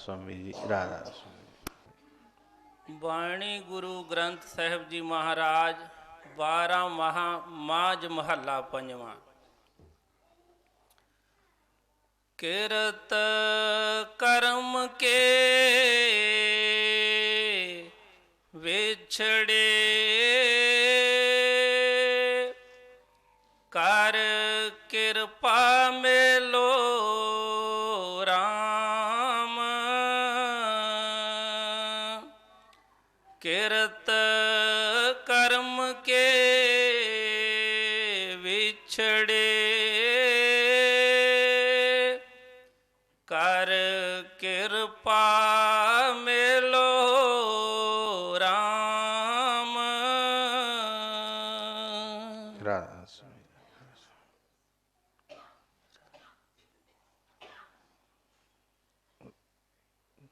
स्वामी जी, राधा स्वामी। ਬਾਣੀ ਗੁਰੂ ਗ੍ਰੰਥ ਸਾਹਿਬ ਜੀ ਮਹਾਰਾਜ 12 ਮਹਾ ਮਾਝ ਮਹੱਲਾ ਪੰਜਵਾਂ। ਕਿਰਤ ਕਰਮ ਕੇ ਵਿਛੜੇ ਕਰ ਕਿਰਪਾ ਮੇਲੋ ਰਾਮ। ਕਿਰਤ ਕਰਮ ਕੇ ਵਿਛੜੇ ਕਰ ਕਿਰਪਾ ਮੇਲੋ ਰਾਮ। राधा स्वामी।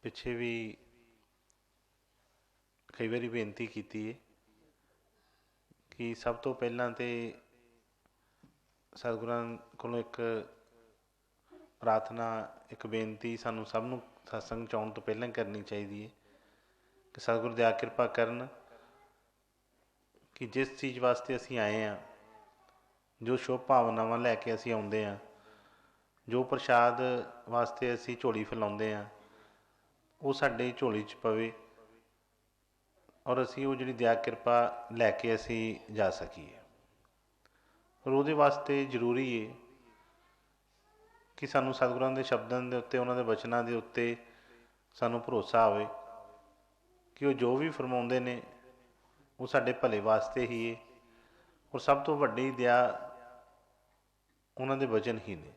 ਪਿੱਛੇ ਵੀ ਕਈ ਵਾਰੀ ਬੇਨਤੀ ਕੀਤੀ ਹੈ ਕਿ ਸਭ ਤੋਂ ਪਹਿਲਾਂ ਤੇ ਸਤਿਗੁਰਾਂ ਕੋਲੋਂ ਇੱਕ ਪ੍ਰਾਰਥਨਾ, ਇੱਕ ਬੇਨਤੀ ਸਾਨੂੰ ਸਭ ਨੂੰ ਸਤਸੰਗ 'ਚ ਆਉਣ ਤੋਂ ਪਹਿਲਾਂ ਹੀ ਕਰਨੀ ਚਾਹੀਦੀ ਹੈ ਕਿ ਸਤਿਗੁਰ ਦਇਆ ਕਿਰਪਾ ਕਰਨ ਕਿ ਜਿਸ ਚੀਜ਼ ਵਾਸਤੇ ਅਸੀਂ ਆਏ ਹਾਂ, ਜੋ ਸ਼ੁਭ ਭਾਵਨਾਵਾਂ ਲੈ ਕੇ ਅਸੀਂ ਆਉਂਦੇ ਹਾਂ, ਜੋ ਪ੍ਰਸ਼ਾਦ ਵਾਸਤੇ ਅਸੀਂ ਝੋਲੀ ਫੈਲਾਉਂਦੇ ਹਾਂ, ਉਹ ਸਾਡੇ ਝੋਲੀ 'ਚ ਪਵੇ ਔਰ ਅਸੀਂ ਉਹ ਜਿਹੜੀ ਦਇਆ ਕਿਰਪਾ ਲੈ ਕੇ ਅਸੀਂ ਜਾ ਸਕੀਏ। ਔਰ ਉਹਦੇ ਵਾਸਤੇ ਜ਼ਰੂਰੀ ਹੈ ਕਿ ਸਾਨੂੰ ਸਤਿਗੁਰਾਂ ਦੇ ਸ਼ਬਦਾਂ ਦੇ ਉੱਤੇ, ਉਹਨਾਂ ਦੇ ਬਚਨਾਂ ਦੇ ਉੱਤੇ ਸਾਨੂੰ ਭਰੋਸਾ ਹੋਵੇ ਕਿ ਉਹ ਜੋ ਵੀ ਫਰਮਾਉਂਦੇ ਨੇ ਉਹ ਸਾਡੇ ਭਲੇ ਵਾਸਤੇ ਹੀ ਹੈ। ਔਰ ਸਭ ਤੋਂ ਵੱਡੀ ਦਇਆ ਉਹਨਾਂ ਦੇ ਵਚਨ ਹੀ ਨੇ,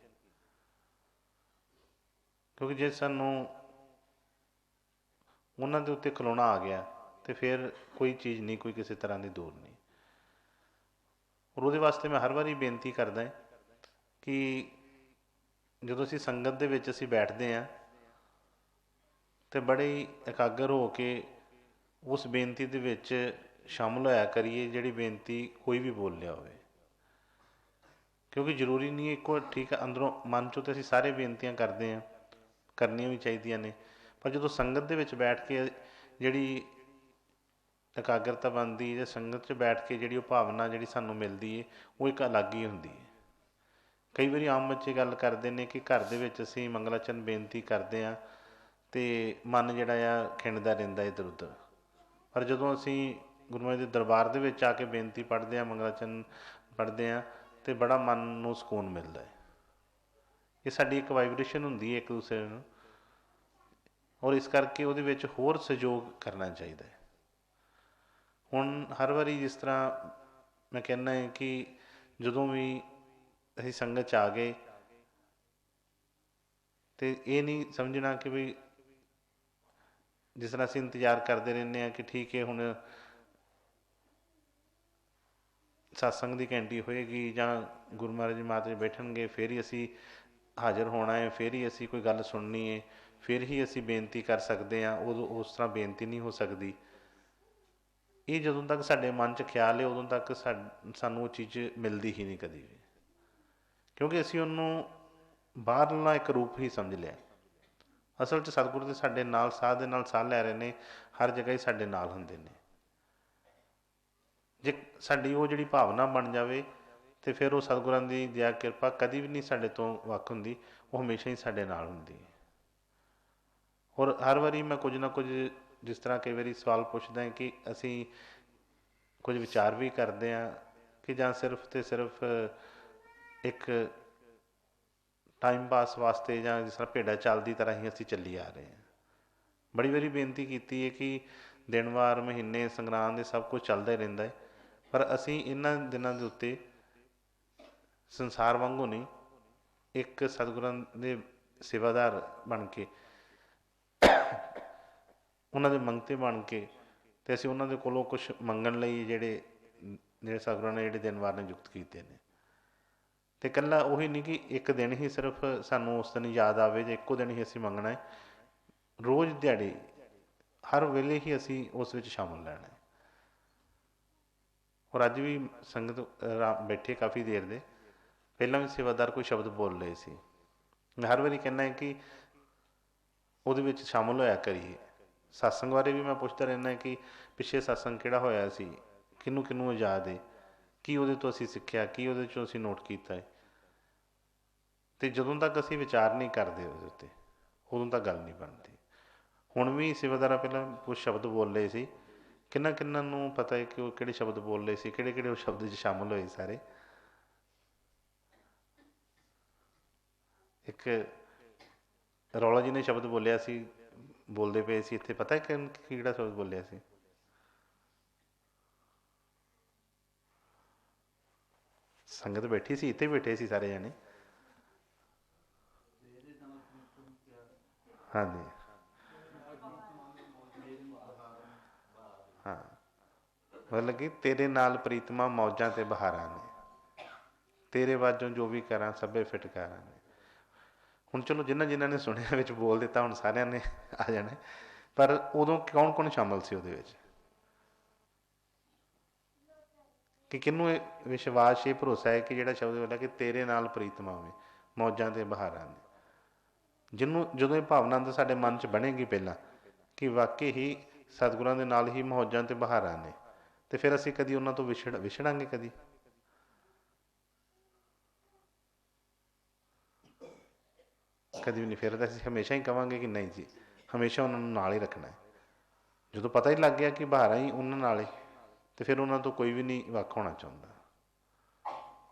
ਕਿਉਂਕਿ ਜੇ ਸਾਨੂੰ ਉਹਨਾਂ ਦੇ ਉੱਤੇ ਖਲੋਣਾ ਆ ਗਿਆ ਤੇ ਫਿਰ ਕੋਈ ਚੀਜ਼ ਨਹੀਂ, ਕੋਈ ਕਿਸੇ ਤਰ੍ਹਾਂ ਦੀ ਦੂਰ ਨਹੀਂ। ਔਰ ਉਹਦੇ ਵਾਸਤੇ ਮੈਂ ਹਰ ਵਾਰੀ ਬੇਨਤੀ ਕਰਦਾ ਕਿ ਜਦੋਂ ਅਸੀਂ ਸੰਗਤ ਦੇ ਵਿੱਚ ਅਸੀਂ ਬੈਠਦੇ ਹਾਂ ਤੇ ਬੜੇ ਹੀ ਇਕਾਗਰ ਹੋ ਕੇ ਉਸ ਬੇਨਤੀ ਦੇ ਵਿੱਚ ਸ਼ਾਮਲ ਹੋਇਆ ਕਰੀਏ ਜਿਹੜੀ ਬੇਨਤੀ ਕੋਈ ਵੀ ਬੋਲ ਲਿਆ ਹੋਵੇ, ਕਿਉਂਕਿ ਜ਼ਰੂਰੀ ਨਹੀਂ ਇੱਕੋ ਠੀਕ ਹੈ ਅੰਦਰੋਂ ਮਨ 'ਚੋਂ ਤਾਂ ਅਸੀਂ ਸਾਰੇ ਬੇਨਤੀਆਂ ਕਰਦੇ ਹਾਂ, ਕਰਨੀਆਂ ਵੀ ਚਾਹੀਦੀਆਂ ਨੇ, ਪਰ ਜਦੋਂ ਸੰਗਤ ਦੇ ਵਿੱਚ ਬੈਠ ਕੇ ਜਿਹੜੀ ਇਕਾਗਰਤਾ ਬਣਦੀ ਜਾਂ ਸੰਗਤ 'ਚ ਬੈਠ ਕੇ ਜਿਹੜੀ ਉਹ ਭਾਵਨਾ ਜਿਹੜੀ ਸਾਨੂੰ ਮਿਲਦੀ ਹੈ ਉਹ ਇੱਕ ਅਲੱਗ ਹੀ ਹੁੰਦੀ ਹੈ। ਕਈ ਵਾਰੀ ਆਮ ਬੱਚੇ ਗੱਲ ਕਰਦੇ ਨੇ ਕਿ ਘਰ ਦੇ ਵਿੱਚ ਅਸੀਂ ਮੰਗਲਾਚਰਨ ਬੇਨਤੀ ਕਰਦੇ ਹਾਂ ਅਤੇ ਮਨ ਜਿਹੜਾ ਆ ਖਿੰਡਦਾ ਰਹਿੰਦਾ ਇੱਧਰ ਉੱਧਰ, ਪਰ ਜਦੋਂ ਅਸੀਂ ਗੁਰੂ ਮਹਾਰਾਜ ਦੇ ਦਰਬਾਰ ਦੇ ਵਿੱਚ ਆ ਕੇ ਬੇਨਤੀ ਪੜ੍ਹਦੇ ਹਾਂ, ਮੰਗਲਾਚਰਨ ਪੜ੍ਹਦੇ ਹਾਂ ਅਤੇ ਬੜਾ ਮਨ ਨੂੰ ਸਕੂਨ ਮਿਲਦਾ ਹੈ। ਇਹ ਸਾਡੀ ਇੱਕ ਵਾਈਬ੍ਰੇਸ਼ਨ ਹੁੰਦੀ ਹੈ ਇੱਕ ਦੂਸਰੇ ਨੂੰ, ਔਰ ਇਸ ਕਰਕੇ ਉਹਦੇ ਵਿੱਚ ਹੋਰ ਸਹਿਯੋਗ ਕਰਨਾ ਚਾਹੀਦਾ ਹੈ। ਹੁਣ ਹਰ ਵਾਰੀ ਜਿਸ ਤਰ੍ਹਾਂ ਮੈਂ ਕਹਿੰਦਾ ਹੈ ਕਿ ਜਦੋਂ ਵੀ ਅਸੀਂ ਸੰਗਤ 'ਚ ਆ ਗਏ ਅਤੇ ਇਹ ਨਹੀਂ ਸਮਝਣਾ ਕਿ ਵੀ ਜਿਸ ਤਰ੍ਹਾਂ ਅਸੀਂ ਇੰਤਜ਼ਾਰ ਕਰਦੇ ਰਹਿੰਦੇ ਹਾਂ ਕਿ ਠੀਕ ਹੈ ਹੁਣ ਸਤਸੰਗ ਦੀ ਘੰਟੀ ਹੋਏਗੀ ਜਾਂ ਗੁਰੂ ਮਹਾਰਾਜ ਜੀ ਮਾਤਾ ਜੀ ਬੈਠਣਗੇ ਫਿਰ ਹੀ ਅਸੀਂ ਹਾਜ਼ਰ ਹੋਣਾ ਹੈ, ਫਿਰ ਹੀ ਅਸੀਂ ਕੋਈ ਗੱਲ ਸੁਣਨੀ ਹੈ, ਫਿਰ ਹੀ ਅਸੀਂ ਬੇਨਤੀ ਕਰ ਸਕਦੇ ਹਾਂ। ਉਦੋਂ ਉਸ ਤਰ੍ਹਾਂ ਬੇਨਤੀ ਨਹੀਂ ਹੋ ਸਕਦੀ। ਇਹ ਜਦੋਂ ਤੱਕ ਸਾਡੇ ਮਨ 'ਚ ਖਿਆਲ ਹੈ ਉਦੋਂ ਤੱਕ ਸਾਨੂੰ ਉਹ ਚੀਜ਼ ਮਿਲਦੀ ਹੀ ਨਹੀਂ ਕਦੀ ਵੀ, ਕਿਉਂਕਿ ਅਸੀਂ ਉਹਨੂੰ ਬਾਹਰਲਾ ਇੱਕ ਰੂਪ ਹੀ ਸਮਝ ਲਿਆ। ਅਸਲ 'ਚ ਸਤਿਗੁਰੂ ਦੇ ਸਾਡੇ ਨਾਲ ਸਾਹ ਦੇ ਨਾਲ ਸਾਹ ਲੈ ਰਹੇ ਨੇ, ਹਰ ਜਗ੍ਹਾ ਹੀ ਸਾਡੇ ਨਾਲ ਹੁੰਦੇ ਨੇ। ਜੇ ਸਾਡੀ ਉਹ ਜਿਹੜੀ ਭਾਵਨਾ ਬਣ ਜਾਵੇ ਅਤੇ ਫਿਰ ਉਹ ਸਤਿਗੁਰਾਂ ਦੀ ਦਇਆ ਕਿਰਪਾ ਕਦੀ ਵੀ ਨਹੀਂ ਸਾਡੇ ਤੋਂ ਵੱਖ ਹੁੰਦੀ, ਉਹ ਹਮੇਸ਼ਾ ਹੀ ਸਾਡੇ ਨਾਲ ਹੁੰਦੀ ਹੈ। ਔਰ ਹਰ ਵਾਰੀ ਮੈਂ ਕੁਝ ਨਾ ਕੁਝ, ਜਿਸ ਤਰ੍ਹਾਂ ਕਈ ਵਾਰੀ ਸਵਾਲ ਪੁੱਛਦਾ ਕਿ ਅਸੀਂ ਕੁਝ ਵਿਚਾਰ ਵੀ ਕਰਦੇ ਹਾਂ ਕਿ ਜਾਂ ਸਿਰਫ ਅਤੇ ਸਿਰਫ ਇੱਕ ਟਾਈਮ ਪਾਸ ਵਾਸਤੇ ਜਾਂ ਜਿਸ ਤਰ੍ਹਾਂ ਭੇਡਾਂ ਚਾਲ ਦੀ ਤਰ੍ਹਾਂ ਹੀ ਅਸੀਂ ਚੱਲੀ ਆ ਰਹੇ ਹਾਂ। ਬੜੀ ਵਾਰੀ ਬੇਨਤੀ ਕੀਤੀ ਹੈ ਕਿ ਦਿਨ ਵਾਰ ਮਹੀਨੇ ਸੰਗਰਾਂਦ ਦੇ ਸਭ ਕੁਝ ਚੱਲਦਾ ਹੀ ਰਹਿੰਦਾ ਹੈ, ਪਰ ਅਸੀਂ ਇਹਨਾਂ ਦਿਨਾਂ ਦੇ ਉੱਤੇ ਸੰਸਾਰ ਵਾਂਗੂ ਨਹੀਂ, ਇੱਕ ਸਤਿਗੁਰਾਂ ਦੇ ਸੇਵਾਦਾਰ ਬਣ ਕੇ, ਉਹਨਾਂ ਦੇ ਮੰਗਤੇ ਬਣ ਕੇ, ਅਤੇ ਅਸੀਂ ਉਹਨਾਂ ਦੇ ਕੋਲੋਂ ਕੁਛ ਮੰਗਣ ਲਈ ਜਿਹੜੇ ਸਤਿਗੁਰਾਂ ਨੇ ਜਿਹੜੇ ਦਿਨ ਵਾਰ ਨਿਯੁਕਤ ਕੀਤੇ ਨੇ। ਅਤੇ ਇਕੱਲਾ ਉਹੀ ਨਹੀਂ ਕਿ ਇੱਕ ਦਿਨ ਹੀ ਸਿਰਫ ਸਾਨੂੰ ਉਸ ਦਿਨ ਯਾਦ ਆਵੇ ਜਾਂ ਇੱਕੋ ਦਿਨ ਹੀ ਅਸੀਂ ਮੰਗਣਾ ਹੈ, ਰੋਜ਼ ਦਿਹਾੜੀ ਹਰ ਵੇਲੇ ਹੀ ਅਸੀਂ ਉਸ ਵਿੱਚ ਸ਼ਾਮਲ ਲੈਣਾ ਹੈ। ਔਰ ਅੱਜ ਵੀ ਸੰਗਤ ਬੈਠੇ ਕਾਫੀ ਦੇਰ ਦੇ, ਪਹਿਲਾਂ ਵੀ ਸੇਵਾਦਾਰ ਕੋਈ ਸ਼ਬਦ ਬੋਲ ਰਹੇ ਸੀ। ਮੈਂ ਹਰ ਵਾਰੀ ਕਹਿੰਦਾ ਕਿ ਉਹਦੇ ਵਿੱਚ ਸ਼ਾਮਲ ਹੋਇਆ ਕਰੀਏ। ਸਤਸੰਗ ਬਾਰੇ ਵੀ ਮੈਂ ਪੁੱਛਦਾ ਰਹਿੰਦਾ ਕਿ ਪਿੱਛੇ ਸਤਸੰਗ ਕਿਹੜਾ ਹੋਇਆ ਸੀ, ਕਿਹਨੂੰ ਕਿਹਨੂੰ ਯਾਦ ਹੈ, ਕੀ ਉਹਦੇ ਤੋਂ ਅਸੀਂ ਸਿੱਖਿਆ, ਕੀ ਉਹਦੇ 'ਚੋਂ ਅਸੀਂ ਨੋਟ ਕੀਤਾ ਹੈ। ਅਤੇ ਜਦੋਂ ਤੱਕ ਅਸੀਂ ਵਿਚਾਰ ਨਹੀਂ ਕਰਦੇ ਉਹਦੇ ਉੱਤੇ, ਉਦੋਂ ਤੱਕ ਗੱਲ ਨਹੀਂ ਬਣਦੀ। ਹੁਣ ਵੀ ਸੇਵਾਦਾਰਾਂ ਪਹਿਲਾਂ ਕੁਛ ਸ਼ਬਦ ਬੋਲ ਰਹੇ ਸੀ, ਕਿੰਨਾ ਕਿੰਨਾ ਨੂੰ ਪਤਾ ਹੈ ਕਿ ਉਹ ਕਿਹੜੇ ਸ਼ਬਦ ਬੋਲ ਰਹੇ ਸੀ, ਕਿਹੜੇ ਕਿਹੜੇ ਉਹ ਸ਼ਬਦ 'ਚ ਸ਼ਾਮਲ ਹੋਏ ਸਾਰੇ। ਇੱਕ ਰੌਲਾ ਜੀ ਨੇ ਸ਼ਬਦ ਬੋਲਿਆ ਸੀ, ਬੋਲਦੇ ਪਏ ਸੀ ਇੱਥੇ, ਪਤਾ ਕਿ ਕਿਹੜਾ ਸ਼ਬਦ ਬੋਲਿਆ ਸੀ? ਸੰਗਤ ਬੈਠੀ ਸੀ, ਇੱਥੇ ਬੈਠੇ ਸੀ ਸਾਰੇ ਜਾਣੇ। ਹਾਂਜੀ ਹਾਂ, ਮਤਲਬ ਕਿ ਤੇਰੇ ਨਾਲ ਪ੍ਰੀਤਮਾ ਮੌਜਾਂ ਤੇ ਬਹਾਰਾਂ ਨੇ, ਤੇਰੇ ਬਾਝੋਂ ਜੋ ਵੀ ਕਰਾਂ ਸਭੇ ਫਿਟਕਾਰਾਂ ਨੇ। ਹੁਣ ਚਲੋ ਜਿਨ੍ਹਾਂ ਜਿਨ੍ਹਾਂ ਨੇ ਸੁਣਿਆ ਵਿੱਚ ਬੋਲ ਦਿੱਤਾ, ਹੁਣ ਸਾਰਿਆਂ ਨੇ ਆ ਜਾਣਾ, ਪਰ ਉਦੋਂ ਕੌਣ ਕੌਣ ਸ਼ਾਮਲ ਸੀ ਉਹਦੇ ਵਿੱਚ? ਕਿ ਕਿਹਨੂੰ ਇਹ ਵਿਸ਼ਵਾਸ, ਇਹ ਭਰੋਸਾ ਹੈ ਕਿ ਜਿਹੜਾ ਸ਼ਬਦ ਬੋਲਿਆ ਕਿ ਤੇਰੇ ਨਾਲ ਪ੍ਰੀਤਮਾ ਹੋਵੇ ਮੌਜਾਂ ਤੇ ਬਹਾਰਾਂ ਨੇ, ਜਿਹਨੂੰ ਜਦੋਂ ਇਹ ਭਾਵਨਾ ਅੰਦਰ ਸਾਡੇ ਮਨ 'ਚ ਬਣੇਗੀ ਪਹਿਲਾਂ ਕਿ ਵਾਕਈ ਹੀ ਸਤਿਗੁਰਾਂ ਦੇ ਨਾਲ ਹੀ ਮੌਜਾਂ ਤੇ ਬਹਾਰਾਂ ਨੇ, ਤੇ ਫਿਰ ਅਸੀਂ ਕਦੀ ਉਹਨਾਂ ਤੋਂ ਵਿਛੜਾਂਗੇ ਕਦੀ? ਕਦੀ ਵੀ ਨਹੀਂ। ਫਿਰ ਤਾਂ ਅਸੀਂ ਹਮੇਸ਼ਾ ਹੀ ਕਹਾਂਗੇ ਕਿ ਨਹੀਂ ਜੀ, ਹਮੇਸ਼ਾ ਉਹਨਾਂ ਨੂੰ ਨਾਲ ਹੀ ਰੱਖਣਾ ਹੈ। ਜਦੋਂ ਪਤਾ ਹੀ ਲੱਗ ਗਿਆ ਕਿ ਬਹਾਰਾਂ ਹੀ ਉਹਨਾਂ ਨਾਲ ਹੀ, ਤੇ ਫਿਰ ਉਹਨਾਂ ਤੋਂ ਕੋਈ ਵੀ ਨਹੀਂ ਵੱਖ ਹੋਣਾ ਚਾਹੁੰਦਾ।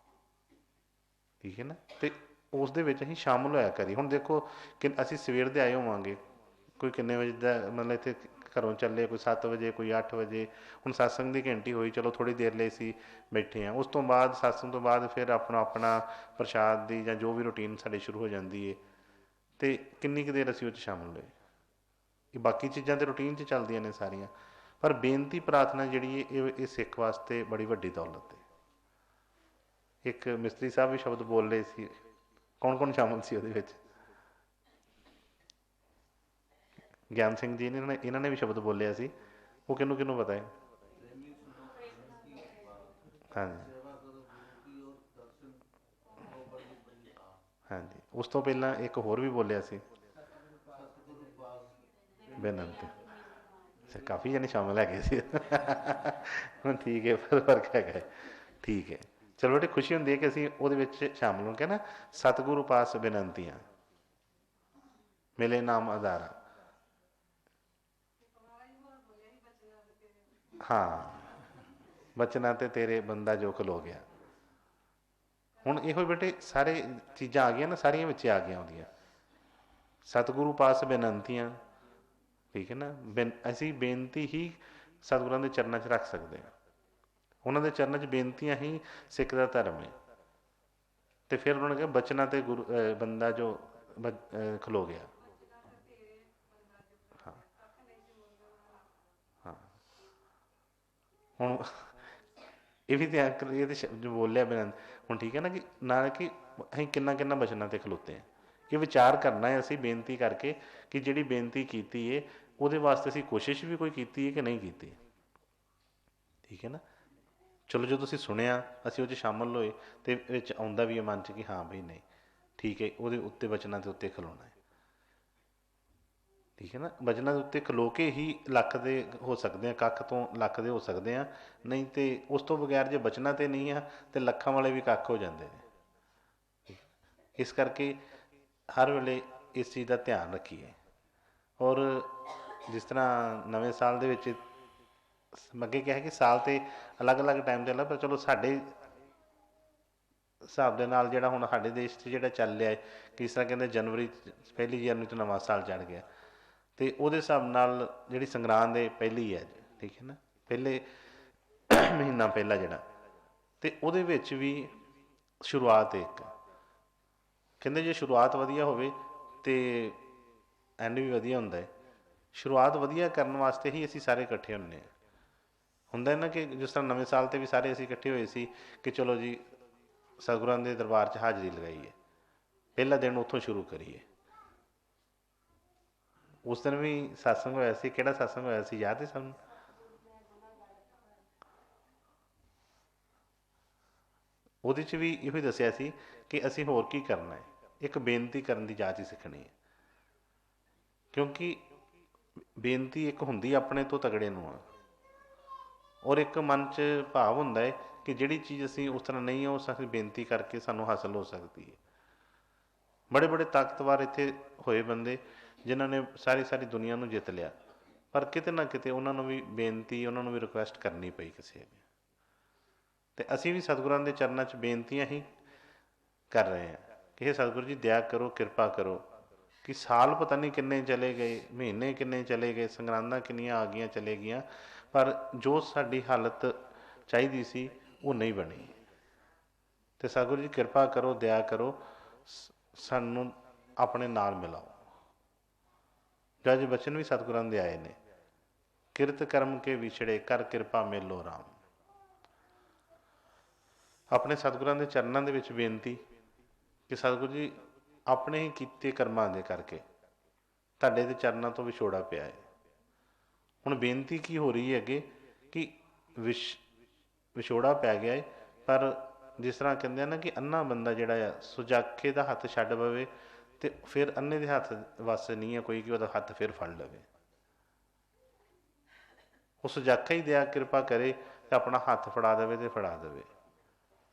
ਠੀਕ ਹੈ ਨਾ? ਅਤੇ ਉਸ ਦੇ ਵਿੱਚ ਅਸੀਂ ਸ਼ਾਮਲ ਹੋਇਆ ਕਰੀਏ। ਹੁਣ ਦੇਖੋ ਕਿ ਅਸੀਂ ਸਵੇਰ ਦੇ ਆਏ ਹੋਵਾਂਗੇ, ਕੋਈ ਕਿੰਨੇ ਵਜੇ ਦਾ, ਮਤਲਬ ਇੱਥੇ ਘਰੋਂ ਚੱਲੇ ਕੋਈ 7 ਵਜੇ, ਕੋਈ 8 ਵਜੇ। ਹੁਣ ਸਤਸੰਗ ਦੀ ਘੰਟੀ ਹੋਈ, ਚਲੋ ਥੋੜ੍ਹੀ ਦੇਰ ਲਈ ਅਸੀਂ ਬੈਠੇ ਹਾਂ। ਉਸ ਤੋਂ ਬਾਅਦ ਸਤਸੰਗ ਤੋਂ ਬਾਅਦ ਫਿਰ ਆਪਣਾ ਆਪਣਾ ਪ੍ਰਸ਼ਾਦ ਦੀ ਜਾਂ ਜੋ ਵੀ ਰੂਟੀਨ ਸਾਡੀ ਸ਼ੁਰੂ ਹੋ ਜਾਂਦੀ ਹੈ। ਅਤੇ ਕਿੰਨੀ ਕੁ ਦੇਰ ਅਸੀਂ ਉਹ 'ਚ ਸ਼ਾਮਲ ਹੋਏ। ਇਹ ਬਾਕੀ ਚੀਜ਼ਾਂ ਤਾਂ ਰੂਟੀਨ 'ਚ ਚੱਲਦੀਆਂ ਨੇ ਸਾਰੀਆਂ, ਪਰ ਬੇਨਤੀ ਪ੍ਰਾਰਥਨਾ ਜਿਹੜੀ ਹੈ ਇਹ ਸਿੱਖ ਵਾਸਤੇ ਬੜੀ ਵੱਡੀ ਦੌਲਤ ਹੈ। ਇੱਕ ਮਿਸਤਰੀ ਸਾਹਿਬ ਵੀ ਸ਼ਬਦ ਬੋਲ ਰਹੇ ਸੀ, ਕੌਣ ਕੌਣ ਸ਼ਾਮਲ ਸੀ ਉਹਦੇ ਵਿੱਚ? ਗਿਆਨ ਸਿੰਘ ਜੀ ਨੇ, ਇਹਨਾਂ ਨੇ ਵੀ ਸ਼ਬਦ ਬੋਲਿਆ ਸੀ, ਉਹ ਕਿਹਨੂੰ ਕਿਹਨੂੰ ਪਤਾ ਹੈ? ਹਾਂਜੀ ਹਾਂਜੀ। ਉਸ ਤੋਂ ਪਹਿਲਾਂ ਇੱਕ ਹੋਰ ਵੀ ਬੋਲਿਆ ਸੀ, ਬੇਨੰਤੀ। ਅੱਛਾ, ਕਾਫੀ ਜਣੇ ਸ਼ਾਮਲ ਹੈਗੇ ਸੀ। ਹੁਣ ਠੀਕ ਹੈ, ਫਰਕ ਹੈਗਾ। ਠੀਕ ਹੈ, ਚਲੋ ਬੇਟੇ, ਖੁਸ਼ੀ ਹੁੰਦੀ ਹੈ ਕਿ ਅਸੀਂ ਉਹਦੇ ਵਿੱਚ ਸ਼ਾਮਲ ਹੋ ਕੇ ਨਾ। ਸਤਿਗੁਰੂ ਪਾਸ ਬੇਨੰਤੀਆਂ ਮਿਲੇ ਨਾਮ ਆਧਾਰਾ। ਹਾਂ, ਬਚਨਾਂ ਤੇ ਤੇਰੇ ਬੰਦਾ ਜੋ ਖਲੋ ਗਿਆ। ਹੁਣ ਇਹੋ ਬੇਟੇ ਸਾਰੇ ਚੀਜ਼ਾਂ ਆ ਗਈਆਂ ਨਾ, ਸਾਰੀਆਂ ਵਿੱਚ ਆ ਗਈਆਂ ਉਹਦੀਆਂ। ਸਤਿਗੁਰੂ ਪਾਸ ਬੇਨੰਤੀਆਂ, ਠੀਕ ਹੈ ਨਾ? ਅਸੀਂ ਬੇਨਤੀ ਹੀ ਸਤਿਗੁਰਾਂ ਦੇ ਚਰਨਾਂ 'ਚ ਰੱਖ ਸਕਦੇ ਹਾਂ। ਉਹਨਾਂ ਦੇ ਚਰਨਾਂ 'ਚ ਬੇਨਤੀਆਂ ਹੀ ਸਿੱਖ ਦਾ ਧਰਮ ਹੈ। ਅਤੇ ਫਿਰ ਉਹਨਾਂ ਨੇ ਕਿਹਾ ਬਚਨਾਂ ਤੇ ਗੁਰੂ ਬੰਦਾ ਜੋ ਖਲੋ ਗਿਆ। ਹਾਂ ਹਾਂ। ਹੁਣ ਇਹ ਵੀ ਧਿਆਨ ਕਰੀਏ ਤੇ ਜੋ ਬੋਲਿਆ ਬਿਨਾਂ, ਹੁਣ ਠੀਕ ਹੈ ਨਾ, ਕਿ ਨਾ ਕਿ ਅਸੀਂ ਕਿੰਨਾ ਕਿੰਨਾ ਬਚਨਾਂ 'ਤੇ ਖਲੋਤੇ ਹਾਂ। ਇਹ ਵਿਚਾਰ ਕਰਨਾ ਹੈ ਅਸੀਂ ਬੇਨਤੀ ਕਰਕੇ ਕਿ ਜਿਹੜੀ ਬੇਨਤੀ ਕੀਤੀ ਹੈ ਉਹਦੇ ਵਾਸਤੇ ਅਸੀਂ ਕੋਸ਼ਿਸ਼ ਵੀ ਕੋਈ ਕੀਤੀ ਹੈ ਕਿ ਨਹੀਂ ਕੀਤੀ। ਠੀਕ ਹੈ ਨਾ? ਚਲੋ ਜਦੋਂ ਅਸੀਂ ਸੁਣਿਆ, ਅਸੀਂ ਉਹ 'ਚ ਸ਼ਾਮਲ ਹੋਏ, ਅਤੇ ਵਿੱਚ ਆਉਂਦਾ ਵੀ ਹੈ ਮਨ 'ਚ ਕਿ ਹਾਂ ਬਈ ਨਹੀਂ ਠੀਕ ਹੈ, ਉਹਦੇ ਉੱਤੇ ਬਚਨਾਂ ਦੇ ਉੱਤੇ ਖਲੋਣਾ ਹੈ। ਠੀਕ ਹੈ ਨਾ? ਬਚਨਾਂ ਦੇ ਉੱਤੇ ਖਲੋ ਕੇ ਹੀ ਲੱਖ ਦੇ ਹੋ ਸਕਦੇ ਹਾਂ, ਕੱਖ ਤੋਂ ਲੱਖ ਦੇ ਹੋ ਸਕਦੇ ਹਾਂ। ਨਹੀਂ ਤਾਂ ਉਸ ਤੋਂ ਬਗੈਰ ਜੇ ਬਚਨਾਂ 'ਤੇ ਨਹੀਂ ਆ ਤਾਂ ਲੱਖਾਂ ਵਾਲੇ ਵੀ ਕੱਖ ਹੋ ਜਾਂਦੇ ਨੇ। ਇਸ ਕਰਕੇ ਹਰ ਵੇਲੇ ਇਸ ਚੀਜ਼ ਦਾ ਧਿਆਨ ਰੱਖੀਏ। ਔਰ ਜਿਸ ਤਰ੍ਹਾਂ ਨਵੇਂ ਸਾਲ ਦੇ ਵਿੱਚ ਮੈਂ ਅੱਗੇ ਕਿਹਾ ਕਿ ਸਾਲ ਤਾਂ ਅਲੱਗ ਅਲੱਗ ਟਾਈਮ 'ਤੇ ਅਲੱਗ, ਪਰ ਚਲੋ ਸਾਡੇ ਹਿਸਾਬ ਦੇ ਨਾਲ ਜਿਹੜਾ ਹੁਣ ਸਾਡੇ ਦੇਸ਼ 'ਚ ਜਿਹੜਾ ਚੱਲ ਰਿਹਾ ਹੈ, ਕਿਸ ਤਰ੍ਹਾਂ ਕਹਿੰਦੇ ਜਨਵਰੀ, ਪਹਿਲੀ ਜਨਵਰੀ ਤੋਂ ਨਵਾਂ ਸਾਲ ਚੜ੍ਹ ਗਿਆ, ਅਤੇ ਉਹਦੇ ਹਿਸਾਬ ਨਾਲ ਜਿਹੜੀ ਸੰਗਰਾਂਦ ਹੈ ਪਹਿਲੀ ਹੈ। ਠੀਕ ਹੈ ਨਾ? ਪਹਿਲੇ ਮਹੀਨਾ ਪਹਿਲਾ ਜਿਹੜਾ, ਅਤੇ ਉਹਦੇ ਵਿੱਚ ਵੀ ਸ਼ੁਰੂਆਤ ਇੱਕ ਕਹਿੰਦੇ ਜੇ ਸ਼ੁਰੂਆਤ ਵਧੀਆ ਹੋਵੇ ਤਾਂ ਐਂਡ ਵੀ ਵਧੀਆ ਹੁੰਦਾ ਹੈ। ਸ਼ੁਰੂਆਤ ਵਧੀਆ ਕਰਨ ਵਾਸਤੇ ਹੀ ਅਸੀਂ ਸਾਰੇ ਇਕੱਠੇ ਹੁੰਦੇ ਹਾਂ। ਹੁੰਦਾ ਨਾ ਕਿ ਜਿਸ ਤਰ੍ਹਾਂ ਨਵੇਂ ਸਾਲ 'ਤੇ ਵੀ ਸਾਰੇ ਅਸੀਂ ਇਕੱਠੇ ਹੋਏ ਸੀ ਕਿ ਚਲੋ ਜੀ ਸਤਿਗੁਰਾਂ ਦੇ ਦਰਬਾਰ 'ਚ ਹਾਜ਼ਰੀ ਲਗਾਈਏ, ਪਹਿਲਾ ਦਿਨ ਉੱਥੋਂ ਸ਼ੁਰੂ ਕਰੀਏ। ਉਸ ਦਿਨ ਵੀ ਸਤਸੰਗ ਹੋਇਆ ਸੀ, ਕਿਹੜਾ ਸਤਸੰਗ ਹੋਇਆ ਸੀ ਯਾਦ ਹੈ ਸਾਨੂੰ? ਉਹਦੇ 'ਚ ਵੀ ਇਹੋ ਹੀ ਦੱਸਿਆ ਸੀ ਕਿ ਅਸੀਂ ਹੋਰ ਕੀ ਕਰਨਾ ਹੈ, ਇੱਕ ਬੇਨਤੀ ਕਰਨ ਦੀ ਜਾਚ ਹੀ ਸਿੱਖਣੀ ਹੈ। ਕਿਉਂਕਿ ਬੇਨਤੀ ਇੱਕ ਹੁੰਦੀ ਆਪਣੇ ਤੋਂ ਤਗੜੇ ਨੂੰ ਆ, ਔਰ ਇੱਕ ਮਨ 'ਚ ਭਾਵ ਹੁੰਦਾ ਹੈ ਕਿ ਜਿਹੜੀ ਚੀਜ਼ ਅਸੀਂ ਉਸ ਤਰ੍ਹਾਂ ਨਹੀਂ ਹੋ ਸਕਦੀ, ਬੇਨਤੀ ਕਰਕੇ ਸਾਨੂੰ ਹਾਸਲ ਹੋ ਸਕਦੀ ਹੈ। ਬੜੇ ਬੜੇ ਤਾਕਤਵਰ ਇੱਥੇ ਹੋਏ ਬੰਦੇ ਜਿਨ੍ਹਾਂ ਨੇ ਸਾਰੀ ਸਾਰੀ ਦੁਨੀਆ ਨੂੰ ਜਿੱਤ ਲਿਆ, ਪਰ ਕਿਤੇ ਨਾ ਕਿਤੇ ਉਹਨਾਂ ਨੂੰ ਵੀ ਬੇਨਤੀ, ਉਹਨਾਂ ਨੂੰ ਵੀ ਰਿਕੁਐਸਟ ਕਰਨੀ ਪਈ ਕਿਸੇ ਨੇ। ਅਤੇ ਅਸੀਂ ਵੀ ਸਤਿਗੁਰਾਂ ਦੇ ਚਰਨਾਂ 'ਚ ਬੇਨਤੀਆਂ ਹੀ ਕਰ ਰਹੇ ਹਾਂ ਕਿ ਇਹ ਸਤਿਗੁਰੂ ਜੀ ਦਇਆ ਕਰੋ, ਕਿਰਪਾ ਕਰੋ। ਕਿ ਸਾਲ ਪਤਾ ਨਹੀਂ ਕਿੰਨੇ ਚਲੇ ਗਏ, ਮਹੀਨੇ ਕਿੰਨੇ ਚਲੇ ਗਏ, ਸੰਗਰਾਂਦਾਂ ਕਿੰਨੀਆਂ ਆ ਗਈਆਂ ਚਲੇ ਗਈਆਂ, ਪਰ ਜੋ ਸਾਡੀ ਹਾਲਤ ਚਾਹੀਦੀ ਸੀ ਉਹ ਨਹੀਂ ਬਣੀ। ਅਤੇ ਸਤਿਗੁਰੂ ਜੀ ਕਿਰਪਾ ਕਰੋ, ਦਇਆ ਕਰੋ, ਸਾਨੂੰ ਆਪਣੇ ਨਾਲ ਮਿਲਾਓ। ਜੱਜ ਬਚਨ ਵੀ ਸਤਿਗੁਰਾਂ ਦੇ ਆਏ ਨੇ, ਕਿਰਤ ਕਰਮ ਕੇ ਵਿਛੜੇ ਕਰ ਕਿਰਪਾ ਮੇਲੋ ਰਾਮ। ਆਪਣੇ ਸਤਿਗੁਰਾਂ ਦੇ ਚਰਨਾਂ ਦੇ ਵਿੱਚ ਬੇਨਤੀ ਕਿ ਸਤਿਗੁਰੂ ਜੀ ਆਪਣੇ ਹੀ ਕੀਤੇ ਕਰਮਾਂ ਦੇ ਕਰਕੇ ਤੁਹਾਡੇ ਦੇ ਚਰਨਾਂ ਤੋਂ ਵਿਛੋੜਾ ਪਿਆ ਹੈ। ਹੁਣ ਬੇਨਤੀ ਕੀ ਹੋ ਰਹੀ ਹੈ ਅੱਗੇ ਕਿ ਵਿਛੋੜਾ ਪੈ ਗਿਆ ਹੈ, ਪਰ ਜਿਸ ਤਰ੍ਹਾਂ ਕਹਿੰਦੇ ਆ ਨਾ ਕਿ ਅੰਨਾ ਬੰਦਾ ਜਿਹੜਾ ਆ ਸੁਜਾਖੇ ਦਾ ਹੱਥ ਛੱਡ ਪਵੇ ਅਤੇ ਫਿਰ ਅੰਨੇ ਦੇ ਹੱਥ ਵੱਸ ਨਹੀਂ ਹੈ ਕੋਈ ਕਿ ਉਹਦਾ ਹੱਥ ਫਿਰ ਫੜ ਲਵੇ। ਉਹ ਸੁਜਾਖਾ ਹੀ ਦਇਆ ਕਿਰਪਾ ਕਰੇ ਅਤੇ ਆਪਣਾ ਹੱਥ ਫੜਾ ਦੇਵੇ ਅਤੇ ਫੜਾ ਦੇਵੇ।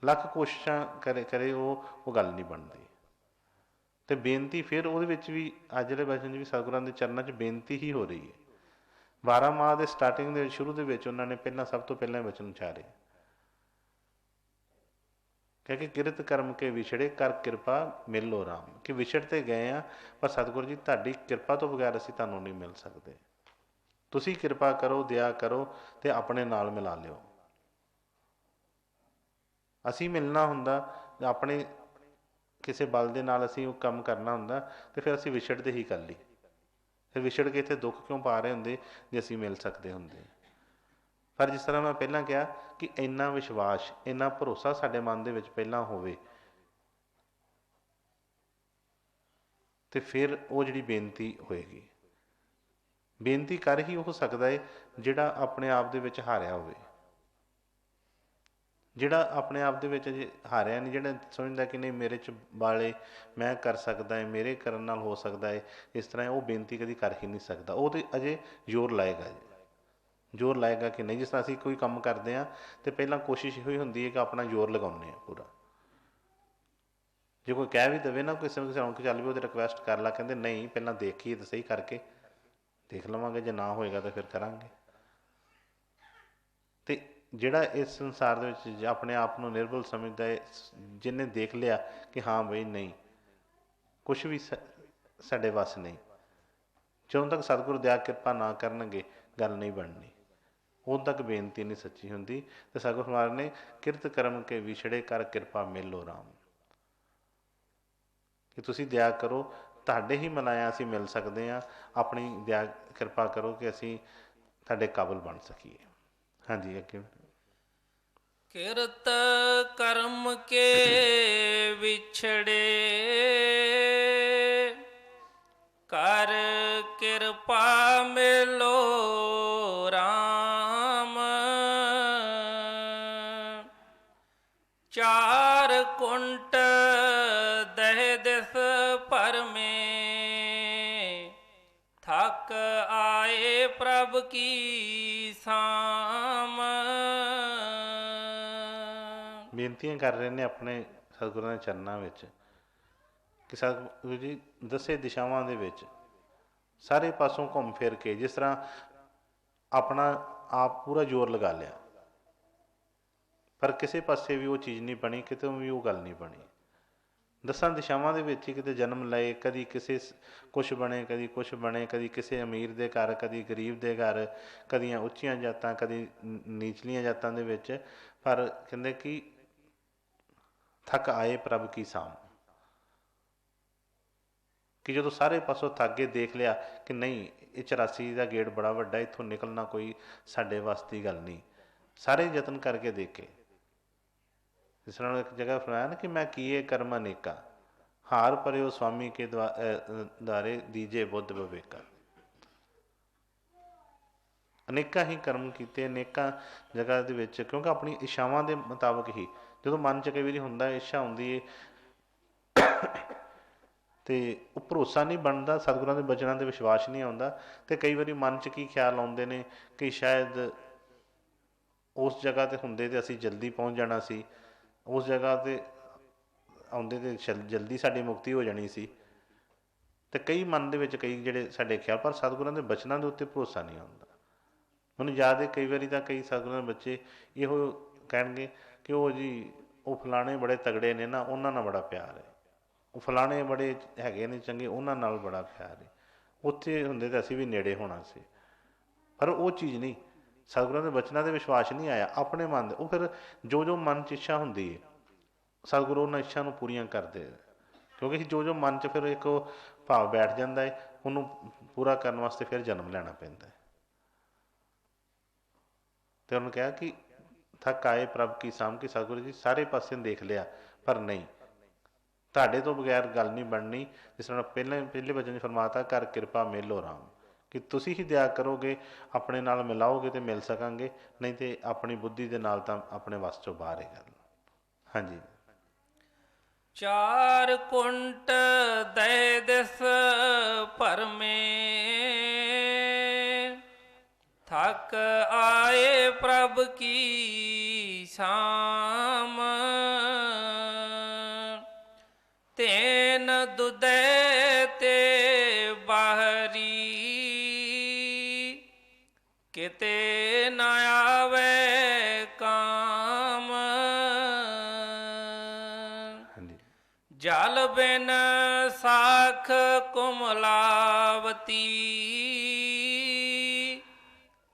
ਲੱਖ ਕੋਸ਼ਿਸ਼ਾਂ ਕਰੇ ਉਹ ਗੱਲ ਨਹੀਂ ਬਣਦੀ। ਅਤੇ ਬੇਨਤੀ ਫਿਰ ਉਹਦੇ ਵਿੱਚ ਵੀ ਅੱਜ ਦੇ ਵਚਨ 'ਚ ਵੀ ਸਤਿਗੁਰਾਂ ਦੇ ਚਰਨਾਂ 'ਚ ਬੇਨਤੀ ਹੀ ਹੋ ਰਹੀ ਹੈ। 12 ਮਾਹ ਦੇ ਸਟਾਰਟਿੰਗ ਦੇ ਸ਼ੁਰੂ ਦੇ ਵਿੱਚ ਉਹਨਾਂ ਨੇ ਸਭ ਤੋਂ ਪਹਿਲਾਂ ਵਚਨ ਉਚਾਰੇ ਕਿ ਕਿਰਤ ਕਰਮ ਕੇ ਵਿਛੜੇ ਕਰ ਕਿਰਪਾ ਮਿਲੋ ਰਾਮ। ਕਿ ਵਿਛੜ ਤੇ ਗਏ ਆ, ਪਰ ਸਤਿਗੁਰੂ ਜੀ ਤੁਹਾਡੀ ਕਿਰਪਾ ਤੋਂ ਬਗੈਰ ਅਸੀਂ ਤੁਹਾਨੂੰ ਨਹੀਂ ਮਿਲ ਸਕਦੇ। ਤੁਸੀਂ ਕਿਰਪਾ ਕਰੋ, ਦਇਆ ਕਰੋ ਅਤੇ ਆਪਣੇ ਨਾਲ ਮਿਲਾ ਲਿਓ। ਅਸੀਂ ਮਿਲਣਾ ਹੁੰਦਾ ਆਪਣੇ ਕਿਸੇ ਬਲ ਦੇ ਨਾਲ, ਅਸੀਂ ਉਹ ਕੰਮ ਕਰਨਾ ਹੁੰਦਾ ਅਤੇ ਫਿਰ ਅਸੀਂ ਵਿਛੜਦੇ ਹੀ ਕਰ ਲਈ। ਫਿਰ ਵਿਛੜ ਕੇ ਇੱਥੇ ਦੁੱਖ ਕਿਉਂ ਪਾ ਰਹੇ ਹੁੰਦੇ ਜੇ ਅਸੀਂ ਮਿਲ ਸਕਦੇ ਹੁੰਦੇ। ਪਰ ਜਿਸ ਤਰ੍ਹਾਂ ਮੈਂ ਪਹਿਲਾਂ ਕਿਹਾ ਕਿ ਇੰਨਾ ਵਿਸ਼ਵਾਸ, ਇੰਨਾ ਭਰੋਸਾ ਸਾਡੇ ਮਨ ਦੇ ਵਿੱਚ ਪਹਿਲਾਂ ਹੋਵੇ ਅਤੇ ਫਿਰ ਉਹ ਜਿਹੜੀ ਬੇਨਤੀ ਹੋਏਗੀ। ਬੇਨਤੀ ਕਰ ਹੀ ਉਹ ਸਕਦਾ ਹੈ ਜਿਹੜਾ ਆਪਣੇ ਆਪ ਦੇ ਵਿੱਚ ਹਾਰਿਆ ਹੋਵੇ। ਜਿਹੜਾ ਆਪਣੇ ਆਪ ਦੇ ਵਿੱਚ ਅਜੇ ਹਾਰਿਆ ਨਹੀਂ, ਜਿਹੜਾ ਸਮਝਦਾ ਕਿ ਨਹੀਂ ਮੇਰੇ 'ਚ ਬਾਲੇ, ਮੈਂ ਕਰ ਸਕਦਾ ਹੈ, ਮੇਰੇ ਕਰਨ ਨਾਲ ਹੋ ਸਕਦਾ ਹੈ, ਇਸ ਤਰ੍ਹਾਂ ਉਹ ਬੇਨਤੀ ਕਦੀ ਕਰ ਹੀ ਨਹੀਂ ਸਕਦਾ। ਉਹ ਤਾਂ ਅਜੇ ਜ਼ੋਰ ਲਾਏਗਾ ਜ਼ੋਰ ਲਾਏਗਾ ਕਿ ਨਹੀਂ। ਜਿਸ ਤਰ੍ਹਾਂ ਅਸੀਂ ਕੋਈ ਕੰਮ ਕਰਦੇ ਹਾਂ ਅਤੇ ਪਹਿਲਾਂ ਕੋਸ਼ਿਸ਼ ਇਹੋ ਹੀ ਹੁੰਦੀ ਹੈ ਕਿ ਆਪਣਾ ਜ਼ੋਰ ਲਗਾਉਂਦੇ ਹਾਂ ਪੂਰਾ। ਜੇ ਕੋਈ ਕਹਿ ਵੀ ਦੇਵੇ ਨਾ ਕਿਸੇ ਨੂੰ ਕਿ ਚੱਲ ਵੀ ਉਹਦੀ ਰਿਕੁਐਸਟ ਕਰ ਲਾ, ਕਹਿੰਦੇ ਨਹੀਂ ਪਹਿਲਾਂ ਦੇਖੀਏ ਤਾਂ ਸਹੀ, ਕਰਕੇ ਦੇਖ ਲਵਾਂਗੇ, ਜੇ ਨਾ ਹੋਏਗਾ ਤਾਂ ਫਿਰ ਕਰਾਂਗੇ। ਅਤੇ ਜਿਹੜਾ ਇਸ ਸੰਸਾਰ ਦੇ ਵਿੱਚ ਆਪਣੇ ਆਪ ਨੂੰ ਨਿਰਬਲ ਸਮਝਦਾ ਹੈ, ਜਿਹਨੇ ਦੇਖ ਲਿਆ ਕਿ ਹਾਂ ਬਈ ਨਹੀਂ ਕੁਛ ਵੀ ਸਾਡੇ ਵੱਸ ਨਹੀਂ, ਜਦੋਂ ਤੱਕ ਸਤਿਗੁਰੂ ਦਇਆ ਕਿਰਪਾ ਨਾ ਕਰਨਗੇ ਗੱਲ ਨਹੀਂ ਬਣਨੀ, ਉਦੋਂ ਤੱਕ ਬੇਨਤੀ ਨਹੀਂ ਸੱਚੀ ਹੁੰਦੀ। ਅਤੇ ਸਤਿਗੁਰੂ ਮਹਾਰਾਜ ਨੇ ਕਿਰਤ ਕਰਮ ਕੇ ਵਿਛੜੇ ਕਰ ਕਿਰਪਾ ਮੇਲੋ ਰਾਮ, ਕਿ ਤੁਸੀਂ ਦਇਆ ਕਰੋ, ਤੁਹਾਡੇ ਹੀ ਮਨਾਇਆ ਅਸੀਂ ਮਿਲ ਸਕਦੇ ਹਾਂ। ਆਪਣੀ ਦਇਆ ਕਿਰਪਾ ਕਰੋ ਕਿ ਅਸੀਂ ਤੁਹਾਡੇ ਕਾਬਲ ਬਣ ਸਕੀਏ। ਹਾਂਜੀ ਅੱਗੇ। ਕਿਰਤ ਕਰਮ ਕੇ ਵਿਛੜੇ ਕਰ ਕਿਰਪਾ ਮਿਲੋ ਰਾਮ। ਚਾਰ ਕੁੰਟ ਦਹਿ ਦਿਸ ਭਰਮੇ ਥਕ ਆਏ ਪ੍ਰਭ ਕੀ ਸਾਮ। ਬੇਨਤੀਆਂ ਕਰ ਰਹੇ ਨੇ ਆਪਣੇ ਸਤਿਗੁਰਾਂ ਦੇ ਚਰਨਾਂ ਵਿੱਚ ਕਿ ਸਤਿਗੁਰੂ ਜੀ ਦਸੇ ਦਿਸ਼ਾਵਾਂ ਦੇ ਵਿੱਚ ਸਾਰੇ ਪਾਸੋਂ ਘੁੰਮ ਫਿਰ ਕੇ, ਜਿਸ ਤਰ੍ਹਾਂ ਆਪਣਾ ਆਪ ਪੂਰਾ ਜ਼ੋਰ ਲਗਾ ਲਿਆ ਪਰ ਕਿਸੇ ਪਾਸੇ ਵੀ ਉਹ ਚੀਜ਼ ਨਹੀਂ ਬਣੀ, ਕਿਤੇ ਵੀ ਉਹ ਗੱਲ ਨਹੀਂ ਬਣੀ। ਦਸਾਂ ਦਿਸ਼ਾਵਾਂ ਦੇ ਵਿੱਚ ਹੀ ਕਿਤੇ ਜਨਮ ਲਏ, ਕਦੀ ਕਿਸੇ ਕੁਛ ਬਣੇ, ਕਦੀ ਕੁਛ ਬਣੇ, ਕਦੀ ਕਿਸੇ ਅਮੀਰ ਦੇ ਘਰ, ਕਦੀ ਗਰੀਬ ਦੇ ਘਰ, ਕਦੀਆਂ ਉੱਚੀਆਂ ਜਾਤਾਂ, ਕਦੀ ਨੀਚਲੀਆਂ ਜਾਤਾਂ ਦੇ ਵਿੱਚ। ਪਰ ਕਹਿੰਦੇ ਕਿ ਥੱਕ ਆਏ ਪ੍ਰਭ ਕੀ ਸਾਮ, ਕਿ ਜਦੋਂ ਸਾਰੇ ਪਾਸੋਂ ਥੱਕ ਕੇ ਦੇਖ ਲਿਆ ਕਿ ਨਹੀਂ ਇਹ 84 ਦਾ ਗੇਟ ਬੜਾ ਵੱਡਾ, ਇੱਥੋਂ ਨਿਕਲਣਾ ਕੋਈ ਸਾਡੇ ਵੱਸ ਦੀ ਗੱਲ ਨਹੀਂ, ਸਾਰੇ ਯਤਨ ਕਰਕੇ ਦੇਖੇ। ਜਿਸ ਤਰ੍ਹਾਂ ਇੱਕ ਜਗ੍ਹਾ ਸੁਣਾਇਆ ਨਾ ਕਿ ਮੈਂ ਕੀਏ ਕਰਮ ਅਨੇਕਾ, ਹਾਰ ਪਰਿਓ ਸਵਾਮੀ ਕੇ ਦੁਆਰੇ ਦੀਜੇ ਬੁੱਧ ਵਿਵੇਕਾ। ਅਨੇਕਾਂ ਹੀ ਕਰਮ ਕੀਤੇ, ਅਨੇਕਾਂ ਜਗ੍ਹਾ ਦੇ ਵਿੱਚ, ਕਿਉਂਕਿ ਆਪਣੀ ਇੱਛਾਵਾਂ ਦੇ ਮੁਤਾਬਕ ਹੀ ਜਦੋਂ ਮਨ 'ਚ ਕਈ ਵਾਰੀ ਹੁੰਦਾ, ਇੱਛਾ ਹੁੰਦੀ ਹੈ ਤੇ ਉਹ ਭਰੋਸਾ ਨਹੀਂ ਬਣਦਾ, ਸਤਿਗੁਰਾਂ ਦੇ ਬਚਨਾਂ 'ਤੇ ਵਿਸ਼ਵਾਸ ਨਹੀਂ ਆਉਂਦਾ। ਤੇ ਕਈ ਵਾਰੀ ਮਨ 'ਚ ਕੀ ਖਿਆਲ ਆਉਂਦੇ ਨੇ ਕਿ ਸ਼ਾਇਦ ਉਸ ਜਗ੍ਹਾ 'ਤੇ ਹੁੰਦੇ ਤੇ ਅਸੀਂ ਜਲਦੀ ਪਹੁੰਚ ਜਾਣਾ ਸੀ, ਉਸ ਜਗ੍ਹਾ 'ਤੇ ਆਉਂਦੇ ਤੇ ਜਲਦੀ ਸਾਡੀ ਮੁਕਤੀ ਹੋ ਜਾਣੀ ਸੀ। ਤੇ ਕਈ ਮਨ ਦੇ ਵਿੱਚ ਕਈ ਜਿਹੜੇ ਸਾਡੇ ਖਿਆਲ, ਪਰ ਸਤਿਗੁਰਾਂ ਦੇ ਬਚਨਾਂ ਦੇ ਉੱਤੇ ਭਰੋਸਾ ਨਹੀਂ ਆਉਂਦਾ। ਮੈਨੂੰ ਯਾਦ ਹੈ ਕਈ ਵਾਰੀ ਤਾਂ ਕਈ ਸਤਿਗੁਰਾਂ ਦੇ ਬੱਚੇ ਇਹੋ ਕਹਿਣਗੇ ਕਿ ਉਹ ਜੀ ਉਹ ਫਲਾਣੇ ਬੜੇ ਤਗੜੇ ਨੇ ਨਾ, ਉਹਨਾਂ ਨਾਲ ਬੜਾ ਪਿਆਰ ਹੈ, ਉਹ ਫਲਾਣੇ ਬੜੇ ਹੈਗੇ ਨੇ ਚੰਗੇ, ਉਹਨਾਂ ਨਾਲ ਬੜਾ ਪਿਆਰ ਹੈ। ਉੱਥੇ ਹੁੰਦੇ ਤਾਂ ਅਸੀਂ ਵੀ ਨੇੜੇ ਹੋਣਾ ਸੀ। ਪਰ ਉਹ ਚੀਜ਼ ਨਹੀਂ, ਸਤਿਗੁਰਾਂ ਦੇ ਬਚਨਾਂ 'ਤੇ ਵਿਸ਼ਵਾਸ ਨਹੀਂ ਆਇਆ, ਆਪਣੇ ਮਨ ਦੇ। ਉਹ ਫਿਰ ਜੋ ਜੋ ਮਨ 'ਚ ਇੱਛਾ ਹੁੰਦੀ ਹੈ, ਸਤਿਗੁਰੂ ਉਹਨਾਂ ਇੱਛਾ ਨੂੰ ਪੂਰੀਆਂ ਕਰਦੇ, ਕਿਉਂਕਿ ਜੋ ਜੋ ਮਨ 'ਚ ਫਿਰ ਇੱਕ ਉਹ ਭਾਵ ਬੈਠ ਜਾਂਦਾ ਹੈ, ਉਹਨੂੰ ਪੂਰਾ ਕਰਨ ਵਾਸਤੇ ਫਿਰ ਜਨਮ ਲੈਣਾ ਪੈਂਦਾ ਹੈ। ਅਤੇ ਉਹਨੂੰ ਕਿਹਾ ਕਿ ਥੱਕ ਆਏ ਪ੍ਰਭ ਕੀ ਸਾਮ, ਕਿ ਸਤਿਗੁਰੂ ਜੀ ਸਾਰੇ ਪਾਸੇ ਦੇਖ ਲਿਆ ਪਰ ਨਹੀਂ, ਤੁਹਾਡੇ ਤੋਂ ਬਗੈਰ ਗੱਲ ਨਹੀਂ ਬਣਨੀ। ਜਿਸ ਤਰ੍ਹਾਂ ਪਹਿਲੇ ਵਚਨ 'ਚ ਫਰਮਾਤਾ, ਕਰ ਕਿਰਪਾ ਮੇਲੋ ਰਾਮ, ਕਿ ਤੁਸੀਂ ਹੀ ਦਇਆ ਕਰੋਗੇ, ਆਪਣੇ ਨਾਲ ਮਿਲਾਓਗੇ ਤੇ ਮਿਲ ਸਕਾਂਗੇ, ਨਹੀਂ ਤੇ ਆਪਣੀ ਬੁੱਧੀ ਦੇ ਨਾਲ ਤਾਂ ਆਪਣੇ ਵੱਸ 'ਚੋਂ ਬਾਹਰ ਹੈ ਗੱਲ। ਹਾਂਜੀ। ਚਾਰ ਕੁੰਟ ਦਇ ਦਿਸ ਭਰਮੇ, ਥਕ ਆਏ ਪ੍ਰਭ ਕੀ ਸਾਮ, ਤੈਨ ਦੁਦੈ ਤੇ ਬਾਹਰੀ, ਕਿਤੇ ਨ ਆਵੇ ਕਾਮ। ਜਲ ਬਿਨ ਸਾਖ ਕੁਮਲਾਵਤੀ,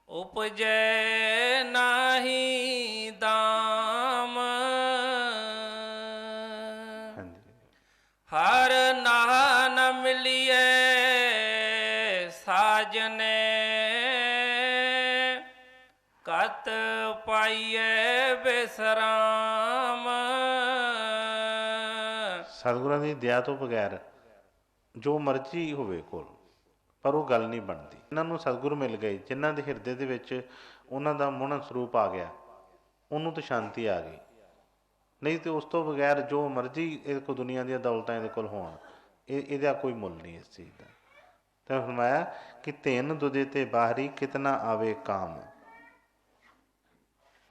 ਉਪਜੈ ਨਾਹੀ ਦਾਮ। ਹਰ ਨਾਹ ਨ ਮਿਲਿਐ ਸਾਜਨੇ, ਕਤ ਪਾਈਐ ਬਿਸਰਾਮ। ਸਤਿਗੁਰਾਂ ਦੀ ਦਇਆ ਤੋਂ ਬਗੈਰ ਜੋ ਮਰਜ਼ੀ ਹੋਵੇ ਕੋਲ, ਪਰ ਉਹ ਗੱਲ ਨਹੀਂ ਬਣਦੀ। ਇਹਨਾਂ ਨੂੰ ਸਤਿਗੁਰੂ ਮਿਲ ਗਏ, ਜਿਨ੍ਹਾਂ ਦੇ ਹਿਰਦੇ ਦੇ ਵਿੱਚ ਉਹਨਾਂ ਦਾ ਮੋਹਣਾ ਸਰੂਪ ਆ ਗਿਆ, ਉਹਨੂੰ ਤਾਂ ਸ਼ਾਂਤੀ ਆ ਗਈ। ਨਹੀਂ ਤਾਂ ਉਸ ਤੋਂ ਬਗੈਰ ਜੋ ਮਰਜ਼ੀ ਇਹਦੇ ਕੋਲ ਦੁਨੀਆ ਦੀਆਂ ਦੌਲਤਾਂ ਇਹਦੇ ਕੋਲ ਹੋਣ, ਇਹਦਾ ਕੋਈ ਮੁੱਲ ਨਹੀਂ ਇਸ ਚੀਜ਼ ਦਾ। ਤਾਂ ਫਰਮਾਇਆ ਕਿ ਧਿਨ ਦੁਦੇ ਤੇ ਬਾਹਰੀ, ਕਿਤਨਾ ਆਵੇ ਕਾਮ,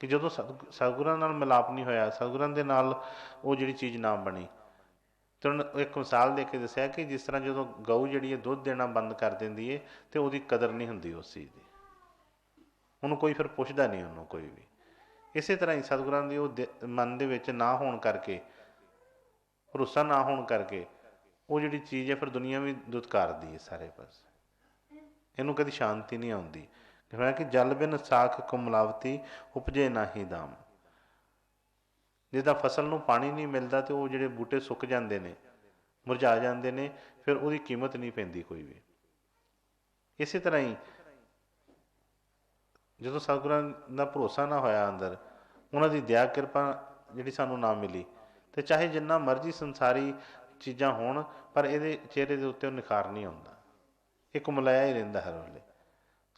ਕਿ ਜਦੋਂ ਸਤਿਗੁਰਾਂ ਨਾਲ ਮਿਲਾਪ ਨਹੀਂ ਹੋਇਆ, ਸਤਿਗੁਰਾਂ ਦੇ ਨਾਲ ਉਹ ਜਿਹੜੀ ਚੀਜ਼ ਨਾ ਬਣੀ। ਅਤੇ ਉਹਨੂੰ ਇੱਕ ਮਿਸਾਲ ਦੇ ਕੇ ਦੱਸਿਆ ਕਿ ਜਿਸ ਤਰ੍ਹਾਂ ਜਦੋਂ ਗਊ ਜਿਹੜੀ ਹੈ ਦੁੱਧ ਦੇਣਾ ਬੰਦ ਕਰ ਦਿੰਦੀ ਹੈ, ਅਤੇ ਉਹਦੀ ਕਦਰ ਨਹੀਂ ਹੁੰਦੀ ਉਸ ਚੀਜ਼ ਦੀ, ਉਹਨੂੰ ਕੋਈ ਫਿਰ ਪੁੱਛਦਾ ਨਹੀਂ, ਉਹਨੂੰ ਕੋਈ ਵੀ। ਇਸੇ ਤਰ੍ਹਾਂ ਹੀ ਸਤਿਗੁਰਾਂ ਦੀ ਉਹ ਮਨ ਦੇ ਵਿੱਚ ਨਾ ਹੋਣ ਕਰਕੇ, ਭਰੋਸਾ ਨਾ ਹੋਣ ਕਰਕੇ, ਉਹ ਜਿਹੜੀ ਚੀਜ਼ ਹੈ ਫਿਰ ਦੁਨੀਆ ਵੀ ਦੁਤਕਾਰਦੀ ਹੈ ਸਾਰੇ ਪਾਸੇ, ਇਹਨੂੰ ਕਦੀ ਸ਼ਾਂਤੀ ਨਹੀਂ ਆਉਂਦੀ। ਕਿ ਜਲ ਬਿਨ ਸਾਖ ਕੁਮਲਾਵਤੀ, ਉਪਜੇ ਨਾਹੀ ਦਾਮ। ਜਿੱਦਾਂ ਫਸਲ ਨੂੰ ਪਾਣੀ ਨਹੀਂ ਮਿਲਦਾ ਅਤੇ ਉਹ ਜਿਹੜੇ ਬੂਟੇ ਸੁੱਕ ਜਾਂਦੇ ਨੇ, ਮੁਰਝਾ ਜਾਂਦੇ ਨੇ, ਫਿਰ ਉਹਦੀ ਕੀਮਤ ਨਹੀਂ ਪੈਂਦੀ ਕੋਈ ਵੀ। ਇਸੇ ਤਰ੍ਹਾਂ ਹੀ ਜਦੋਂ ਸਤਿਗੁਰਾਂ ਦਾ ਭਰੋਸਾ ਨਾ ਹੋਇਆ ਅੰਦਰ, ਉਹਨਾਂ ਦੀ ਦਇਆ ਕਿਰਪਾ ਜਿਹੜੀ ਸਾਨੂੰ ਨਾ ਮਿਲੀ, ਅਤੇ ਚਾਹੇ ਜਿੰਨਾ ਮਰਜ਼ੀ ਸੰਸਾਰੀ ਚੀਜ਼ਾਂ ਹੋਣ, ਪਰ ਇਹਦੇ ਚਿਹਰੇ ਦੇ ਉੱਤੇ ਉਹ ਨਿਖਾਰ ਨਹੀਂ ਆਉਂਦਾ, ਇਹ ਕੁਮਲਾਇਆ ਹੀ ਰਹਿੰਦਾ ਹਰ ਵੇਲੇ।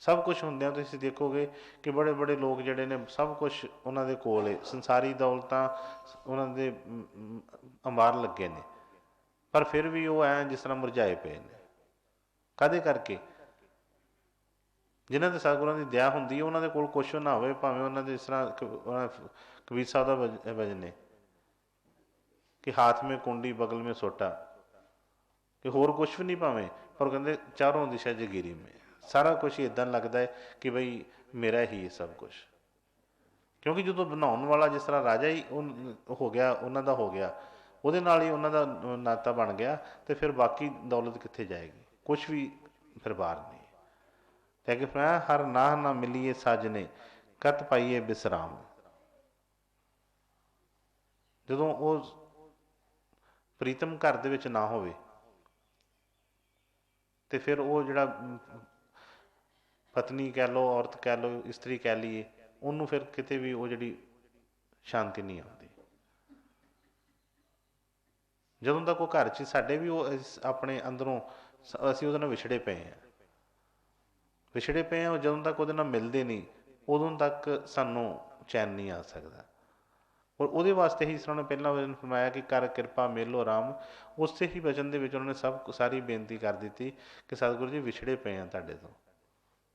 ਸਭ ਕੁਛ ਹੁੰਦਿਆਂ ਤੁਸੀਂ ਦੇਖੋਗੇ ਕਿ ਬੜੇ ਬੜੇ ਲੋਕ ਜਿਹੜੇ ਨੇ, ਸਭ ਕੁਛ ਉਹਨਾਂ ਦੇ ਕੋਲ ਹੈ, ਸੰਸਾਰੀ ਦੌਲਤਾਂ ਉਹਨਾਂ ਦੇ ਅੰਬਾਰ ਲੱਗੇ ਨੇ, ਪਰ ਫਿਰ ਵੀ ਉਹ ਐਂ ਜਿਸ ਤਰ੍ਹਾਂ ਮੁਰਝਾਏ ਪਏ ਨੇ। ਕਾਹਦੇ ਕਰਕੇ? ਜਿਨ੍ਹਾਂ 'ਤੇ ਸਤਿਗੁਰਾਂ ਦੀ ਦਇਆ ਹੁੰਦੀ ਹੈ, ਉਹਨਾਂ ਦੇ ਕੋਲ ਕੁਛ ਨਾ ਹੋਵੇ, ਭਾਵੇਂ ਉਹਨਾਂ ਦੇ ਜਿਸ ਤਰ੍ਹਾਂ ਕਬੀਰ ਸਾਹਿਬ ਦਾ ਵਚਨ ਹੈ ਕਿ ਹਾਥ ਮੇਂ ਕੁੰਡੀ ਬਗਲ ਮੇਂ ਸੋਟਾ, ਕਿ ਹੋਰ ਕੁਛ ਵੀ ਨਹੀਂ ਭਾਵੇਂ, ਪਰ ਕਹਿੰਦੇ ਚਾਰੋਂ ਦਿਸ਼ਾ ਜਗੀਰੀ ਮੇਂ, ਸਾਰਾ ਕੁਛ ਹੀ ਇੱਦਾਂ ਲੱਗਦਾ ਹੈ ਕਿ ਬਈ ਮੇਰਾ ਹੀ ਸਭ ਕੁਛ। ਕਿਉਂਕਿ ਜਦੋਂ ਬਣਾਉਣ ਵਾਲਾ ਜਿਸ ਤਰ੍ਹਾਂ ਰਾਜਾ ਹੀ ਉਹ ਹੋ ਗਿਆ, ਉਹਨਾਂ ਦਾ ਹੋ ਗਿਆ, ਉਹਦੇ ਨਾਲ ਹੀ ਉਹਨਾਂ ਦਾ ਨਾਤਾ ਬਣ ਗਿਆ, ਅਤੇ ਫਿਰ ਬਾਕੀ ਦੌਲਤ ਕਿੱਥੇ ਜਾਏਗੀ? ਕੁਛ ਵੀ ਫਿਰ ਬਾਹਰ ਨਹੀਂ। ਤੇ ਅੱਗੇ ਫਰਮਾਇਆ, ਹਰ ਨਾਹ ਨਾ ਮਿਲੀਏ ਸਾਜਨੇ, ਕਤ ਪਾਈਏ ਬਿਸਰਾਮ। ਜਦੋਂ ਉਹ ਪ੍ਰੀਤਮ ਘਰ ਦੇ ਵਿੱਚ ਨਾ ਹੋਵੇ, ਅਤੇ ਫਿਰ ਉਹ ਜਿਹੜਾ ਪਤਨੀ ਕਹਿ ਲਓ, ਔਰਤ ਕਹਿ ਲਓ, ਇਸਤਰੀ ਕਹਿ ਲਈਏ, ਉਹਨੂੰ ਫਿਰ ਕਿਤੇ ਵੀ ਉਹ ਜਿਹੜੀ ਸ਼ਾਂਤੀ ਨਹੀਂ ਆਉਂਦੀ। ਜਦੋਂ ਤੱਕ ਉਹ ਘਰ 'ਚ ਸਾਡੇ ਵੀ ਉਹ ਆਪਣੇ ਅੰਦਰੋਂ ਅਸੀਂ ਉਹਦੇ ਨਾਲ ਵਿਛੜੇ ਪਏ ਹਾਂ, ਜਦੋਂ ਤੱਕ ਉਹਦੇ ਨਾਲ ਮਿਲਦੇ ਨਹੀਂ, ਉਦੋਂ ਤੱਕ ਸਾਨੂੰ ਚੈਨ ਨਹੀਂ ਆ ਸਕਦਾ। ਔਰ ਉਹਦੇ ਵਾਸਤੇ ਹੀ ਜਿਸ ਤਰ੍ਹਾਂ ਉਹਨੇ ਪਹਿਲਾਂ ਵਚਨ ਫਰਮਾਇਆ ਕਿ ਕਰ ਕਿਰਪਾ ਮੇਲੋ ਰਾਮ, ਉਸੇ ਹੀ ਵਚਨ ਦੇ ਵਿੱਚ ਉਹਨਾਂ ਨੇ ਸਾਰੀ ਬੇਨਤੀ ਕਰ ਦਿੱਤੀ ਕਿ ਸਤਿਗੁਰੂ ਜੀ ਵਿਛੜੇ ਪਏ ਆ ਤੁਹਾਡੇ ਤੋਂ,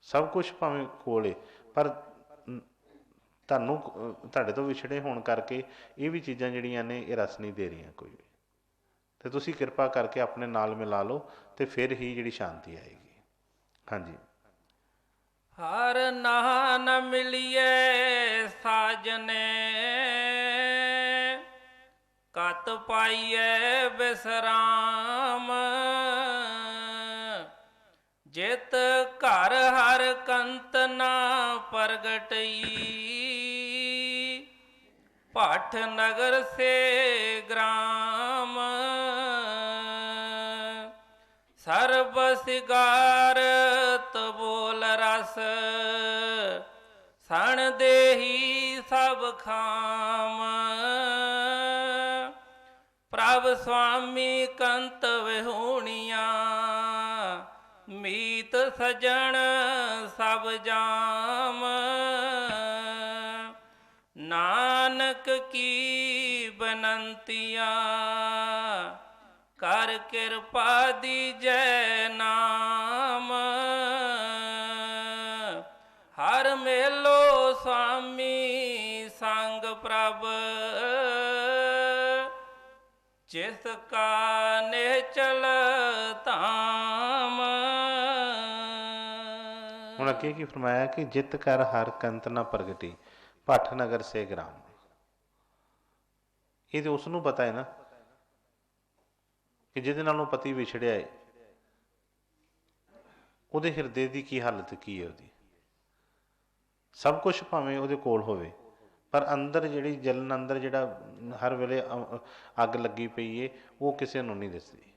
ਸਭ ਕੁਛ ਭਾਵੇਂ ਕੋਲ ਪਰ ਤੁਹਾਨੂੰ ਤੁਹਾਡੇ ਤੋਂ ਵਿਛੜੇ ਹੋਣ ਕਰਕੇ ਇਹ ਵੀ ਚੀਜ਼ਾਂ ਜਿਹੜੀਆਂ ਨੇ ਇਹ ਰਸ ਨਹੀਂ ਦੇ ਰਹੀਆਂ ਕੋਈ ਵੀ, ਅਤੇ ਤੁਸੀਂ ਕਿਰਪਾ ਕਰਕੇ ਆਪਣੇ ਨਾਲ ਮਿਲਾ ਲਓ ਅਤੇ ਫਿਰ ਹੀ ਜਿਹੜੀ ਸ਼ਾਂਤੀ ਆਏਗੀ। ਹਾਂਜੀ। ਹਰ ਨਾਹ ਨ ਮਿਲੀਏ ਸਾਜਨੇ, ਕਤ ਪਾਈਐ ਬਿਸਰਾਮ। ਜਿਤ ਘਰ ਹਰ ਕੰਤ ਨਾ ਪ੍ਰਗਟਈ, ਭੱਠ ਨਗਰ ਸੇ ਗ੍ਰਾਮ। ਸਰਬ ਸਿਗਾਰਤ ਬੋਲ ਰਸ, ਸਣ ਦੇਹੀ ਸਭ ਖਾਮ। ਪ੍ਰਭ ਸੁਆਮੀ ਕੰਤ ਵਿਹੂਣੀਆਂ, ਮੀਤ ਸਜਣ ਸਭ ਜਾਮ। ਨਾਨਕ ਕੀ ਬਨੰਤੀਆਂ, ਕਰ ਕਿਰਪਾ ਦੀਜੈ ਨਾਮ। ਹਰ ਮੇਲੋ ਸੁਆਮੀ ਸੰਗ ਪ੍ਰਭ, ਜਿਸ ਕਾ ਨਿਹਚਲ ਧਾਮ। ਹੁਣ ਅੱਗੇ ਕੀ ਫਰਮਾਇਆ ਕਿ ਜਿਤ ਕਰ ਹਰ ਕੰਤ ਨਾ ਪ੍ਰਗਟੀ, ਭੱਠ ਨਗਰ ਸੇ ਗ੍ਰਾਮ। ਇਹ ਤੇ ਉਸ ਨੂੰ ਪਤਾ ਹੈ ਨਾ ਕਿ ਜਿਹਦੇ ਨਾਲ ਉਹ ਪਤੀ ਵਿਛੜਿਆ ਹੈ, ਉਹਦੇ ਹਿਰਦੇ ਦੀ ਕੀ ਹਾਲਤ ਕੀ ਹੈ, ਉਹਦੀ ਸਭ ਕੁਛ ਭਾਵੇਂ ਉਹਦੇ ਕੋਲ ਹੋਵੇ ਪਰ ਅੰਦਰ ਜਿਹੜੀ ਜਲਨ, ਅੰਦਰ ਜਿਹੜਾ ਹਰ ਵੇਲੇ ਅੱਗ ਲੱਗੀ ਪਈ ਹੈ, ਉਹ ਕਿਸੇ ਨੂੰ ਨਹੀਂ ਦਿਸਦੀ।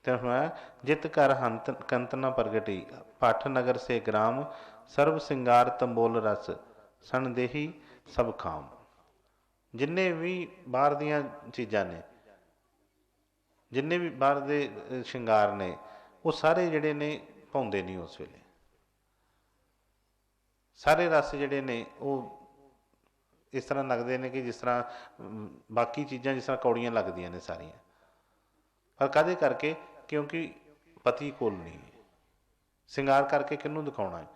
ਤੇ ਹੁਣ ਜਿਤ ਕਰ ਹੰਤ ਕੰਤ ਨਾ ਪ੍ਰਗਟੀ, ਭੱਠ ਨਗਰ ਸੇ ਗ੍ਰਾਮ। ਸਰਬ ਸਿੰਗਾਰ ਤੰਬੋਲ ਰਸ, ਸਣ ਦੇਹੀ ਸਭ ਖਾਮ। ਜਿੰਨੇ ਵੀ ਬਾਹਰ ਦੀਆਂ ਚੀਜ਼ਾਂ ਨੇ, ਜਿੰਨੇ ਵੀ ਬਾਹਰ ਦੇ ਸ਼ਿੰਗਾਰ ਨੇ, ਉਹ ਸਾਰੇ ਜਿਹੜੇ ਨੇ ਭਾਉਂਦੇ ਨਹੀਂ ਉਸ ਵੇਲੇ। ਸਾਰੇ ਰਸ ਜਿਹੜੇ ਨੇ ਉਹ ਇਸ ਤਰ੍ਹਾਂ ਲੱਗਦੇ ਨੇ ਕਿ ਜਿਸ ਤਰ੍ਹਾਂ ਬਾਕੀ ਚੀਜ਼ਾਂ ਜਿਸ ਤਰ੍ਹਾਂ ਕੌੜੀਆਂ ਲੱਗਦੀਆਂ ਨੇ ਸਾਰੀਆਂ। ਪਰ ਕਾਹਦੇ ਕਰਕੇ? ਕਿਉਂਕਿ ਪਤੀ ਕੋਲ ਨਹੀਂ। ਸ਼ਿੰਗਾਰ ਕਰਕੇ ਕਿਹਨੂੰ ਦਿਖਾਉਣਾ ਹੈ?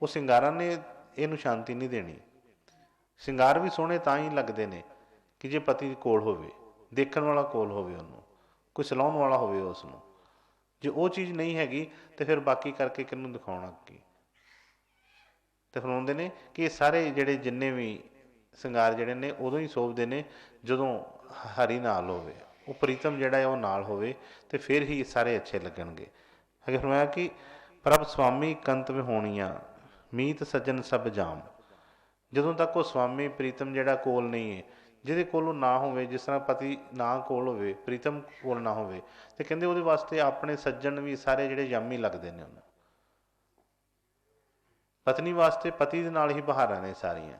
ਉਹ ਸ਼ਿੰਗਾਰਾਂ ਨੇ ਇਹਨੂੰ ਸ਼ਾਂਤੀ ਨਹੀਂ ਦੇਣੀ। ਸ਼ਿੰਗਾਰ ਵੀ ਸੋਹਣੇ ਤਾਂ ਹੀ ਲੱਗਦੇ ਨੇ ਕਿ ਜੇ ਪਤੀ ਕੋਲ ਹੋਵੇ, ਦੇਖਣ ਵਾਲਾ ਕੋਲ ਹੋਵੇ, ਉਹਨੂੰ ਕੋਈ ਸਲਾਹੁਣ ਵਾਲਾ ਹੋਵੇ ਉਸ ਨੂੰ। ਜੇ ਉਹ ਚੀਜ਼ ਨਹੀਂ ਹੈਗੀ ਤਾਂ ਫਿਰ ਬਾਕੀ ਕਰਕੇ ਕਿਹਨੂੰ ਦਿਖਾਉਣਾ ਕੀ? ਤੇ ਫਰਮਾਉਂਦੇ ਨੇ ਕਿ ਇਹ ਸਾਰੇ ਜਿਹੜੇ ਜਿੰਨੇ ਵੀ ਸ਼ਿੰਗਾਰ ਜਿਹੜੇ ਨੇ ਉਦੋਂ ਹੀ ਸੋਭਦੇ ਨੇ ਜਦੋਂ ਹਰੀ ਨਾਲ ਹੋਵੇ, ਉਹ ਪ੍ਰੀਤਮ ਜਿਹੜਾ ਹੈ ਉਹ ਨਾਲ ਹੋਵੇ, ਅਤੇ ਫਿਰ ਹੀ ਸਾਰੇ ਅੱਛੇ ਲੱਗਣਗੇ। ਅੱਗੇ ਫਰਮਾਇਆ ਕਿ ਪ੍ਰਭ ਸੁਆਮੀ ਕੰਤ ਵਿਹੂਣੀਆਂ, ਮੀਤ ਸੱਜਣ ਸਭ ਜਾਮ। ਜਦੋਂ ਤੱਕ ਉਹ ਸੁਆਮੀ ਪ੍ਰੀਤਮ ਜਿਹੜਾ ਕੋਲ ਨਹੀਂ ਹੈ, ਜਿਹਦੇ ਕੋਲ ਉਹ ਨਾ ਹੋਵੇ, ਜਿਸ ਤਰ੍ਹਾਂ ਪਤੀ ਨਾ ਕੋਲ ਹੋਵੇ, ਪ੍ਰੀਤਮ ਕੋਲ ਨਾ ਹੋਵੇ, ਤੇ ਕਹਿੰਦੇ ਉਹਦੇ ਵਾਸਤੇ ਆਪਣੇ ਸੱਜਣ ਵੀ ਸਾਰੇ ਜਿਹੜੇ ਯਾਮੀ ਲੱਗਦੇ ਨੇ ਉਹਨੂੰ। ਪਤਨੀ ਵਾਸਤੇ ਪਤੀ ਦੇ ਨਾਲ ਹੀ ਬਹਾਰਾਂ ਨੇ ਸਾਰੀਆਂ।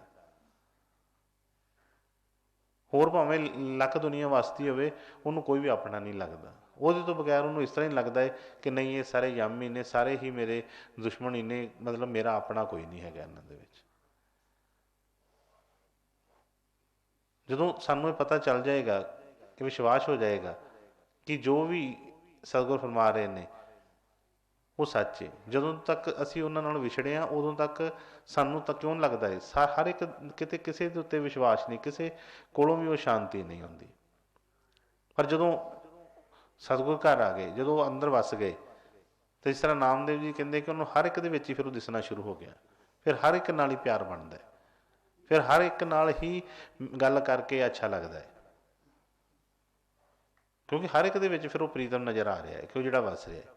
ਹੋਰ ਭਾਵੇਂ ਲੱਖ ਦੁਨੀਆ ਵਸਦੀ ਹੋਵੇ, ਉਹਨੂੰ ਕੋਈ ਵੀ ਆਪਣਾ ਨਹੀਂ ਲੱਗਦਾ। ਉਹਦੇ ਤੋਂ ਬਗੈਰ ਉਹਨੂੰ ਇਸ ਤਰ੍ਹਾਂ ਹੀ ਲੱਗਦਾ ਹੈ ਕਿ ਨਹੀਂ, ਇਹ ਸਾਰੇ ਯਾਮੀ ਨੇ, ਸਾਰੇ ਹੀ ਮੇਰੇ ਦੁਸ਼ਮਣ ਹੀ ਨੇ, ਮਤਲਬ ਮੇਰਾ ਆਪਣਾ ਕੋਈ ਨਹੀਂ ਹੈਗਾ ਇਹਨਾਂ ਦੇ ਵਿੱਚ। ਜਦੋਂ ਸਾਨੂੰ ਇਹ ਪਤਾ ਚੱਲ ਜਾਏਗਾ, ਕਿ ਵਿਸ਼ਵਾਸ ਹੋ ਜਾਏਗਾ ਕਿ ਜੋ ਵੀ ਸਤਿਗੁਰ ਫਰਮਾ ਰਹੇ ਨੇ ਉਹ ਸੱਚ ਹੈ। ਜਦੋਂ ਤੱਕ ਅਸੀਂ ਉਹਨਾਂ ਨਾਲ ਵਿਛੜੇ ਹਾਂ, ਉਦੋਂ ਤੱਕ ਸਾਨੂੰ ਤਾਂ ਕਿਉਂ ਲੱਗਦਾ ਹੈ ਹਰ ਇੱਕ ਕਿਤੇ ਕਿਸੇ ਦੇ ਉੱਤੇ ਵਿਸ਼ਵਾਸ ਨਹੀਂ, ਕਿਸੇ ਕੋਲੋਂ ਵੀ ਉਹ ਸ਼ਾਂਤੀ ਨਹੀਂ ਹੁੰਦੀ। ਪਰ ਜਦੋਂ ਸਤਿਗੁਰ ਘਰ ਆ ਗਏ, ਜਦੋਂ ਉਹ ਅੰਦਰ ਵਸ ਗਏ, ਤੇ ਇਸ ਤਰ੍ਹਾਂ ਨਾਮਦੇਵ ਜੀ ਕਹਿੰਦੇ ਕਿ ਉਹਨੂੰ ਹਰ ਇੱਕ ਦੇ ਵਿੱਚ ਹੀ ਫਿਰ ਉਹ ਦਿਸਣਾ ਸ਼ੁਰੂ ਹੋ ਗਿਆ। ਫਿਰ ਹਰ ਇੱਕ ਨਾਲ ਹੀ ਪਿਆਰ ਬਣਦਾ ਹੈ, ਫਿਰ ਹਰ ਇੱਕ ਨਾਲ ਹੀ ਗੱਲ ਕਰਕੇ ਅੱਛਾ ਲੱਗਦਾ ਹੈ, ਕਿਉਂਕਿ ਹਰ ਇੱਕ ਦੇ ਵਿੱਚ ਫਿਰ ਉਹ ਪ੍ਰੀਤਮ ਨਜ਼ਰ ਆ ਰਿਹਾ ਹੈ ਕਿ ਉਹ ਜਿਹੜਾ ਵਸ ਰਿਹਾ।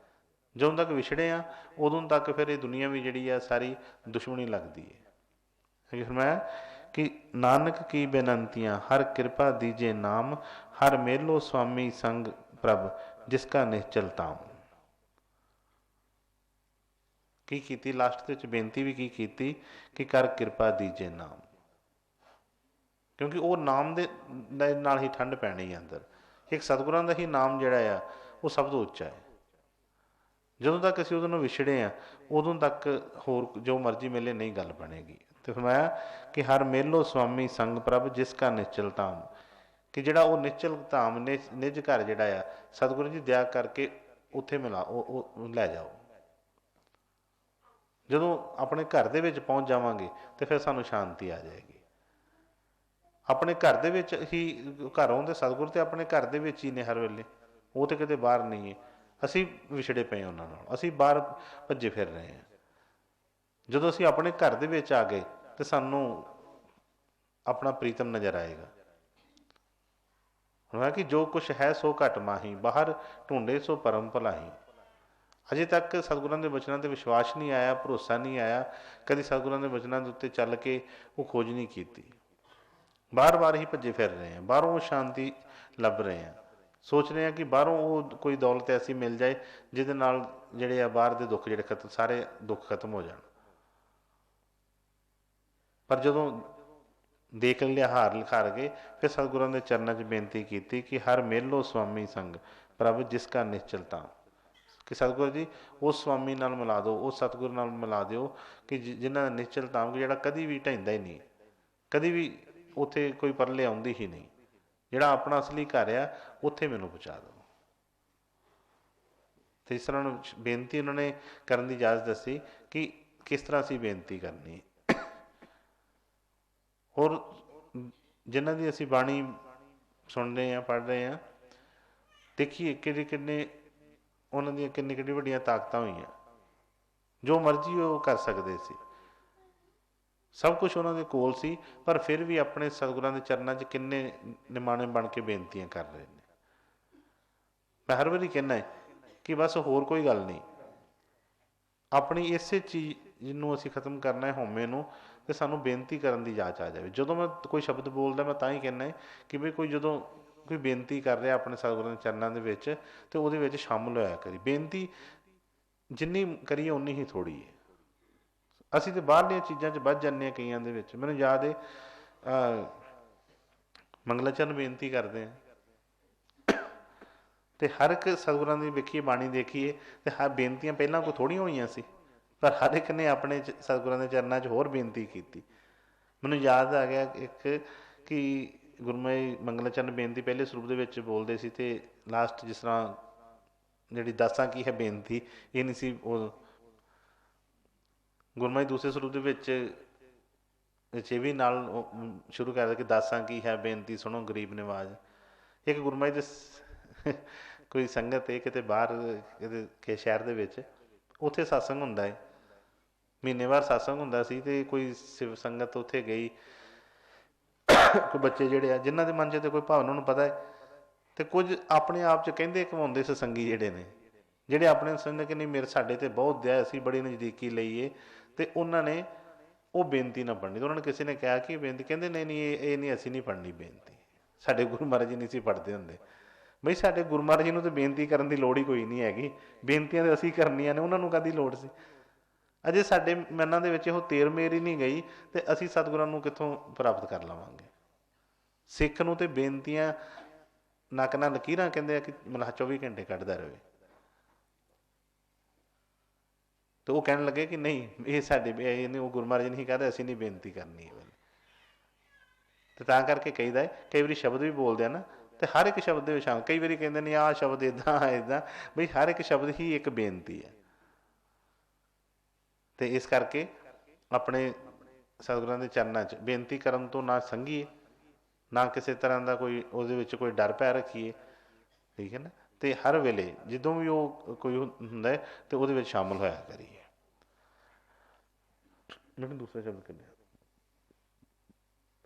ਜਦੋਂ ਤੱਕ ਵਿਛੜੇ ਆ ਉਦੋਂ ਤੱਕ ਫਿਰ ਇਹ ਦੁਨੀਆ ਵੀ ਜਿਹੜੀ ਆ ਸਾਰੀ ਦੁਸ਼ਮਣੀ ਲੱਗਦੀ ਹੈ। ਫਿਰ ਮੈਂ ਕਿ ਨਾਨਕ ਕੀ ਬੇਨੰਤੀਆਂ, ਹਰ ਕਿਰਪਾ ਦੀਜੇ ਨਾਮ। ਹਰ ਮੇਲੋ ਸੁਆਮੀ ਸੰਗ ਪ੍ਰਭ, ਜਿਸ ਕਾ ਨਿਹਚਲ ਤਾਮ। ਕੀ ਕੀਤੀ ਲਾਸਟ ਦੇ ਵਿੱਚ? ਬੇਨਤੀ ਵੀ ਕੀ ਕੀਤੀ ਕਿ ਕਰ ਕਿਰਪਾ ਦੀਜੇ ਨਾਮ, ਕਿਉਂਕਿ ਉਹ ਨਾਮ ਦੇ ਨਾਲ ਹੀ ਠੰਡ ਪੈਣੀ ਹੈ ਅੰਦਰ। ਇੱਕ ਸਤਿਗੁਰਾਂ ਦਾ ਹੀ ਨਾਮ ਜਿਹੜਾ ਆ ਉਹ ਸਭ ਤੋਂ ਉੱਚਾ ਹੈ। ਜਦੋਂ ਤੱਕ ਅਸੀਂ ਉਹਦੇ ਨਾਲ ਵਿਛੜੇ ਹਾਂ, ਉਦੋਂ ਤੱਕ ਹੋਰ ਜੋ ਮਰਜ਼ੀ ਮਿਲੇ ਨਹੀਂ ਗੱਲ ਬਣੇਗੀ। ਤੇ ਫਰਮਾਇਆ ਕਿ ਹਰ ਮੇਲੋ ਸੁਆਮੀ ਸੰਗ ਪ੍ਰਭ ਜਿਸ ਕਾ ਨਿਚਲ ਧਾਮ, ਕਿ ਜਿਹੜਾ ਉਹ ਨਿਚਲ ਧਾਮ ਨਿਜ ਘਰ ਜਿਹੜਾ ਆ ਸਤਿਗੁਰੂ ਜੀ ਦਇਆ ਕਰਕੇ ਉੱਥੇ ਮਿਲਾ ਉਹ ਲੈ ਜਾਓ। ਜਦੋਂ ਆਪਣੇ ਘਰ ਦੇ ਵਿੱਚ ਪਹੁੰਚ ਜਾਵਾਂਗੇ ਤੇ ਫਿਰ ਸਾਨੂੰ ਸ਼ਾਂਤੀ ਆ ਜਾਏਗੀ। ਆਪਣੇ ਘਰ ਦੇ ਵਿੱਚ ਹੀ ਘਰੋਂ ਦੇ ਸਤਿਗੁਰੂ ਤੇ ਆਪਣੇ ਘਰ ਦੇ ਵਿੱਚ ਹੀ ਨੇ ਹਰ ਵੇਲੇ, ਉਹ ਤੇ ਕਿਤੇ ਬਾਹਰ ਨਹੀਂ ਹੈ। ਅਸੀਂ ਵਿਛੜੇ ਪਏ ਉਹਨਾਂ ਨਾਲ, ਅਸੀਂ ਬਾਹਰ ਭੱਜੇ ਫਿਰ ਰਹੇ ਹਾਂ। ਜਦੋਂ ਅਸੀਂ ਆਪਣੇ ਘਰ ਦੇ ਵਿੱਚ ਆ ਗਏ ਤੇ ਸਾਨੂੰ ਆਪਣਾ ਪ੍ਰੀਤਮ ਨਜ਼ਰ ਆਏਗਾ। ਹੁਣ ਕਿ ਜੋ ਕੁਛ ਹੈ ਸੋ ਘਟ ਮਾਹੀ, ਬਾਹਰ ਢੂੰਡੇ ਸੋ ਪਰਮ ਭਲਾਈ। ਅਜੇ ਤੱਕ ਸਤਿਗੁਰਾਂ ਦੇ ਵਚਨਾਂ 'ਤੇ ਵਿਸ਼ਵਾਸ ਨਹੀਂ ਆਇਆ, ਭਰੋਸਾ ਨਹੀਂ ਆਇਆ, ਕਦੀ ਸਤਿਗੁਰਾਂ ਦੇ ਵਚਨਾਂ ਦੇ ਉੱਤੇ ਚੱਲ ਕੇ ਉਹ ਖੋਜ ਨਹੀਂ ਕੀਤੀ। ਬਾਰ ਬਾਰ ਹੀ ਭੱਜੇ ਫਿਰ ਰਹੇ ਹਾਂ, ਬਾਹਰੋਂ ਸ਼ਾਂਤੀ ਲੱਭ ਰਹੇ ਹਾਂ, ਸੋਚ ਰਹੇ ਹਾਂ ਕਿ ਬਾਹਰੋਂ ਉਹ ਕੋਈ ਦੌਲਤ ਐਸੀ ਮਿਲ ਜਾਏ ਜਿਹਦੇ ਨਾਲ ਜਿਹੜੇ ਆ ਬਾਹਰ ਦੇ ਦੁੱਖ ਜਿਹੜੇ ਸਾਰੇ ਦੁੱਖ ਖਤਮ ਹੋ ਜਾਣ। ਪਰ ਜਦੋਂ ਦੇਖ ਲਿਆ ਹਾਰ ਲਿਖਾਰ ਕੇ, ਫਿਰ ਸਤਿਗੁਰਾਂ ਦੇ ਚਰਨਾਂ 'ਚ ਬੇਨਤੀ ਕੀਤੀ ਕਿ ਹਰ ਮੇਲੋ ਸੁਆਮੀ ਸੰਗ ਪ੍ਰਭ ਜਿਸ ਕਾ ਨਿਸ਼ਚਲ ਧਾਮ, ਕਿ ਸਤਿਗੁਰੂ ਜੀ ਉਸ ਸੁਆਮੀ ਨਾਲ ਮਿਲਾ ਦਿਓ, ਉਸ ਸਤਿਗੁਰੂ ਨਾਲ ਮਿਲਾ ਦਿਓ ਕਿ ਜਿਨ੍ਹਾਂ ਦਾ ਨਿਸ਼ਚਲ ਧਾਮ, ਕਿ ਜਿਹੜਾ ਕਦੀ ਵੀ ਢਹਿੰਦਾ ਹੀ ਨਹੀਂ, ਕਦੀ ਵੀ ਉੱਥੇ ਕੋਈ ਪਰਲੇ ਆਉਂਦੀ ਹੀ ਨਹੀਂ, ਜਿਹੜਾ ਆਪਣਾ ਅਸਲੀ ਘਰ ਆ ਉੱਥੇ ਮੈਨੂੰ ਪਹੁੰਚਾ ਦਿਓ। ਅਤੇ ਇਸ ਤਰ੍ਹਾਂ ਨੂੰ ਬੇਨਤੀ ਉਹਨਾਂ ਨੇ ਕਰਨ ਦੀ ਇਜਾਜ਼ਤ ਦੱਸੀ ਕਿ ਕਿਸ ਤਰ੍ਹਾਂ ਅਸੀਂ ਬੇਨਤੀ ਕਰਨੀ। ਹੋਰ ਜਿਨ੍ਹਾਂ ਦੀ ਅਸੀਂ ਬਾਣੀ ਸੁਣ ਰਹੇ ਹਾਂ, ਪੜ੍ਹ ਰਹੇ ਹਾਂ, ਦੇਖੀਏ ਕਿੰਨੇ ਉਹਨਾਂ ਦੀਆਂ ਕਿੰਨੀ ਵੱਡੀਆਂ ਤਾਕਤਾਂ ਹੋਈਆਂ। ਜੋ ਮਰਜ਼ੀ ਉਹ ਕਰ ਸਕਦੇ ਸੀ, ਸਭ ਕੁਛ ਉਹਨਾਂ ਦੇ ਕੋਲ ਸੀ, ਪਰ ਫਿਰ ਵੀ ਆਪਣੇ ਸਤਿਗੁਰਾਂ ਦੇ ਚਰਨਾਂ 'ਚ ਕਿੰਨੇ ਨਿਮਾਣੇ ਬਣ ਕੇ ਬੇਨਤੀਆਂ ਕਰ ਰਹੇ ਨੇ। ਮੈਂ ਹਰ ਵਾਰੀ ਕਹਿੰਦਾ ਕਿ ਬਸ ਹੋਰ ਕੋਈ ਗੱਲ ਨਹੀਂ, ਆਪਣੀ ਇਸੇ ਚੀਜ਼ ਨੂੰ ਅਸੀਂ ਖਤਮ ਕਰਨਾ ਹੈ, ਹਉਮੈ ਨੂੰ, ਅਤੇ ਸਾਨੂੰ ਬੇਨਤੀ ਕਰਨ ਦੀ ਜਾਚ ਆ ਜਾਵੇ। ਜਦੋਂ ਮੈਂ ਕੋਈ ਸ਼ਬਦ ਬੋਲਦਾ ਮੈਂ ਤਾਂ ਹੀ ਕਹਿੰਦਾ ਕਿ ਵੀ ਕੋਈ ਜਦੋਂ ਕੋਈ ਬੇਨਤੀ ਕਰ ਰਿਹਾ ਆਪਣੇ ਸਤਿਗੁਰਾਂ ਦੇ ਚਰਨਾਂ ਦੇ ਵਿੱਚ, ਅਤੇ ਉਹਦੇ ਵਿੱਚ ਸ਼ਾਮਿਲ ਹੋਇਆ ਕਰੀ। ਬੇਨਤੀ ਜਿੰਨੀ ਕਰੀਏ ਉਨੀ ਹੀ ਥੋੜ੍ਹੀ ਹੈ। ਅਸੀਂ ਤਾਂ ਬਾਹਰਲੀਆਂ ਚੀਜ਼ਾਂ 'ਚ ਵੱਧ ਜਾਂਦੇ ਹਾਂ ਕਈਆਂ ਦੇ ਵਿੱਚ। ਮੈਨੂੰ ਯਾਦ ਹੈ ਮੰਗਲਾਚਰਨ ਬੇਨਤੀ ਕਰਦੇ ਹਾਂ, ਅਤੇ ਹਰ ਇੱਕ ਸਤਿਗੁਰਾਂ ਦੀ ਵੇਖੀਏ ਬਾਣੀ ਦੇਖੀਏ ਅਤੇ ਹਰ ਬੇਨਤੀਆਂ ਪਹਿਲਾਂ ਕੋਈ ਥੋੜ੍ਹੀਆਂ ਹੋਈਆਂ ਸੀ, ਪਰ ਹਰ ਇੱਕ ਨੇ ਆਪਣੇ ਸਤਿਗੁਰਾਂ ਦੇ ਚਰਨਾਂ 'ਚ ਹੋਰ ਬੇਨਤੀ ਕੀਤੀ। ਮੈਨੂੰ ਯਾਦ ਆ ਗਿਆ ਇੱਕ ਕਿ ਗੁਰਮਤਿ ਮੰਗਲਾਚਰਨ ਬੇਨਤੀ ਪਹਿਲੇ ਸਰੂਪ ਦੇ ਵਿੱਚ ਬੋਲਦੇ ਸੀ, ਅਤੇ ਲਾਸਟ ਜਿਸ ਤਰ੍ਹਾਂ ਜਿਹੜੀ ਦਾਸਾਂ ਕੀ ਹੈ ਬੇਨਤੀ, ਇਹ ਨਹੀਂ ਸੀ ਉਹ ਗੁਰਮਤਿ ਦੂਸਰੇ ਸਰੂਪ ਦੇ ਵਿੱਚ ਇਹ ਵੀ ਨਾਲ ਸ਼ੁਰੂ ਕਰ ਕਿ ਦਾਸਾਂ ਕੀ ਹੈ ਬੇਨਤੀ ਸੁਣੋ ਗਰੀਬ ਨਿਵਾਜ। ਇੱਕ ਗੁਰਮਤਿ ਦੇ ਕੋਈ ਸੰਗਤ ਹੈ ਕਿਤੇ ਬਾਹਰ ਕਿਤੇ ਸ਼ਹਿਰ ਦੇ ਵਿੱਚ, ਉੱਥੇ ਸਤਸੰਗ ਹੁੰਦਾ ਹੈ, ਮਹੀਨੇਵਾਰ ਸਤਸੰਗ ਹੁੰਦਾ ਸੀ, ਅਤੇ ਕੋਈ ਸਿਵ ਸੰਗਤ ਉੱਥੇ ਗਈ, ਕੋਈ ਬੱਚੇ ਜਿਹੜੇ ਆ ਜਿਨ੍ਹਾਂ ਦੇ ਮਨ 'ਚ ਤਾਂ ਕੋਈ ਭਾਵਨਾ ਨੂੰ ਪਤਾ ਹੈ, ਅਤੇ ਕੁਝ ਆਪਣੇ ਆਪ 'ਚ ਕਹਿੰਦੇ ਕਮਾਉਂਦੇ ਸਤਸੰਗੀ ਜਿਹੜੇ ਨੇ, ਜਿਹੜੇ ਆਪਣੇ ਸਮਝਦੇ ਕਿ ਨਹੀਂ ਮੇਰੇ ਸਾਡੇ 'ਤੇ ਬਹੁਤ ਦਇਆ, ਅਸੀਂ ਬੜੀ ਨਜ਼ਦੀਕੀ ਲਈਏ, ਅਤੇ ਉਹਨਾਂ ਨੇ ਉਹ ਬੇਨਤੀ ਨਾ ਪੜ੍ਹਨੀ। ਅਤੇ ਉਹਨਾਂ ਨੇ ਕਿਸੇ ਨੇ ਕਿਹਾ ਕਿ ਬੇਨਤੀ, ਕਹਿੰਦੇ ਨਹੀਂ ਇਹ ਨਹੀਂ, ਅਸੀਂ ਨਹੀਂ ਪੜ੍ਹਨੀ ਬੇਨਤੀ, ਸਾਡੇ ਗੁਰੂ ਮਹਾਰਾਜ ਜੀ ਨਹੀਂ ਸੀ ਪੜ੍ਹਦੇ ਹੁੰਦੇ। ਬਈ ਸਾਡੇ ਗੁਰੂ ਮਹਾਰਾਜ ਜੀ ਨੂੰ ਤਾਂ ਬੇਨਤੀ ਕਰਨ ਦੀ ਲੋੜ ਹੀ ਕੋਈ ਨਹੀਂ ਹੈਗੀ, ਬੇਨਤੀਆਂ ਤਾਂ ਅਸੀਂ ਕਰਨੀਆਂ ਨੇ, ਉਹਨਾਂ ਨੂੰ ਕਾਹਦੀ ਲੋੜ ਸੀ। ਅਜੇ ਸਾਡੇ ਮਨਾਂ ਦੇ ਵਿੱਚ ਇਹੋ ਤੇਰ ਮੇਰ ਹੀ ਨਹੀਂ ਗਈ, ਅਤੇ ਅਸੀਂ ਸਤਿਗੁਰਾਂ ਨੂੰ ਕਿੱਥੋਂ ਪ੍ਰਾਪਤ ਕਰ ਲਵਾਂਗੇ। ਸਿੱਖ ਨੂੰ ਤਾਂ ਬੇਨਤੀਆਂ ਨੱਕ ਨਾਲ ਲਕੀਰਾਂ ਕਹਿੰਦੇ ਆ ਕਿ ਮਤਲਬ 24 ਘੰਟੇ ਕੱਢਦਾ ਰਹੇ। ਅਤੇ ਉਹ ਕਹਿਣ ਲੱਗੇ ਕਿ ਨਹੀਂ ਇਹ ਸਾਡੇ ਇਹ ਨਹੀਂ, ਉਹ ਗੁਰੂ ਮਹਾਰਾਜ ਨਹੀਂ ਕਹਿੰਦੇ ਅਸੀਂ ਨਹੀਂ ਬੇਨਤੀ ਕਰਨੀ ਇਹ ਵੇਲੇ। ਅਤੇ ਤਾਂ ਕਰਕੇ ਕਹੀਦਾ ਹੈ, ਕਈ ਵਾਰੀ ਸ਼ਬਦ ਵੀ ਬੋਲਦੇ ਆ ਨਾ, ਅਤੇ ਹਰ ਇੱਕ ਸ਼ਬਦ ਦੇ ਵਿੱਚ ਕਈ ਵਾਰੀ ਕਹਿੰਦੇ ਨੇ ਆਹ ਸ਼ਬਦ ਇੱਦਾਂ ਬਈ ਹਰ ਇੱਕ ਸ਼ਬਦ ਹੀ ਇੱਕ ਬੇਨਤੀ ਹੈ। ਅਤੇ ਇਸ ਕਰਕੇ ਆਪਣੇ ਸਤਿਗੁਰਾਂ ਦੇ ਚਰਨਾਂ 'ਚ ਬੇਨਤੀ ਕਰਨ ਤੋਂ ਨਾ ਸੰਗੀਏ, ਨਾ ਕਿਸੇ ਤਰ੍ਹਾਂ ਦਾ ਕੋਈ ਉਹਦੇ ਵਿੱਚ ਕੋਈ ਡਰ ਪੈ ਰੱਖੀਏ, ਠੀਕ ਹੈ ਨਾ। ਅਤੇ ਹਰ ਵੇਲੇ ਜਦੋਂ ਵੀ ਉਹ ਕੋਈ ਹੁੰਦਾ ਹੈ ਅਤੇ ਉਹਦੇ ਵਿੱਚ ਸ਼ਾਮਿਲ ਹੋਇਆ ਕਰੀਏ। ਮੈਨੂੰ ਦੂਸਰਾ ਸ਼ਬਦ ਕੱਢਿਆ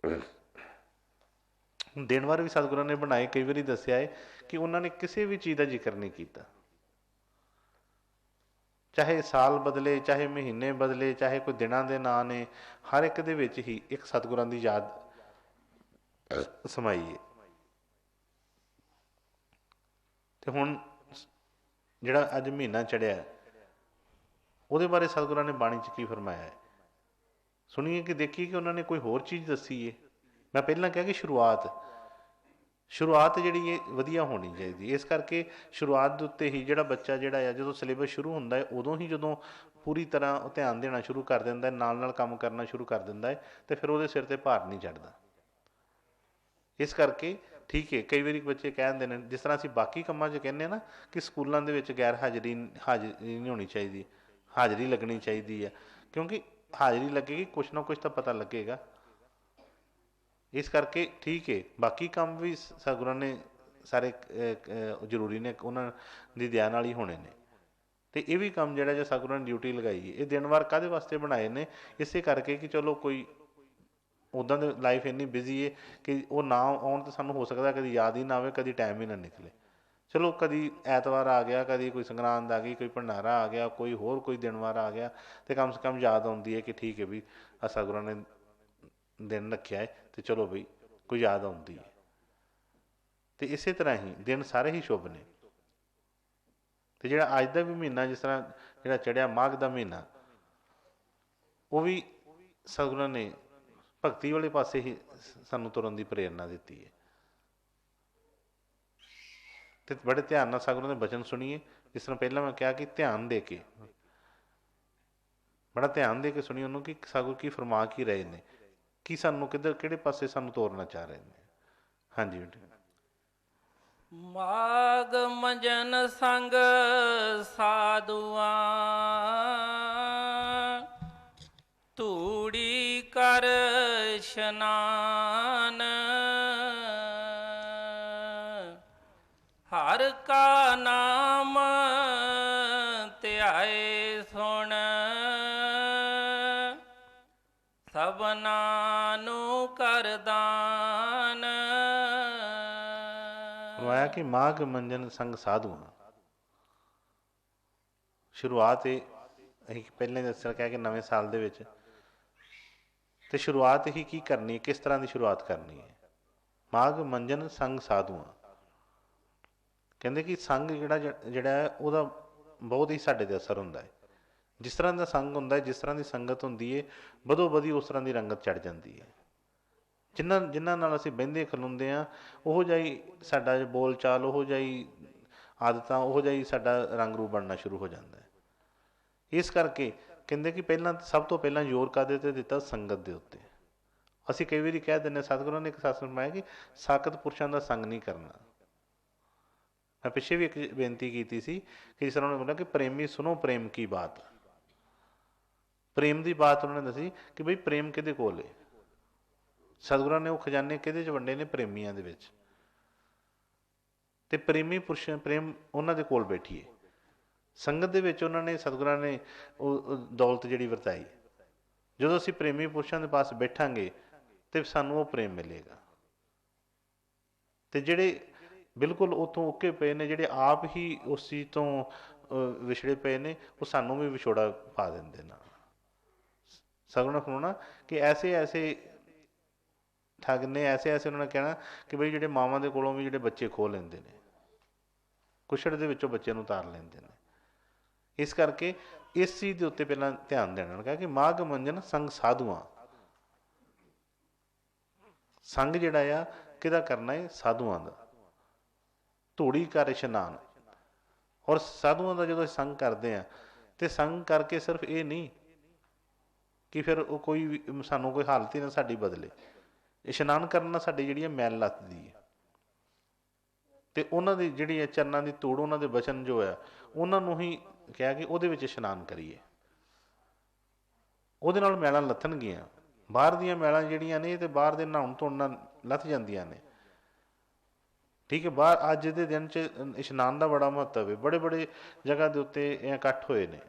ਦੇਣ ਵਾਰ ਵੀ ਸਤਿਗੁਰਾਂ ਨੇ ਬਣਾਏ, ਕਈ ਵਾਰੀ ਦੱਸਿਆ ਹੈ ਕਿ ਉਹਨਾਂ ਨੇ ਕਿਸੇ ਵੀ ਚੀਜ਼ ਦਾ ਜ਼ਿਕਰ ਨਹੀਂ ਕੀਤਾ, ਚਾਹੇ ਸਾਲ ਬਦਲੇ, ਚਾਹੇ ਮਹੀਨੇ ਬਦਲੇ, ਚਾਹੇ ਕੋਈ ਦਿਨਾਂ ਦੇ ਨਾਂ ਨੇ, ਹਰ ਇੱਕ ਦੇ ਵਿੱਚ ਹੀ ਇੱਕ ਸਤਿਗੁਰਾਂ ਦੀ ਯਾਦ ਸਮਾਈ ਹੈ। ਅਤੇ ਹੁਣ ਜਿਹੜਾ ਅੱਜ ਮਹੀਨਾ ਚੜ੍ਹਿਆ, ਉਹਦੇ ਬਾਰੇ ਸਤਿਗੁਰਾਂ ਨੇ ਬਾਣੀ 'ਚ ਕੀ ਫਰਮਾਇਆ ਹੈ, ਸੁਣੀਏ ਕਿ ਦੇਖੀਏ ਕਿ ਉਹਨਾਂ ਨੇ ਕੋਈ ਹੋਰ ਚੀਜ਼ ਦੱਸੀ ਹੈ। ਮੈਂ ਪਹਿਲਾਂ ਕਿਹਾ ਕਿ ਸ਼ੁਰੂਆਤ ਜਿਹੜੀ ਇਹ ਵਧੀਆ ਹੋਣੀ ਚਾਹੀਦੀ। ਇਸ ਕਰਕੇ ਸ਼ੁਰੂਆਤ ਦੇ ਉੱਤੇ ਹੀ ਜਿਹੜਾ ਬੱਚਾ ਜਿਹੜਾ ਆ ਜਦੋਂ ਸਿਲੇਬਸ ਸ਼ੁਰੂ ਹੁੰਦਾ ਹੈ ਉਦੋਂ ਹੀ ਜਦੋਂ ਪੂਰੀ ਤਰ੍ਹਾਂ ਉਹ ਧਿਆਨ ਦੇਣਾ ਸ਼ੁਰੂ ਕਰ ਦਿੰਦਾ, ਨਾਲ ਨਾਲ ਕੰਮ ਕਰਨਾ ਸ਼ੁਰੂ ਕਰ ਦਿੰਦਾ ਹੈ, ਅਤੇ ਫਿਰ ਉਹਦੇ ਸਿਰ 'ਤੇ ਭਾਰ ਨਹੀਂ ਚੜ੍ਹਦਾ। ਇਸ ਕਰਕੇ ਠੀਕ ਹੈ, ਕਈ ਵਾਰੀ ਬੱਚੇ ਕਹਿ ਦਿੰਦੇ ਨੇ, ਜਿਸ ਤਰ੍ਹਾਂ ਅਸੀਂ ਬਾਕੀ ਕੰਮਾਂ 'ਚ ਕਹਿੰਦੇ ਹਾਂ ਨਾ ਕਿ ਸਕੂਲਾਂ ਦੇ ਵਿੱਚ ਗੈਰ ਹਾਜ਼ਰੀ ਨਹੀਂ ਹੋਣੀ ਚਾਹੀਦੀ, ਹਾਜ਼ਰੀ ਲੱਗਣੀ ਚਾਹੀਦੀ ਹੈ, ਕਿਉਂਕਿ ਹਾਜ਼ਰੀ ਲੱਗੇਗੀ ਕੁਛ ਨਾ ਕੁਛ ਤਾਂ ਪਤਾ ਲੱਗੇਗਾ। ਇਸ ਕਰਕੇ ਠੀਕ ਹੈ, ਬਾਕੀ ਕੰਮ ਵੀ ਸਤਿਗੁਰਾਂ ਨੇ ਸਾਰੇ ਜ਼ਰੂਰੀ ਨੇ, ਉਹਨਾਂ ਦੀ ਦਇਆ ਨਾਲ ਹੀ ਹੋਣੇ ਨੇ, ਅਤੇ ਇਹ ਵੀ ਕੰਮ ਜਿਹੜਾ ਜੇ ਸਤਿਗੁਰਾਂ ਨੇ ਡਿਊਟੀ ਲਗਾਈ ਹੈ, ਇਹ ਦਿਨ ਵਾਰ ਕਾਹਦੇ ਵਾਸਤੇ ਬਣਾਏ ਨੇ? ਇਸੇ ਕਰਕੇ ਕਿ ਚਲੋ ਕੋਈ ਉੱਦਾਂ ਦੀ ਲਾਈਫ ਇੰਨੀ ਬਿਜ਼ੀ ਹੈ ਕਿ ਉਹ ਨਾ ਆਉਣ ਤਾਂ ਸਾਨੂੰ ਹੋ ਸਕਦਾ ਕਦੀ ਯਾਦ ਹੀ ਨਾ ਆਵੇ, ਕਦੀ ਟਾਈਮ ਹੀ ਨਾ ਨਿਕਲੇ। ਚਲੋ ਕਦੀ ਐਤਵਾਰ ਆ ਗਿਆ, ਕਦੀ ਕੋਈ ਸੰਗਰਾਂਦ ਆ ਗਈ, ਕੋਈ ਭੰਡਾਰਾ ਆ ਗਿਆ, ਕੋਈ ਹੋਰ ਕੋਈ ਦਿਨ ਵਾਰ ਆ ਗਿਆ, ਅਤੇ ਕਮ ਸੇ ਕਮ ਯਾਦ ਆਉਂਦੀ ਹੈ ਕਿ ਠੀਕ ਹੈ ਵੀ ਸਤਿਗੁਰਾਂ ਨੇ ਦਿਨ ਰੱਖਿਆ ਹੈ, ਅਤੇ ਚਲੋ ਬਈ ਕੋਈ ਯਾਦ ਆਉਂਦੀ ਹੈ। ਅਤੇ ਇਸੇ ਤਰ੍ਹਾਂ ਹੀ ਦਿਨ ਸਾਰੇ ਹੀ ਸ਼ੁਭ ਨੇ। ਅਤੇ ਜਿਹੜਾ ਅੱਜ ਦਾ ਵੀ ਮਹੀਨਾ, ਜਿਸ ਤਰ੍ਹਾਂ ਜਿਹੜਾ ਚੜ੍ਹਿਆ ਮਾਘ ਦਾ ਮਹੀਨਾ, ਉਹ ਵੀ ਸਤਿਗੁਰਾਂ ਨੇ ਭਗਤੀ ਵਾਲੇ ਪਾਸੇ ਹੀ ਸਾਨੂੰ ਤੁਰਨ ਦੀ ਪ੍ਰੇਰਨਾ ਦਿੱਤੀ ਹੈ। ਅਤੇ ਬੜੇ ਧਿਆਨ ਨਾਲ ਸਤਿਗੁਰਾਂ ਦੇ ਬਚਨ ਸੁਣੀਏ। ਜਿਸ ਤਰ੍ਹਾਂ ਪਹਿਲਾਂ ਮੈਂ ਕਿਹਾ ਕਿ ਧਿਆਨ ਦੇ ਕੇ, ਬੜਾ ਧਿਆਨ ਦੇ ਕੇ ਸੁਣੀਏ ਉਹਨੂੰ ਕਿ ਸਤਿਗੁਰ ਕੀ ਫਰਮਾ ਕੀ ਰਹੇ ਨੇ, ਕੀ ਸਾਨੂੰ ਕਿਹੜੇ ਪਾਸੇ ਸਾਨੂੰ ਤੋਰਨਾ ਚਾਹ ਰਹੇ ਨੇ। ਹਾਂਜੀ ਬੇਟੇ। ਮਾਘ ਮੰਜਨ ਸੰਗ ਸਾਧੂਆਂ, ਧੂੜੀ ਕਰ ਇਸ਼ਨਾਨ, ਹਰ ਕਾ ਨਾਮ ਧਿਆਏ ਸੁਣ, ਸਭਨਾਂ ਨੂੰ ਕਰ ਦਾਨ। ਫਰਮਾਇਆ ਕਿ ਮਾਘ ਮੰਜਨ ਸੰਗ ਸਾਧੂਆਂ। ਸ਼ੁਰੂਆਤ ਇਹ ਅਸੀਂ ਪਹਿਲਾਂ ਦੱਸਿਆ ਕਹਿ ਕੇ ਨਵੇਂ ਸਾਲ ਦੇ ਵਿੱਚ, ਅਤੇ ਸ਼ੁਰੂਆਤ ਹੀ ਕੀ ਕਰਨੀ ਹੈ, ਕਿਸ ਤਰ੍ਹਾਂ ਦੀ ਸ਼ੁਰੂਆਤ ਕਰਨੀ ਹੈ? ਮਾਘ ਮੰਜਨ ਸੰਗ ਸਾਧੂਆਂ। ਕਹਿੰਦੇ ਕਿ ਸੰਗ ਜਿਹੜਾ ਹੈ ਉਹਦਾ ਬਹੁਤ ਹੀ ਸਾਡੇ 'ਤੇ ਅਸਰ ਹੁੰਦਾ ਹੈ। ਜਿਸ ਤਰ੍ਹਾਂ ਦਾ ਸੰਗ ਹੁੰਦਾ ਹੈ, ਜਿਸ ਤਰ੍ਹਾਂ ਦੀ ਸੰਗਤ ਹੁੰਦੀ ਹੈ, ਵਧੋ ਵਧੀ ਉਸ ਤਰ੍ਹਾਂ ਦੀ ਰੰਗਤ ਚੜ੍ਹ ਜਾਂਦੀ ਹੈ। ਜਿਨ੍ਹਾਂ ਨਾਲ ਅਸੀਂ ਬਹਿੰਦੇ ਖਲੋਂਦੇ ਹਾਂ, ਉਹੋ ਜਿਹਾ ਹੀ ਸਾਡਾ ਬੋਲ ਚਾਲ, ਉਹੋ ਜਿਹਾ ਹੀ ਆਦਤਾਂ, ਉਹੋ ਜਿਹਾ ਹੀ ਸਾਡਾ ਰੰਗ ਰੂਪ ਬਣਨਾ ਸ਼ੁਰੂ ਹੋ ਜਾਂਦਾ ਹੈ। ਇਸ ਕਰਕੇ ਕਹਿੰਦੇ ਕਿ ਪਹਿਲਾਂ ਸਭ ਤੋਂ ਪਹਿਲਾਂ ਜ਼ੋਰ ਕਾਹਦੇ 'ਤੇ ਦਿੱਤਾ? ਸੰਗਤ ਦੇ ਉੱਤੇ। ਅਸੀਂ ਕਈ ਵਾਰੀ ਕਹਿ ਦਿੰਦੇ, ਸਤਿਗੁਰਾਂ ਨੇ ਇੱਕ ਸ਼ਾਸਨ ਫਰਮਾਇਆ ਕਿ ਸਾਕਤ ਪੁਰਸ਼ਾਂ ਦਾ ਸੰਗ ਨਹੀਂ ਕਰਨਾ। ਮੈਂ ਪਿੱਛੇ ਵੀ ਇੱਕ ਬੇਨਤੀ ਕੀਤੀ ਸੀ ਕਿ ਜਿਸ ਤਰ੍ਹਾਂ ਉਹਨੇ ਬੋਲਿਆ ਕਿ ਪ੍ਰੇਮੀ ਸੁਣੋ ਪ੍ਰੇਮ ਕੀ ਬਾਤ। ਪ੍ਰੇਮ ਦੀ ਬਾਤ ਉਹਨਾਂ ਨੇ ਦੱਸੀ ਕਿ ਬਈ ਪ੍ਰੇਮ ਕਿਹਦੇ ਕੋਲ ਹੈ? ਸਤਿਗੁਰਾਂ ਨੇ ਉਹ ਖਜ਼ਾਨੇ ਕਿਹਦੇ 'ਚ ਵੰਡੇ ਨੇ? ਪ੍ਰੇਮੀਆਂ ਦੇ ਵਿੱਚ। ਅਤੇ ਪ੍ਰੇਮੀ ਪੁਰਸ਼ ਪ੍ਰੇਮ ਉਹਨਾਂ ਦੇ ਕੋਲ ਬੈਠੀਏ। ਸੰਗਤ ਦੇ ਵਿੱਚ ਉਹਨਾਂ ਨੇ, ਸਤਿਗੁਰਾਂ ਨੇ ਉਹ ਦੌਲਤ ਜਿਹੜੀ ਵਰਤਾਈ। ਜਦੋਂ ਅਸੀਂ ਪ੍ਰੇਮੀ ਪੁਰਸ਼ਾਂ ਦੇ ਪਾਸ ਬੈਠਾਂਗੇ ਤਾਂ ਸਾਨੂੰ ਉਹ ਪ੍ਰੇਮ ਮਿਲੇਗਾ। ਅਤੇ ਜਿਹੜੇ ਬਿਲਕੁਲ ਉੱਥੋਂ ਉੱਕੇ ਪਏ ਨੇ, ਜਿਹੜੇ ਆਪ ਹੀ ਉਸ ਚੀਜ਼ ਤੋਂ ਵਿਛੜੇ ਪਏ ਨੇ, ਉਹ ਸਾਨੂੰ ਵੀ ਵਿਛੋੜਾ ਪਾ ਦਿੰਦੇ ਨੇ। ਸਤਿਗੁਰਾਂ ਨੇ ਫਰਮਾਉਣਾ ਕਿ ਐਸੇ ਐਸੇ ਠੱਗ ਨੇ, ਐਸੇ ਐਸੇ ਉਹਨਾਂ ਨੇ ਕਹਿਣਾ ਕਿ ਬਈ ਜਿਹੜੇ ਮਾਵਾਂ ਦੇ ਕੋਲੋਂ ਵੀ ਜਿਹੜੇ ਬੱਚੇ ਖੋਹ ਲੈਂਦੇ ਨੇ, ਕੁਛੜ ਦੇ ਵਿੱਚੋਂ ਬੱਚੇ ਨੂੰ ਉਤਾਰ ਲੈਂਦੇ ਨੇ। ਇਸ ਕਰਕੇ ਇਸ ਚੀਜ਼ ਦੇ ਉੱਤੇ ਪਹਿਲਾਂ ਧਿਆਨ ਦੇਣਾ। ਕਿਹਾ ਕਿ ਮਾਘ ਮੰਜਨ ਸੰਗ ਸਾਧੂਆਂ। ਸੰਗ ਜਿਹੜਾ ਆ ਕਿਹਦਾ ਕਰਨਾ ਹੈ? ਸਾਧੂਆਂ ਦਾ। ਧੂੜੀ ਕਰ ਇਸ਼ਨਾਨ। ਔਰ ਸਾਧੂਆਂ ਦਾ ਜਦੋਂ ਸੰਗ ਕਰਦੇ ਹਾਂ, ਅਤੇ ਸੰਗ ਕਰਕੇ ਸਿਰਫ ਇਹ ਨਹੀਂ ਕਿ ਫਿਰ ਉਹ ਕੋਈ ਵੀ ਸਾਨੂੰ ਕੋਈ ਹਾਲਤ ਹੀ ਨਾ ਸਾਡੀ ਬਦਲੇ। ਇਸ਼ਨਾਨ ਕਰਨ ਨਾਲ ਸਾਡੀ ਜਿਹੜੀ ਹੈ ਮੈਲ ਲੱਥਦੀ ਹੈ, ਅਤੇ ਉਹਨਾਂ ਦੀ ਜਿਹੜੀ ਹੈ ਚਰਨਾਂ ਦੀ ਧੂੜ, ਉਹਨਾਂ ਦੇ ਬਚਨ ਜੋ ਹੈ, ਉਹਨਾਂ ਨੂੰ ਹੀ ਕਿਹਾ ਕਿ ਉਹਦੇ ਵਿੱਚ ਇਸ਼ਨਾਨ ਕਰੀਏ। ਉਹਦੇ ਨਾਲ ਮੈਲਾਂ ਲੱਥਣਗੀਆਂ। ਬਾਹਰ ਦੀਆਂ ਮੈਲਾਂ ਜਿਹੜੀਆਂ ਨੇ, ਤੇ ਬਾਹਰ ਦੇ ਨਹਾਉਣ ਧੋਣ ਨਾਲ ਲੱਥ ਜਾਂਦੀਆਂ ਨੇ। ਠੀਕ ਹੈ, ਬਾਹਰ ਅੱਜ ਦੇ ਦਿਨ 'ਚ ਇਸ਼ਨਾਨ ਦਾ ਬੜਾ ਮਹੱਤਵ ਹੈ। ਬੜੇ ਬੜੇ ਜਗ੍ਹਾ ਦੇ ਉੱਤੇ ਇਹ ਇਕੱਠ ਹੋਏ ਨੇ।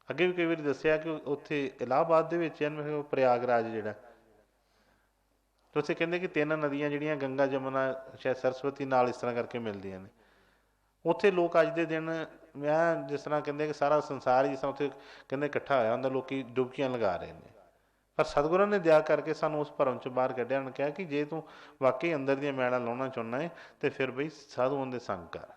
ਅੱਗੇ ਵੀ ਕਈ ਵਾਰੀ ਦੱਸਿਆ ਕਿ ਉੱਥੇ ਇਲਾਹਾਬਾਦ ਦੇ ਵਿੱਚ ਪ੍ਰਯਾਗਰਾਜ ਜਿਹੜਾ, ਉੱਥੇ ਕਹਿੰਦੇ ਕਿ 3 ਨਦੀਆਂ ਜਿਹੜੀਆਂ ਗੰਗਾ ਜਮਨਾ ਸ਼ਾਇਦ ਸਰਸਵਤੀ ਨਾਲ ਇਸ ਤਰ੍ਹਾਂ ਕਰਕੇ ਮਿਲਦੀਆਂ ਨੇ। ਉੱਥੇ ਲੋਕ ਅੱਜ ਦੇ ਦਿਨ, ਮੈਂ ਜਿਸ ਤਰ੍ਹਾਂ ਕਹਿੰਦੇ ਕਿ ਸਾਰਾ ਸੰਸਾਰ ਜਿਸ ਤਰ੍ਹਾਂ ਉੱਥੇ ਕਹਿੰਦੇ ਇਕੱਠਾ ਹੋਇਆ ਹੁੰਦਾ, ਲੋਕ ਡੁਬਕੀਆਂ ਲਗਾ ਰਹੇ ਨੇ। ਪਰ ਸਤਿਗੁਰਾਂ ਨੇ ਦਇਆ ਕਰਕੇ ਸਾਨੂੰ ਉਸ ਭਰਮ 'ਚ ਬਾਹਰ ਕੱਢਿਆ। ਉਹਨੇ ਕਿਹਾ ਕਿ ਜੇ ਤੂੰ ਵਾਕਈ ਅੰਦਰ ਦੀਆਂ ਮੈਲਾਂ ਲਾਉਣਾ ਚਾਹੁੰਦਾ ਹੈ, ਤਾਂ ਫਿਰ ਬਈ ਸਾਧੂਆਂ ਦੇ ਸੰਗ ਕਰ,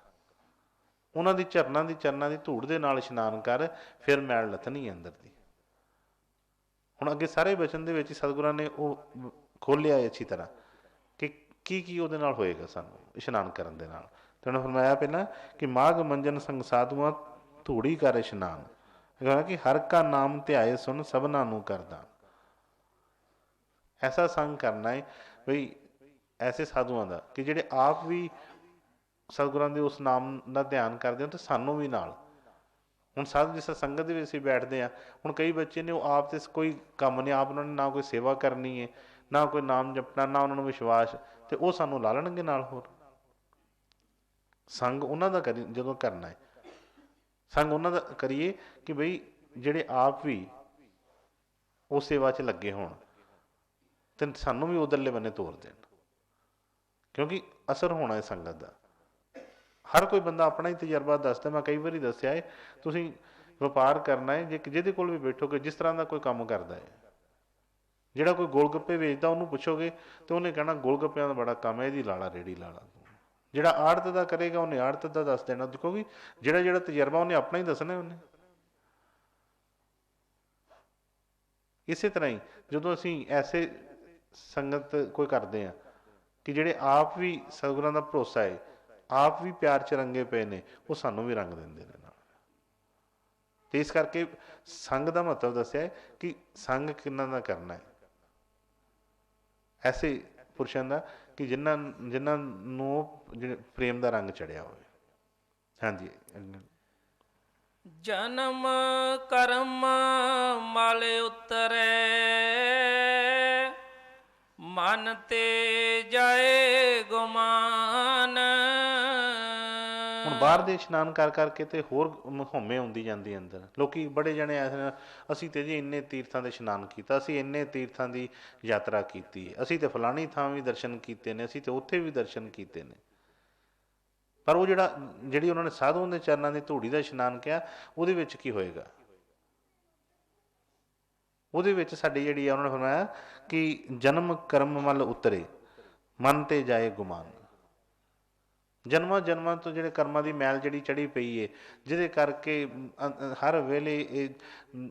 ਉਹਨਾਂ ਦੀ ਚਰਨਾਂ ਦੀ ਧੂੜ ਦੇ ਨਾਲ ਇਸ਼ਨਾਨ ਕਰ, ਫਿਰ ਮੈਲ ਲੱਥਣੀ ਅੰਦਰ ਦੀ। ਹੁਣ ਅੱਗੇ ਸਾਰੇ ਬਚਨ ਦੇ ਵਿੱਚ ਸਤਿਗੁਰਾਂ ਨੇ ਉਹ ਖੋਲ੍ਹਿਆ ਅੱਛੀ ਤਰ੍ਹਾਂ ਕਿ ਕੀ ਉਹਦੇ ਨਾਲ ਹੋਏਗਾ ਸਾਨੂੰ ਇਸ਼ਨਾਨ ਕਰਨ ਦੇ ਨਾਲ। ਤੇ ਉਹਨੇ ਫਰਮਾਇਆ ਪਹਿਲਾਂ ਕਿ ਮਾਘ ਮੰਜਨ ਸੰਗ ਸਾਧੂਆਂ ਧੂੜੀ ਕਰ ਇਸ਼ਨਾਨ, ਕਹਿੰਦਾ ਕਿ ਹਰ ਕਾ ਨਾਮ ਧਿਆਏ ਸੁਣ ਸਭਨਾਂ ਨੂੰ ਕਰਦਾ। ਐਸਾ ਸੰਗ ਕਰਨਾ ਹੈ ਬਈ ਐਸੇ ਸਾਧੂਆਂ ਦਾ ਕਿ ਜਿਹੜੇ ਆਪ ਵੀ ਸਤਿਗੁਰਾਂ ਦੇ ਉਸ ਨਾਮ ਦਾ ਧਿਆਨ ਕਰਦੇ ਹੋ ਤੇ ਸਾਨੂੰ ਵੀ ਨਾਲ। ਹੁਣ ਸਾਧੂ ਜਿਸ ਤਰ੍ਹਾਂ ਸੰਗਤ ਦੇ ਵਿੱਚ ਅਸੀਂ ਬੈਠਦੇ ਹਾਂ, ਹੁਣ ਕਈ ਬੱਚੇ ਨੇ ਉਹ ਆਪ ਤੇ ਕੋਈ ਕੰਮ ਨਹੀਂ, ਆਪ ਉਹਨਾਂ ਨੇ ਨਾ ਕੋਈ ਸੇਵਾ ਕਰਨੀ ਹੈ, ਨਾ ਕੋਈ ਨਾਮ ਜਪਣਾ, ਨਾ ਉਹਨਾਂ ਨੂੰ ਵਿਸ਼ਵਾਸ, ਤੇ ਉਹ ਸਾਨੂੰ ਲਾ ਲੈਣਗੇ ਨਾਲ। ਹੋਰ ਸੰਗ ਉਹਨਾਂ ਦਾ ਕਰੀ ਜਦੋਂ ਕਰਨਾ ਹੈ, ਸੰਗ ਉਹਨਾਂ ਦਾ ਕਰੀਏ ਕਿ ਬਈ ਜਿਹੜੇ ਆਪ ਵੀ ਉਹ ਸੇਵਾ 'ਚ ਲੱਗੇ ਹੋਣ ਤੇ ਸਾਨੂੰ ਵੀ ਉਧਰਲੇ ਬੰਨੇ ਤੋਰ ਦੇਣ, ਕਿਉਂਕਿ ਅਸਰ ਹੋਣਾ ਹੈ ਸੰਗਤ ਦਾ। ਹਰ ਕੋਈ ਬੰਦਾ ਆਪਣਾ ਹੀ ਤਜਰਬਾ ਦੱਸਦਾ। ਮੈਂ ਕਈ ਵਾਰੀ ਦੱਸਿਆ ਹੈ, ਤੁਸੀਂ ਵਪਾਰ ਕਰਨਾ ਹੈ, ਜੇ ਜਿਹਦੇ ਕੋਲ ਵੀ ਬੈਠੋਗੇ, ਜਿਸ ਤਰ੍ਹਾਂ ਦਾ ਕੋਈ ਕੰਮ ਕਰਦਾ ਹੈ, ਜਿਹੜਾ ਕੋਈ ਗੋਲ ਗੱਪੇ ਵੇਚਦਾ ਉਹਨੂੰ ਪੁੱਛੋਗੇ ਤੇ ਉਹਨੇ ਕਹਿਣਾ ਗੋਲ ਗੱਪਿਆਂ ਦਾ ਬੜਾ ਕੰਮ ਹੈ, ਇਹਦੀ ਲਾ ਲਾ ਰੇਹੜੀ ਲਾ ਲਾ। ਜਿਹੜਾ ਆੜਤ ਦਾ ਕਰੇਗਾ ਉਹਨੇ ਆੜਤ ਦਾ ਦੱਸ ਦੇਣਾ, ਕਿਉਂਕਿ ਜਿਹੜਾ ਤਜਰਬਾ ਉਹਨੇ ਆਪਣਾ ਹੀ ਦੱਸਣਾ ਉਹਨੇ। ਇਸੇ ਤਰ੍ਹਾਂ ਹੀ ਜਦੋਂ ਅਸੀਂ ਐਸੇ ਸੰਗਤ ਕੋਈ ਕਰਦੇ ਹਾਂ ਕਿ ਜਿਹੜੇ ਆਪ ਵੀ ਸਤਿਗੁਰਾਂ ਦਾ ਭਰੋਸਾ ਹੈ, ਆਪ ਵੀ ਪਿਆਰ 'ਚ ਰੰਗੇ ਪਏ ਨੇ, ਉਹ ਸਾਨੂੰ ਵੀ ਰੰਗ ਦਿੰਦੇ ਨੇ ਨਾਲ। ਤੇ ਇਸ ਕਰਕੇ ਸੰਗ ਦਾ ਮਹੱਤਵ ਦੱਸਿਆ ਹੈ ਕਿ ਸੰਗ ਕਿਹਨਾਂ ਦਾ ਕਰਨਾ ਹੈ, ਐਸੇ ਪੁਰਸ਼ਾਂ ਦਾ ਕਿ ਜਿਨ੍ਹਾਂ ਨੂੰ ਜਿਹੜੇ ਪ੍ਰੇਮ ਦਾ ਰੰਗ ਚੜਿਆ ਹੋਵੇ। ਹਾਂਜੀ। ਜਨਮ ਕਰਮ ਮਲ ਉਤਰੈ, ਮਨ ਤੇ ਜਾਏ ਗੁਮਾਨ। ਹੁਣ ਬਾਹਰ ਦੇ ਇਸ਼ਨਾਨ ਕਰ ਕਰਕੇ ਤੇ ਹੋਰ ਹਉਮੈ ਆਉਂਦੀ ਜਾਂਦੀ ਅੰਦਰ। ਲੋਕੀ ਬੜੇ ਜਣੇ ਐਸੇ, ਅਸੀਂ ਤੇ ਜੀ ਇੰਨੇ ਤੀਰਥਾਂ ਦੇ ਇਸ਼ਨਾਨ ਕੀਤਾ, ਅਸੀਂ ਇੰਨੇ ਤੀਰਥਾਂ ਦੀ ਯਾਤਰਾ ਕੀਤੀ, ਅਸੀਂ ਤੇ ਫਲਾਣੀ ਥਾਂ ਵੀ ਦਰਸ਼ਨ ਕੀਤੇ ਨੇ, ਅਸੀਂ ਤੇ ਉੱਥੇ ਵੀ ਦਰਸ਼ਨ ਕੀਤੇ ਨੇ। ਪਰ ਉਹ ਜਿਹੜੀ ਉਹਨਾਂ ਨੇ ਸਾਧੂਆਂ ਦੇ ਚਰਨਾਂ ਦੀ ਧੂੜੀ ਦਾ ਇਸ਼ਨਾਨ ਕਿਹਾ, ਉਹਦੇ ਵਿੱਚ ਕੀ ਹੋਏਗਾ? ਉਹਦੇ ਵਿੱਚ ਸਾਡੀ ਜਿਹੜੀ ਆ, ਉਹਨਾਂ ਨੇ ਫਰਮਾਇਆ ਕਿ ਜਨਮ ਕਰਮ ਮਲ ਉਤਰੇ, ਮਨ ਤੇ ਜਾਏ ਗੁਮਾਨ। ਜਨਮਾਂ ਜਨਮਾਂ ਤੋਂ ਜਿਹੜੇ ਕਰਮਾਂ ਦੀ ਮੈਲ ਜਿਹੜੀ ਚੜ੍ਹੀ ਪਈ ਹੈ, ਜਿਹਦੇ ਕਰਕੇ ਹਰ ਵੇਲੇ ਇਹ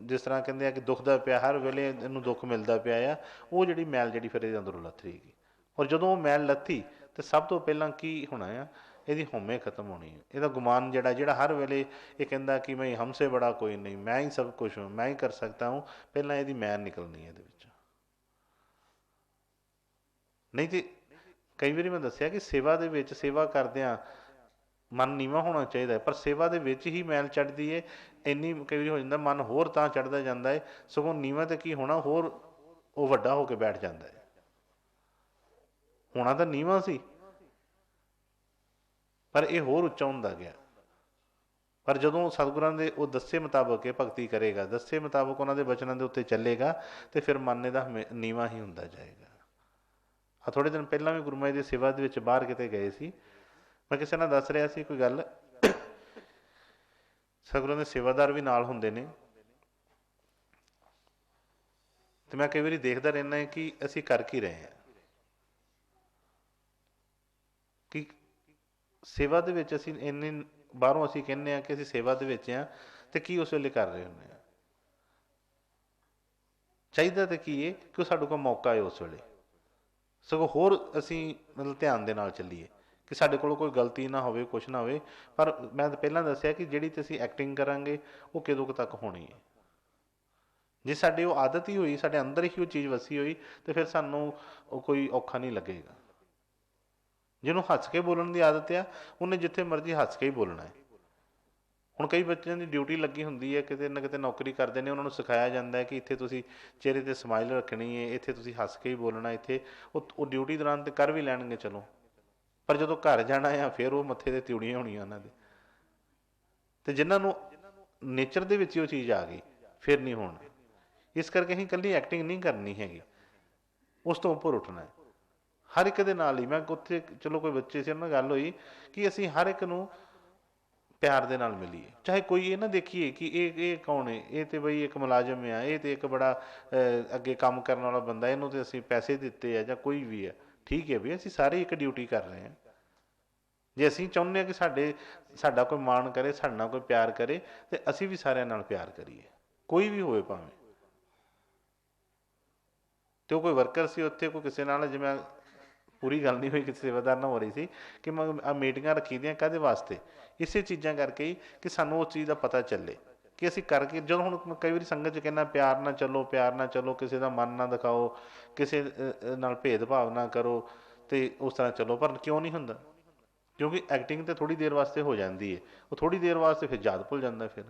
ਜਿਸ ਤਰ੍ਹਾਂ ਕਹਿੰਦੇ ਆ ਕਿ ਦੁਖਦਾ ਪਿਆ, ਹਰ ਵੇਲੇ ਇਹਨੂੰ ਦੁੱਖ ਮਿਲਦਾ ਪਿਆ ਆ, ਉਹ ਜਿਹੜੀ ਮੈਲ ਜਿਹੜੀ ਫਿਰ ਇਹਦੇ ਅੰਦਰੋਂ ਲੱਥੇਗੀ। ਔਰ ਜਦੋਂ ਉਹ ਮੈਲ ਲੱਥੀ ਤਾਂ ਸਭ ਤੋਂ ਪਹਿਲਾਂ ਕੀ ਹੋਣਾ ਆ? ਇਹਦੀ ਹਉਮੈ ਖਤਮ ਹੋਣੀ ਹੈ। ਇਹਦਾ ਗੁਮਾਨ ਜਿਹੜਾ ਹਰ ਵੇਲੇ ਇਹ ਕਹਿੰਦਾ ਕਿ ਮੈਂ ਹਮਸੇ ਬੜਾ ਕੋਈ ਨਹੀਂ, ਮੈਂ ਹੀ ਸਭ ਕੁਛ ਹੂੰ, ਮੈਂ ਹੀ ਕਰ ਸਕਦਾ ਹੂੰ, ਪਹਿਲਾਂ ਇਹਦੀ ਮੈਲ ਨਿਕਲਣੀ ਹੈ ਇਹਦੇ ਵਿੱਚ। ਨਹੀਂ ਤੇ ਕਈ ਵਾਰੀ ਮੈਂ ਦੱਸਿਆ ਕਿ ਸੇਵਾ ਦੇ ਵਿੱਚ ਸੇਵਾ ਕਰਦਿਆਂ ਮਨ ਨੀਵਾਂ ਹੋਣਾ ਚਾਹੀਦਾ, ਪਰ ਸੇਵਾ ਦੇ ਵਿੱਚ ਹੀ ਮੈਲ ਚੜ੍ਹਦੀ ਹੈ। ਇੰਨੀ ਕਈ ਵਾਰੀ ਹੋ ਜਾਂਦਾ ਮਨ ਹੋਰ ਤਾਂ ਚੜ੍ਹਦਾ ਜਾਂਦਾ ਹੈ, ਸਗੋਂ ਨੀਵਾਂ ਤੇ ਕੀ ਹੋਣਾ, ਹੋਰ ਉਹ ਵੱਡਾ ਹੋ ਕੇ ਬੈਠ ਜਾਂਦਾ ਹੈ। ਹੋਣਾ ਤਾਂ ਨੀਵਾਂ ਸੀ, ਪਰ ਇਹ ਹੋਰ ਉੱਚਾ ਹੁੰਦਾ ਗਿਆ। ਪਰ ਜਦੋਂ ਸਤਿਗੁਰਾਂ ਦੇ ਉਹ ਦੱਸੇ ਮੁਤਾਬਕ ਇਹ ਭਗਤੀ ਕਰੇਗਾ, ਦੱਸੇ ਮੁਤਾਬਕ ਉਹਨਾਂ ਦੇ ਬਚਨਾਂ ਦੇ ਉੱਤੇ ਚੱਲੇਗਾ, ਤੇ ਫਿਰ ਮਨ ਇਹਦਾ ਨੀਵਾਂ ਹੀ ਹੁੰਦਾ ਜਾਏਗਾ। ਥੋੜ੍ਹੇ ਦਿਨ ਪਹਿਲਾਂ ਵੀ ਗੁਰੂ ਮਹਾਰਾਜ ਦੀ ਸੇਵਾ ਦੇ ਵਿੱਚ ਬਾਹਰ ਕਿਤੇ ਗਏ ਸੀ, ਮੈਂ ਕਿਸੇ ਨਾਲ ਦੱਸ ਰਿਹਾ ਸੀ ਕੋਈ ਗੱਲ, ਸਤਿਗੁਰਾਂ ਦੇ ਸੇਵਾਦਾਰ ਵੀ ਨਾਲ ਹੁੰਦੇ ਨੇ, ਤੇ ਮੈਂ ਕਈ ਵਾਰੀ ਦੇਖਦਾ ਰਹਿੰਦਾ ਕਿ ਅਸੀਂ ਕਰ ਕੀ ਰਹੇ ਹਾਂ, ਕਿ ਸੇਵਾ ਦੇ ਵਿੱਚ ਅਸੀਂ ਇੰਨੇ ਬਾਹਰੋਂ ਅਸੀਂ ਕਹਿੰਦੇ ਹਾਂ ਕਿ ਅਸੀਂ ਸੇਵਾ ਦੇ ਵਿੱਚ ਹਾਂ, ਤੇ ਕੀ ਉਸ ਵੇਲੇ ਕਰ ਰਹੇ ਹੁੰਦੇ ਹਾਂ? ਚਾਹੀਦਾ ਤਾਂ ਕੀ ਹੈ ਕਿ ਉਹ ਸਾਡੇ ਕੋਲ ਮੌਕਾ ਹੈ ਉਸ ਵੇਲੇ, ਸਗੋਂ ਹੋਰ ਅਸੀਂ ਮਤਲਬ ਧਿਆਨ ਦੇ ਨਾਲ ਚੱਲੀਏ ਕਿ ਸਾਡੇ ਕੋਲੋਂ ਕੋਈ ਗਲਤੀ ਨਾ ਹੋਵੇ, ਕੁਛ ਨਾ ਹੋਵੇ। ਪਰ ਮੈਂ ਤਾਂ ਪਹਿਲਾਂ ਦੱਸਿਆ ਕਿ ਜਿਹੜੀ ਤੇ ਅਸੀਂ ਐਕਟਿੰਗ ਕਰਾਂਗੇ ਉਹ ਕਦੋਂ ਕੁ ਤੱਕ ਹੋਣੀ ਹੈ। ਜੇ ਸਾਡੀ ਉਹ ਆਦਤ ਹੀ ਹੋਈ, ਸਾਡੇ ਅੰਦਰ ਹੀ ਉਹ ਚੀਜ਼ ਵਸੀ ਹੋਈ, ਤੇ ਫਿਰ ਸਾਨੂੰ ਉਹ ਕੋਈ ਔਖਾ ਨਹੀਂ ਲੱਗੇਗਾ। ਜਿਹਨੂੰ ਹੱਸ ਕੇ ਬੋਲਣ ਦੀ ਆਦਤ ਆ, ਉਹਨੇ ਜਿੱਥੇ ਮਰਜ਼ੀ ਹੱਸ ਕੇ ਹੀ ਬੋਲਣਾ ਹੈ। ਹੁਣ ਕਈ ਬੱਚਿਆਂ ਦੀ ਡਿਊਟੀ ਲੱਗੀ ਹੁੰਦੀ ਹੈ, ਕਿਤੇ ਨਾ ਕਿਤੇ ਨੌਕਰੀ ਕਰਦੇ ਨੇ, ਉਹਨਾਂ ਨੂੰ ਸਿਖਾਇਆ ਜਾਂਦਾ ਹੈ ਕਿ ਇੱਥੇ ਤੁਸੀਂ ਚਿਹਰੇ 'ਤੇ ਸਮਾਈਲ ਰੱਖਣੀ ਹੈ, ਇੱਥੇ ਤੁਸੀਂ ਹੱਸ ਕੇ ਹੀ ਬੋਲਣਾ। ਇੱਥੇ ਉਹ ਡਿਊਟੀ ਦੌਰਾਨ ਤਾਂ ਕਰ ਵੀ ਲੈਣਗੇ ਚਲੋ, ਪਰ ਜਦੋਂ ਘਰ ਜਾਣਾ ਆ ਫਿਰ ਉਹ ਮੱਥੇ 'ਤੇ ਤਿਉੜੀਆਂ ਹੋਣੀਆਂ ਉਹਨਾਂ ਦੇ। ਅਤੇ ਜਿਨ੍ਹਾਂ ਨੂੰ ਨੇਚਰ ਦੇ ਵਿੱਚ ਹੀ ਉਹ ਚੀਜ਼ ਆ ਗਈ, ਫਿਰ ਨਹੀਂ ਹੋਣਾ। ਇਸ ਕਰਕੇ ਅਸੀਂ ਇਕੱਲੀ ਐਕਟਿੰਗ ਨਹੀਂ ਕਰਨੀ ਹੈਗੀ, ਉਸ ਤੋਂ ਉੱਪਰ ਉੱਠਣਾ ਹੈ ਹਰ ਇੱਕ ਦੇ ਨਾਲ ਹੀ। ਮੈਂ ਉੱਥੇ ਚਲੋ ਕੋਈ ਬੱਚੇ ਸੀ, ਉਹਨਾਂ ਨਾਲ ਗੱਲ ਹੋਈ ਕਿ ਅਸੀਂ ਹਰ ਇੱਕ ਨੂੰ ਪਿਆਰ ਦੇ ਨਾਲ ਮਿਲੀਏ, ਚਾਹੇ ਕੋਈ ਇਹ ਨਾ ਦੇਖੀਏ ਕਿ ਇਹ ਕੌਣ ਹੈ, ਇਹ ਤਾਂ ਬਈ ਇੱਕ ਮੁਲਾਜ਼ਮ ਆ, ਇਹ ਤਾਂ ਇੱਕ ਬੜਾ ਅੱਗੇ ਕੰਮ ਕਰਨ ਵਾਲਾ ਬੰਦਾ, ਇਹਨੂੰ ਤਾਂ ਅਸੀਂ ਪੈਸੇ ਦਿੱਤੇ ਆ, ਜਾਂ ਕੋਈ ਵੀ ਹੈ। ਠੀਕ ਹੈ ਵੀ ਅਸੀਂ ਸਾਰੇ ਇੱਕ ਡਿਊਟੀ ਕਰ ਰਹੇ ਹਾਂ। ਜੇ ਅਸੀਂ ਚਾਹੁੰਦੇ ਹਾਂ ਕਿ ਸਾਡਾ ਕੋਈ ਮਾਣ ਕਰੇ, ਸਾਡੇ ਨਾਲ ਕੋਈ ਪਿਆਰ ਕਰੇ, ਤੇ ਅਸੀਂ ਵੀ ਸਾਰਿਆਂ ਨਾਲ ਪਿਆਰ ਕਰੀਏ, ਕੋਈ ਵੀ ਹੋਵੇ ਭਾਵੇਂ। ਤੇ ਉਹ ਕੋਈ ਵਰਕਰ ਸੀ ਉੱਥੇ, ਕੋਈ ਕਿਸੇ ਨਾਲ, ਜਿਵੇਂ ਪੂਰੀ ਗੱਲ ਨਹੀਂ ਹੋਈ, ਕਿਸੇ ਸੇਵਾਦਾਰ ਨਾਲ ਹੋ ਰਹੀ ਸੀ ਕਿ ਮੈਂ ਆ ਮੀਟਿੰਗਾਂ ਰੱਖੀ ਦੀਆਂ ਕਾਹਦੇ ਵਾਸਤੇ, ਇਸੇ ਚੀਜ਼ਾਂ ਕਰਕੇ ਹੀ ਕਿ ਸਾਨੂੰ ਉਸ ਚੀਜ਼ ਦਾ ਪਤਾ ਚੱਲੇ ਕਿ ਅਸੀਂ ਕਰਕੇ। ਜਦੋਂ ਹੁਣ ਮੈਂ ਕਈ ਵਾਰੀ ਸੰਗਤ 'ਚ ਕਹਿੰਦਾ ਪਿਆਰ ਨਾਲ ਚੱਲੋ, ਪਿਆਰ ਨਾਲ ਚੱਲੋ, ਕਿਸੇ ਦਾ ਮਨ ਨਾ ਦਿਖਾਓ, ਕਿਸੇ ਨਾਲ ਭੇਦਭਾਵ ਨਾ ਕਰੋ, ਅਤੇ ਉਸ ਤਰ੍ਹਾਂ ਚੱਲੋ, ਪਰ ਕਿਉਂ ਨਹੀਂ ਹੁੰਦਾ? ਕਿਉਂਕਿ ਐਕਟਿੰਗ ਤਾਂ ਥੋੜ੍ਹੀ ਦੇਰ ਵਾਸਤੇ ਹੋ ਜਾਂਦੀ ਹੈ, ਉਹ ਥੋੜ੍ਹੀ ਦੇਰ ਵਾਸਤੇ ਫਿਰ ਯਾਦ ਭੁੱਲ ਜਾਂਦਾ ਫਿਰ,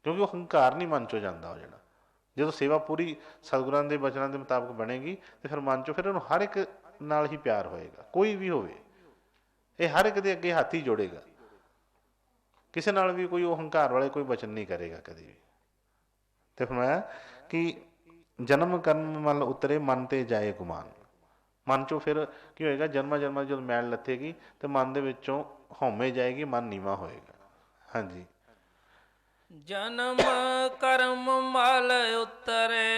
ਕਿਉਂਕਿ ਉਹ ਹੰਕਾਰ ਨਹੀਂ ਮਨ 'ਚੋਂ ਜਾਂਦਾ ਉਹ ਜਿਹੜਾ। ਜਦੋਂ ਸੇਵਾ ਪੂਰੀ ਸਤਿਗੁਰਾਂ ਦੇ ਬਚਨਾਂ ਦੇ ਮੁਤਾਬਕ ਬਣੇਗੀ ਤੇ ਫਿਰ ਮਨ 'ਚੋਂ ਫਿਰ ਉਹਨੂੰ ਹਰ ਇੱਕ ਨਾਲ ਹੀ ਪਿਆਰ ਹੋਏਗਾ, ਕੋਈ ਵੀ ਹੋਵੇ, ਇਹ ਹਰ ਇੱਕ ਦੇ ਅੱਗੇ ਹੱਥ ਹੀ ਜੋੜੇਗਾ, ਕਿਸੇ ਨਾਲ ਵੀ ਕੋਈ ਉਹ ਹੰਕਾਰ ਵਾਲੇ ਕੋਈ ਵਚਨ ਨਹੀਂ ਕਰੇਗਾ ਕਦੇ ਵੀ। ਤੇ ਫਰਮਾਇਆ ਕਿ ਜਨਮ ਕਰਮ ਮਲ ਉਤਰੇ ਮਨ ਤੇ ਜਾਏ ਗੁਮਾਨ। ਮਨ 'ਚੋਂ ਫਿਰ ਕੀ ਹੋਏਗਾ, ਜਨਮਾਂ ਜਨਮਾਂ ਜਦੋਂ ਮੈਲ ਲੱਥੇਗੀ ਤੇ ਮਨ ਦੇ ਵਿੱਚੋਂ ਹਉਮੈ ਜਾਏਗੀ, ਮਨ ਨੀਵਾਂ ਹੋਏਗਾ। ਹਾਂਜੀ। ਜਨਮ ਕਰਮ ਮਲ ਉਤਰੇ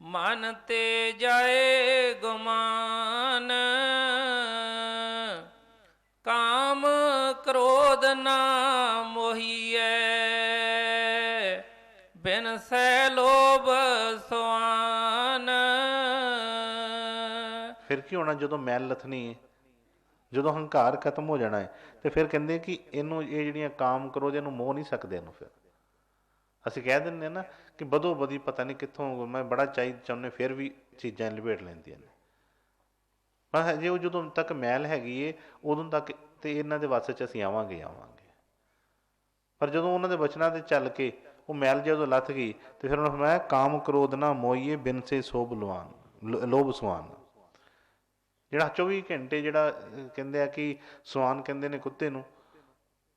ਮਨ ਤੇ ਜਾਏ ਗੁਮਾਨ, ਕਾਮ ਕ੍ਰੋਧ ਨਾ ਮੋਹੀਐ ਬਿਨ ਸੈ ਲੋਭ ਸੁਆਨ। ਫਿਰ ਕੀ ਹੋਣਾ, ਜਦੋਂ ਮੈਲ ਲੱਥਣੀ ਹੈ, ਜਦੋਂ ਹੰਕਾਰ ਖਤਮ ਹੋ ਜਾਣਾ ਹੈ, ਤੇ ਫਿਰ ਕਹਿੰਦੇ ਕਿ ਇਹਨੂੰ ਇਹ ਜਿਹੜੀਆਂ ਕਾਮ ਕ੍ਰੋਧ ਇਹਨੂੰ ਮੋਹ ਨਹੀਂ ਸਕਦੇ ਇਹਨੂੰ। ਫਿਰ ਅਸੀਂ ਕਹਿ ਦਿੰਦੇ ਹਾਂ ਨਾ ਕਿ ਬਦੋ ਬਦੀ ਪਤਾ ਨਹੀਂ ਕਿੱਥੋਂ ਮੈਂ ਬੜਾ ਚਾਹੁੰਦੇ, ਫਿਰ ਵੀ ਚੀਜ਼ਾਂ ਲਪੇਟ ਲੈਂਦੀਆਂ ਨੇ। ਪਰ ਹਜੇ ਉਹ ਜਦੋਂ ਤੱਕ ਮੈਲ ਹੈਗੀ ਏ ਉਦੋਂ ਤੱਕ ਤੇ ਇਹਨਾਂ ਦੇ ਵੱਸ 'ਚ ਅਸੀਂ ਆਵਾਂਗੇ। ਪਰ ਜਦੋਂ ਉਹਨਾਂ ਦੇ ਬਚਨਾਂ 'ਤੇ ਚੱਲ ਕੇ ਉਹ ਮੈਲ ਜਦੋਂ ਲੱਥ ਗਈ ਤੇ ਫਿਰ ਉਹਨੂੰ ਮੈਂ ਕਾਮ ਕ੍ਰੋਧ ਨਾ ਮੋਈਏ ਬਿਨ ਸੇ ਸੋਭ ਲਵਾਨ ਲੋਭ ਸੁਆਨ। ਜਿਹੜਾ 24 ਘੰਟੇ ਜਿਹੜਾ ਕਹਿੰਦੇ ਆ ਕਿ ਸੁਆਨ ਕਹਿੰਦੇ ਨੇ ਕੁੱਤੇ ਨੂੰ,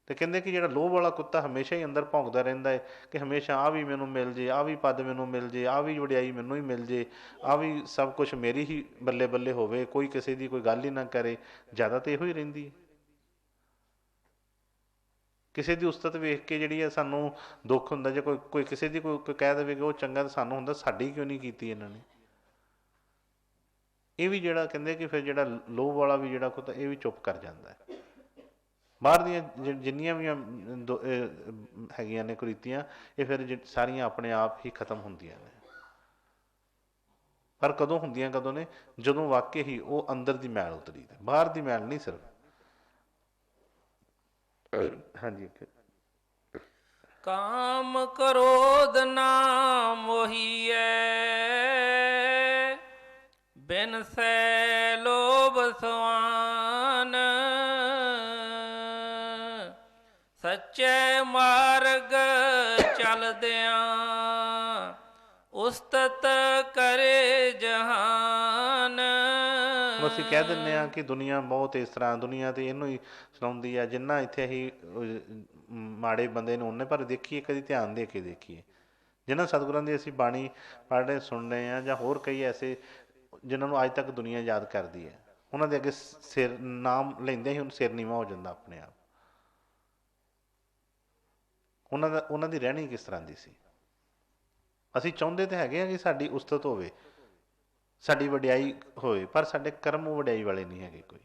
ਤੇ ਕਹਿੰਦੇ ਕਿ ਜਿਹੜਾ ਲੋਭ ਵਾਲਾ ਕੁੱਤਾ ਹਮੇਸ਼ਾ ਹੀ ਅੰਦਰ ਭੌਂਕਦਾ ਰਹਿੰਦਾ ਹੈ ਕਿ ਹਮੇਸ਼ਾ ਆਹ ਵੀ ਮੈਨੂੰ ਮਿਲ ਜੇ, ਆਹ ਵੀ ਪਦ ਮੈਨੂੰ ਮਿਲ ਜੇ, ਆਹ ਵੀ ਵਡਿਆਈ ਮੈਨੂੰ ਹੀ ਮਿਲ ਜੇ, ਆਹ ਵੀ ਸਭ ਕੁਛ ਮੇਰੀ ਹੀ ਬੱਲੇ ਬੱਲੇ ਹੋਵੇ, ਕੋਈ ਕਿਸੇ ਦੀ ਕੋਈ ਗੱਲ ਹੀ ਨਾ ਕਰੇ। ਜ਼ਿਆਦਾ ਤਾਂ ਇਹੋ ਹੀ ਰਹਿੰਦੀ ਹੈ। ਕਿਸੇ ਦੀ ਉਸਤਤ ਵੇਖ ਕੇ ਜਿਹੜੀ ਹੈ ਸਾਨੂੰ ਦੁੱਖ ਹੁੰਦਾ, ਜੇ ਕੋਈ ਕਿਸੇ ਦੀ ਕੋਈ ਕਹਿ ਦੇਵੇ ਕਿ ਉਹ ਚੰਗਾ, ਤਾਂ ਸਾਨੂੰ ਹੁੰਦਾ ਸਾਡੀ ਕਿਉਂ ਨਹੀਂ ਕੀਤੀ ਇਹਨਾਂ ਨੇ। ਇਹ ਵੀ ਜਿਹੜਾ ਕਹਿੰਦੇ ਕਿ ਫਿਰ ਜਿਹੜਾ ਲੋਭ ਵਾਲਾ ਵੀ ਜਿਹੜਾ ਕੁੱਤਾ ਇਹ ਵੀ ਚੁੱਪ ਕਰ ਜਾਂਦਾ ਹੈ। ਬਾਹਰ ਦੀਆਂ ਜਿੰਨੀਆਂ ਵੀ ਹੈਗੀਆਂ ਨੇ ਕੁਰੀਤੀਆਂ, ਇਹ ਫਿਰ ਸਾਰੀਆਂ ਆਪਣੇ ਆਪ ਹੀ ਖਤਮ ਹੁੰਦੀਆਂ ਨੇ। ਪਰ ਕਦੋਂ ਹੁੰਦੀਆਂ, ਕਦੋਂ ਨੇ? ਜਦੋਂ ਵਾਕਈ ਹੀ ਉਹ ਅੰਦਰ ਦੀ ਮੈਲ ਉਤਰੀ, ਬਾਹਰ ਦੀ ਮੈਲ ਨਹੀਂ ਸਿਰਫ। ਹਾਂਜੀ। ਕਾਮ ਕ੍ਰੋਧ ਨਾ ਮੋਹੀਐ ਬਿਨ ਸੈ ਲੋਭ ਸੁਆਨ, ਸੱਚੇ ਮਾਰਗ ਚਲਦਿਆਂ ਉਸਤਤ ਕਰੇ ਜਹਾਨ। ਅਸੀਂ ਕਹਿ ਦਿੰਦੇ ਹਾਂ ਕਿ ਦੁਨੀਆ ਬਹੁਤ ਇਸ ਤਰ੍ਹਾਂ, ਦੁਨੀਆ ਤੇ ਇਹਨੂੰ ਹੀ ਸੁਣਾਉਂਦੀ ਆ। ਜਿੰਨਾ ਇੱਥੇ ਅਸੀਂ ਮਾੜੇ ਬੰਦੇ ਨੂੰ ਉਹਨੇ ਪਰ ਦੇਖੀਏ, ਕਦੀ ਧਿਆਨ ਦੇ ਕੇ ਦੇਖੀਏ, ਜਿਨ੍ਹਾਂ ਸਤਿਗੁਰਾਂ ਦੀ ਅਸੀਂ ਬਾਣੀ ਪੜ੍ਹ ਰਹੇ ਸੁਣ ਰਹੇ ਹਾਂ, ਜਾਂ ਹੋਰ ਕਈ ਐਸੇ ਜਿਨ੍ਹਾਂ ਨੂੰ ਅੱਜ ਤੱਕ ਦੁਨੀਆ ਯਾਦ ਕਰਦੀ ਹੈ, ਉਹਨਾਂ ਦੇ ਅੱਗੇ ਸਿਰ ਨਾਮ ਲੈਂਦੇ ਹੀ ਹੁਣ ਸਿਰ ਨੀਵਾਂ ਹੋ ਜਾਂਦਾ ਆਪਣੇ ਆਪ। ਉਹਨਾਂ ਦੀ ਰਹਿਣੀ ਕਿਸ ਤਰ੍ਹਾਂ ਦੀ ਸੀ? ਅਸੀਂ ਚਾਹੁੰਦੇ ਤਾਂ ਹੈਗੇ ਹਾਂ ਕਿ ਸਾਡੀ ਉਸਤਤ ਹੋਵੇ, ਸਾਡੀ ਵਡਿਆਈ ਹੋਵੇ, ਪਰ ਸਾਡੇ ਕਰਮ ਵਡਿਆਈ ਵਾਲੇ ਨਹੀਂ ਹੈਗੇ ਕੋਈ।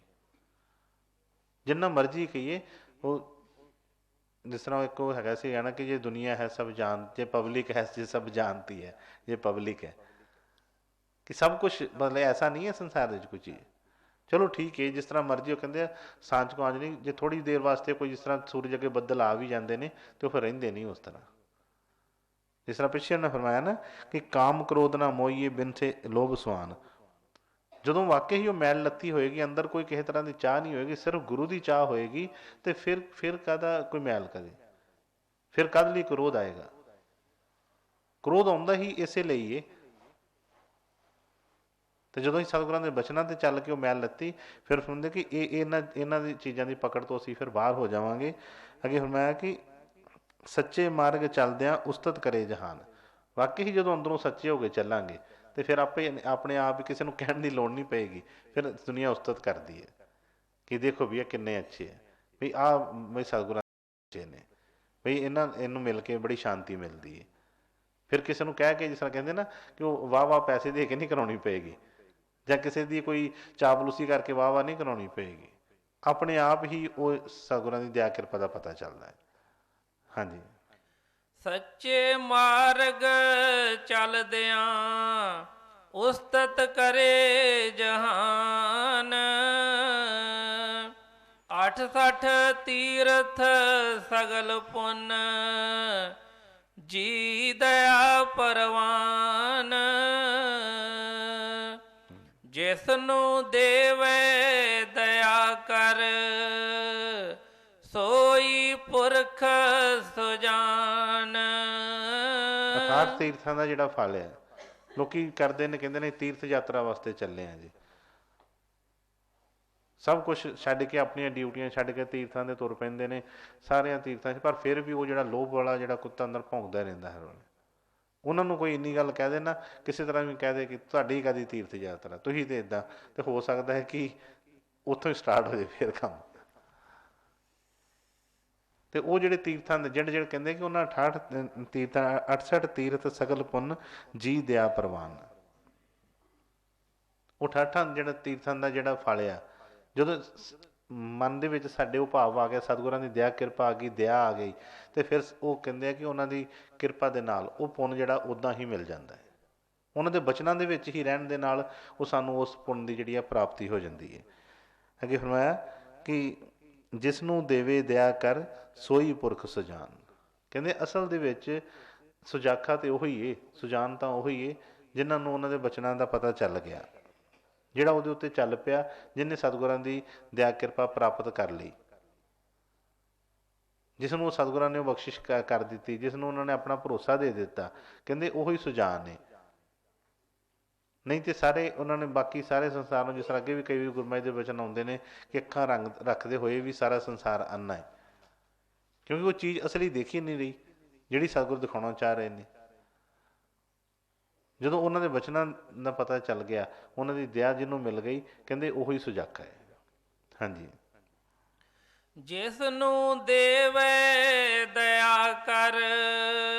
ਜਿੰਨਾ ਮਰਜ਼ੀ ਕਹੀਏ, ਉਹ ਜਿਸ ਤਰ੍ਹਾਂ ਇੱਕ ਉਹ ਹੈਗਾ ਸੀ ਨਾ ਕਿ ਜੇ ਦੁਨੀਆ ਹੈ ਸਭ ਜਾਣ, ਜੇ ਪਬਲਿਕ ਹੈ ਜੇ ਸਭ ਜਾਣਤੀ ਹੈ, ਜੇ ਪਬਲਿਕ ਹੈ ਕਿ ਸਭ ਕੁਛ, ਮਤਲਬ ਐਸਾ ਨਹੀਂ ਹੈ ਸੰਸਾਰ ਵਿੱਚ ਕੋਈ ਚੀਜ਼। ਚਲੋ ਠੀਕ ਹੈ, ਜਿਸ ਤਰ੍ਹਾਂ ਮਰਜ਼ੀ। ਉਹ ਕਹਿੰਦੇ ਆ ਸਾਂਝ ਕੋ ਆਂਝ ਨਹੀਂ, ਜੇ ਥੋੜ੍ਹੀ ਦੇਰ ਵਾਸਤੇ ਕੋਈ ਜਿਸ ਤਰ੍ਹਾਂ ਸੂਰਜ ਅੱਗੇ ਬੱਦਲ ਆ ਵੀ ਜਾਂਦੇ ਨੇ ਤੇ ਉਹ ਫਿਰ ਰਹਿੰਦੇ ਨਹੀਂ ਉਸ ਤਰ੍ਹਾਂ। ਜਿਸ ਤਰ੍ਹਾਂ ਪਿੱਛੇ ਉਹਨੇ ਫਰਮਾਇਆ ਨਾ ਕਿ ਕਾਮ ਕ੍ਰੋਧ ਨਾ ਮੋਈਏ ਬਿਨ ਸੇ ਲੋਭ ਸੁਆਨ। ਜਦੋਂ ਵਾਕਈ ਹੀ ਉਹ ਮੈਲ ਲੱਥੀ ਹੋਏਗੀ, ਅੰਦਰ ਕੋਈ ਕਿਸੇ ਤਰ੍ਹਾਂ ਦੀ ਚਾਹ ਨਹੀਂ ਹੋਏਗੀ, ਸਿਰਫ ਗੁਰੂ ਦੀ ਚਾਹ ਹੋਏਗੀ, ਤੇ ਫਿਰ ਕਾਹਦਾ ਕੋਈ ਮੈਲ ਕਰੇ? ਫਿਰ ਕਦ ਲਈ ਕ੍ਰੋਧ ਆਏਗਾ? ਕ੍ਰੋਧ ਆਉਂਦਾ ਹੀ ਇਸੇ ਲਈ ਏ। ਤੇ ਜਦੋਂ ਅਸੀਂ ਸਤਿਗੁਰਾਂ ਦੇ ਬਚਨਾਂ 'ਤੇ ਚੱਲ ਕੇ ਉਹ ਮੈਲ ਲੱਤੀ, ਫਿਰ ਸੁਣਦੇ ਕਿ ਇਹਨਾਂ ਦੀ ਚੀਜ਼ਾਂ ਦੀ ਪਕੜ ਤੋਂ ਅਸੀਂ ਫਿਰ ਬਾਹਰ ਹੋ ਜਾਵਾਂਗੇ। ਅੱਗੇ ਫਰਮਾਇਆ ਕਿ ਸੱਚੇ ਮਾਰਗ ਚੱਲਦਿਆਂ ਉਸਤਤ ਕਰੇ ਜਹਾਨ। ਵਾਕਈ ਹੀ ਜਦੋਂ ਅੰਦਰੋਂ ਸੱਚੇ ਹੋ ਕੇ ਚੱਲਾਂਗੇ ਤੇ ਫਿਰ ਆਪੇ ਆਪਣੇ ਆਪ ਹੀ ਕਿਸੇ ਨੂੰ ਕਹਿਣ ਦੀ ਲੋੜ ਨਹੀਂ ਪਏਗੀ, ਫਿਰ ਦੁਨੀਆ ਉਸਤਤ ਕਰਦੀ ਹੈ ਕਿ ਦੇਖੋ ਵੀ ਇਹ ਕਿੰਨੇ ਅੱਛੇ ਹੈ, ਵੀ ਆਹ ਬਈ ਸਤਿਗੁਰਾਂ ਅੱਛੇ ਨੇ, ਬਈ ਇਹਨੂੰ ਮਿਲ ਕੇ ਬੜੀ ਸ਼ਾਂਤੀ ਮਿਲਦੀ ਹੈ। ਫਿਰ ਕਿਸੇ ਨੂੰ ਕਹਿ ਕੇ, ਜਿਸ ਤਰ੍ਹਾਂ ਕਹਿੰਦੇ ਨਾ ਕਿ ਉਹ ਵਾਹ ਪੈਸੇ ਦੇ ਕੇ ਨਹੀਂ ਕਰਾਉਣੀ ਪਏਗੀ, ਜਾਂ ਕਿਸੇ ਦੀ ਕੋਈ ਚਾਪਲੂਸੀ ਕਰਕੇ ਵਾਹ ਨਹੀਂ ਕਰਾਉਣੀ ਪਏਗੀ, ਆਪਣੇ ਆਪ ਹੀ ਉਹ ਸਤਿਗੁਰਾਂ ਦੀ ਦਇਆ ਕਿਰਪਾ ਦਾ ਪਤਾ ਚੱਲਦਾ ਹੈ। ਹਾਂਜੀ। ਸੱਚੇ ਮਾਰਗ ਚੱਲਦਿਆਂ ਉਸਤਤ ਕਰੇ ਜਹਾਨ। 68 ਤੀਰਥ ਸਗਲ ਪੁੰਨ, ਜੀ ਦਇਆ ਪਰਵਾਨ। ਜਿਸ ਨੂੰ ਦੇਵੇ ਦਇਆ ਕਰ, ਸੋਈ ਪੁਰਖ ਸੁਜਾਨ। 68 ਤੀਰਥਾਂ ਦਾ ਜਿਹੜਾ ਫਲ ਹੈ, ਲੋਕੀ ਕਰਦੇ ਨੇ, ਕਹਿੰਦੇ ਨੇ ਤੀਰਥ ਯਾਤਰਾ ਵਾਸਤੇ ਚੱਲੇ ਆ ਜੀ, ਸਭ ਕੁਛ ਛੱਡ ਕੇ, ਆਪਣੀਆਂ ਡਿਊਟੀਆਂ ਛੱਡ ਕੇ ਤੀਰਥਾਂ ਦੇ ਤੁਰ ਪੈਂਦੇ ਨੇ, ਸਾਰਿਆਂ ਤੀਰਥਾਂ 'ਚ। ਪਰ ਫਿਰ ਵੀ ਉਹ ਜਿਹੜਾ ਲੋਭ ਵਾਲਾ ਜਿਹੜਾ ਕੁੱਤਾ ਅੰਦਰ ਭੌਂਕਦਾ ਰਹਿੰਦਾ ਹਰ ਵੇਲੇ। ਉਹਨਾਂ ਨੂੰ ਕੋਈ ਇੰਨੀ ਗੱਲ ਕਹਿ ਦੇ ਨਾ, ਕਿਸੇ ਤਰ੍ਹਾਂ ਵੀ ਕਹਿ ਦੇ ਕਿ ਤੁਹਾਡੀ ਕਾਹਦੀ ਤੀਰਥ ਯਾਤਰਾ, ਤੁਸੀਂ ਤਾਂ ਇੱਦਾਂ, ਤੇ ਹੋ ਸਕਦਾ ਹੈ ਕਿ ਉੱਥੋਂ ਹੀ ਸਟਾਰਟ ਹੋ ਜਾਏ ਫਿਰ ਕੰਮ। ਤੇ ਉਹ ਜਿਹੜੇ ਤੀਰਥਾਂ ਦੇ ਜਿਹੜੇ ਜਿਹੜੇ ਕਹਿੰਦੇ ਕਿ ਉਹਨਾਂ 68 ਤੀਰਥਾਂ 68 ਤੀਰਥ ਸਗਲ ਪੁੰਨ, ਜੀ ਦਇਆ ਪ੍ਰਵਾਨ। ਉਹ 68 ਜਿਹੜਾ ਤੀਰਥਾਂ ਦਾ ਜਿਹੜਾ ਫਲ ਆ, ਜਦੋਂ ਮਨ ਦੇ ਵਿੱਚ ਸਾਡੇ ਉਹ ਭਾਵ ਆ ਗਿਆ, ਸਤਿਗੁਰਾਂ ਦੀ ਦਇਆ ਕਿਰਪਾ ਆ ਗਈ, ਦਇਆ ਆ ਗਈ, ਤੇ ਫਿਰ ਉਹ ਕਹਿੰਦੇ ਆ ਕਿ ਉਹਨਾਂ ਦੀ ਕਿਰਪਾ ਦੇ ਨਾਲ ਉਹ ਪੁੰਨ ਜਿਹੜਾ ਉੱਦਾਂ ਹੀ ਮਿਲ ਜਾਂਦਾ ਹੈ। ਉਹਨਾਂ ਦੇ ਬਚਨਾਂ ਦੇ ਵਿੱਚ ਹੀ ਰਹਿਣ ਦੇ ਨਾਲ ਉਹ ਸਾਨੂੰ ਉਸ ਪੁੰਨ ਦੀ ਜਿਹੜੀ ਆ ਪ੍ਰਾਪਤੀ ਹੋ ਜਾਂਦੀ ਹੈ। ਅੱਗੇ ਫਰਮਾਇਆ ਕਿ ਜਿਸ ਨੂੰ ਦੇਵੇ ਦਇਆ ਕਰ, ਸੋਈ ਪੁਰਖ ਸੁਜਾਨ। ਕਹਿੰਦੇ ਅਸਲ ਦੇ ਵਿੱਚ ਸੁਜਾਖਾ ਤੇ ਉਹੀ ਏ, ਸੁਜਾਨ ਤਾਂ ਉਹੀ ਏ ਜਿਨ੍ਹਾਂ ਨੂੰ ਉਹਨਾਂ ਦੇ ਬਚਨਾਂ ਦਾ ਪਤਾ ਚੱਲ ਗਿਆ, ਜਿਹੜਾ ਉਹਦੇ ਉੱਤੇ ਚੱਲ ਪਿਆ, ਜਿਹਨੇ ਸਤਿਗੁਰਾਂ ਦੀ ਦਇਆ ਕਿਰਪਾ ਪ੍ਰਾਪਤ ਕਰ ਲਈ, ਜਿਸ ਨੂੰ ਸਤਿਗੁਰਾਂ ਨੇ ਉਹ ਬਖਸ਼ਿਸ਼ ਕਰ ਦਿੱਤੀ, ਜਿਸ ਨੂੰ ਉਹਨਾਂ ਨੇ ਆਪਣਾ ਭਰੋਸਾ ਦੇ ਦਿੱਤਾ, ਕਹਿੰਦੇ ਉਹੀ ਸੁਜਾਨ ਨੇ। ਨਹੀਂ ਤੇ ਸਾਰੇ ਉਹਨਾਂ ਨੇ ਬਾਕੀ ਸਾਰੇ ਸੰਸਾਰ ਨੂੰ, ਜਿਸ ਤਰ੍ਹਾਂ ਅੱਗੇ ਵੀ ਕਈ ਵੀ ਗੁਰਮਤਿ ਦੇ ਵਚਨ ਆਉਂਦੇ ਨੇ ਕਿ ਅੱਖਾਂ ਰੰਗ ਰੱਖਦੇ ਹੋਏ ਵੀ ਸਾਰਾ ਸੰਸਾਰ ਅੰਨਾ ਹੈ, ਕਿਉਂਕਿ ਉਹ ਚੀਜ਼ ਅਸਲੀ ਦੇਖੀ ਨਹੀਂ ਰਹੀ ਜਿਹੜੀ ਸਤਿਗੁਰ ਦਿਖਾਉਣਾ ਚਾਹ ਰਹੇ ਨੇ। ਜਦੋਂ ਉਹਨਾਂ ਦੇ ਵਚਨਾਂ ਦਾ ਪਤਾ ਚੱਲ ਗਿਆ, ਉਹਨਾਂ ਦੀ ਦਇਆ ਜਿਹਨੂੰ ਮਿਲ ਗਈ, ਕਹਿੰਦੇ ਉਹੀ ਸੁਜਾਖਾ ਹੈ। ਹਾਂਜੀ। ਜਿਸ ਨੂੰ ਦੇਵੇ ਦਇਆ ਕਰ,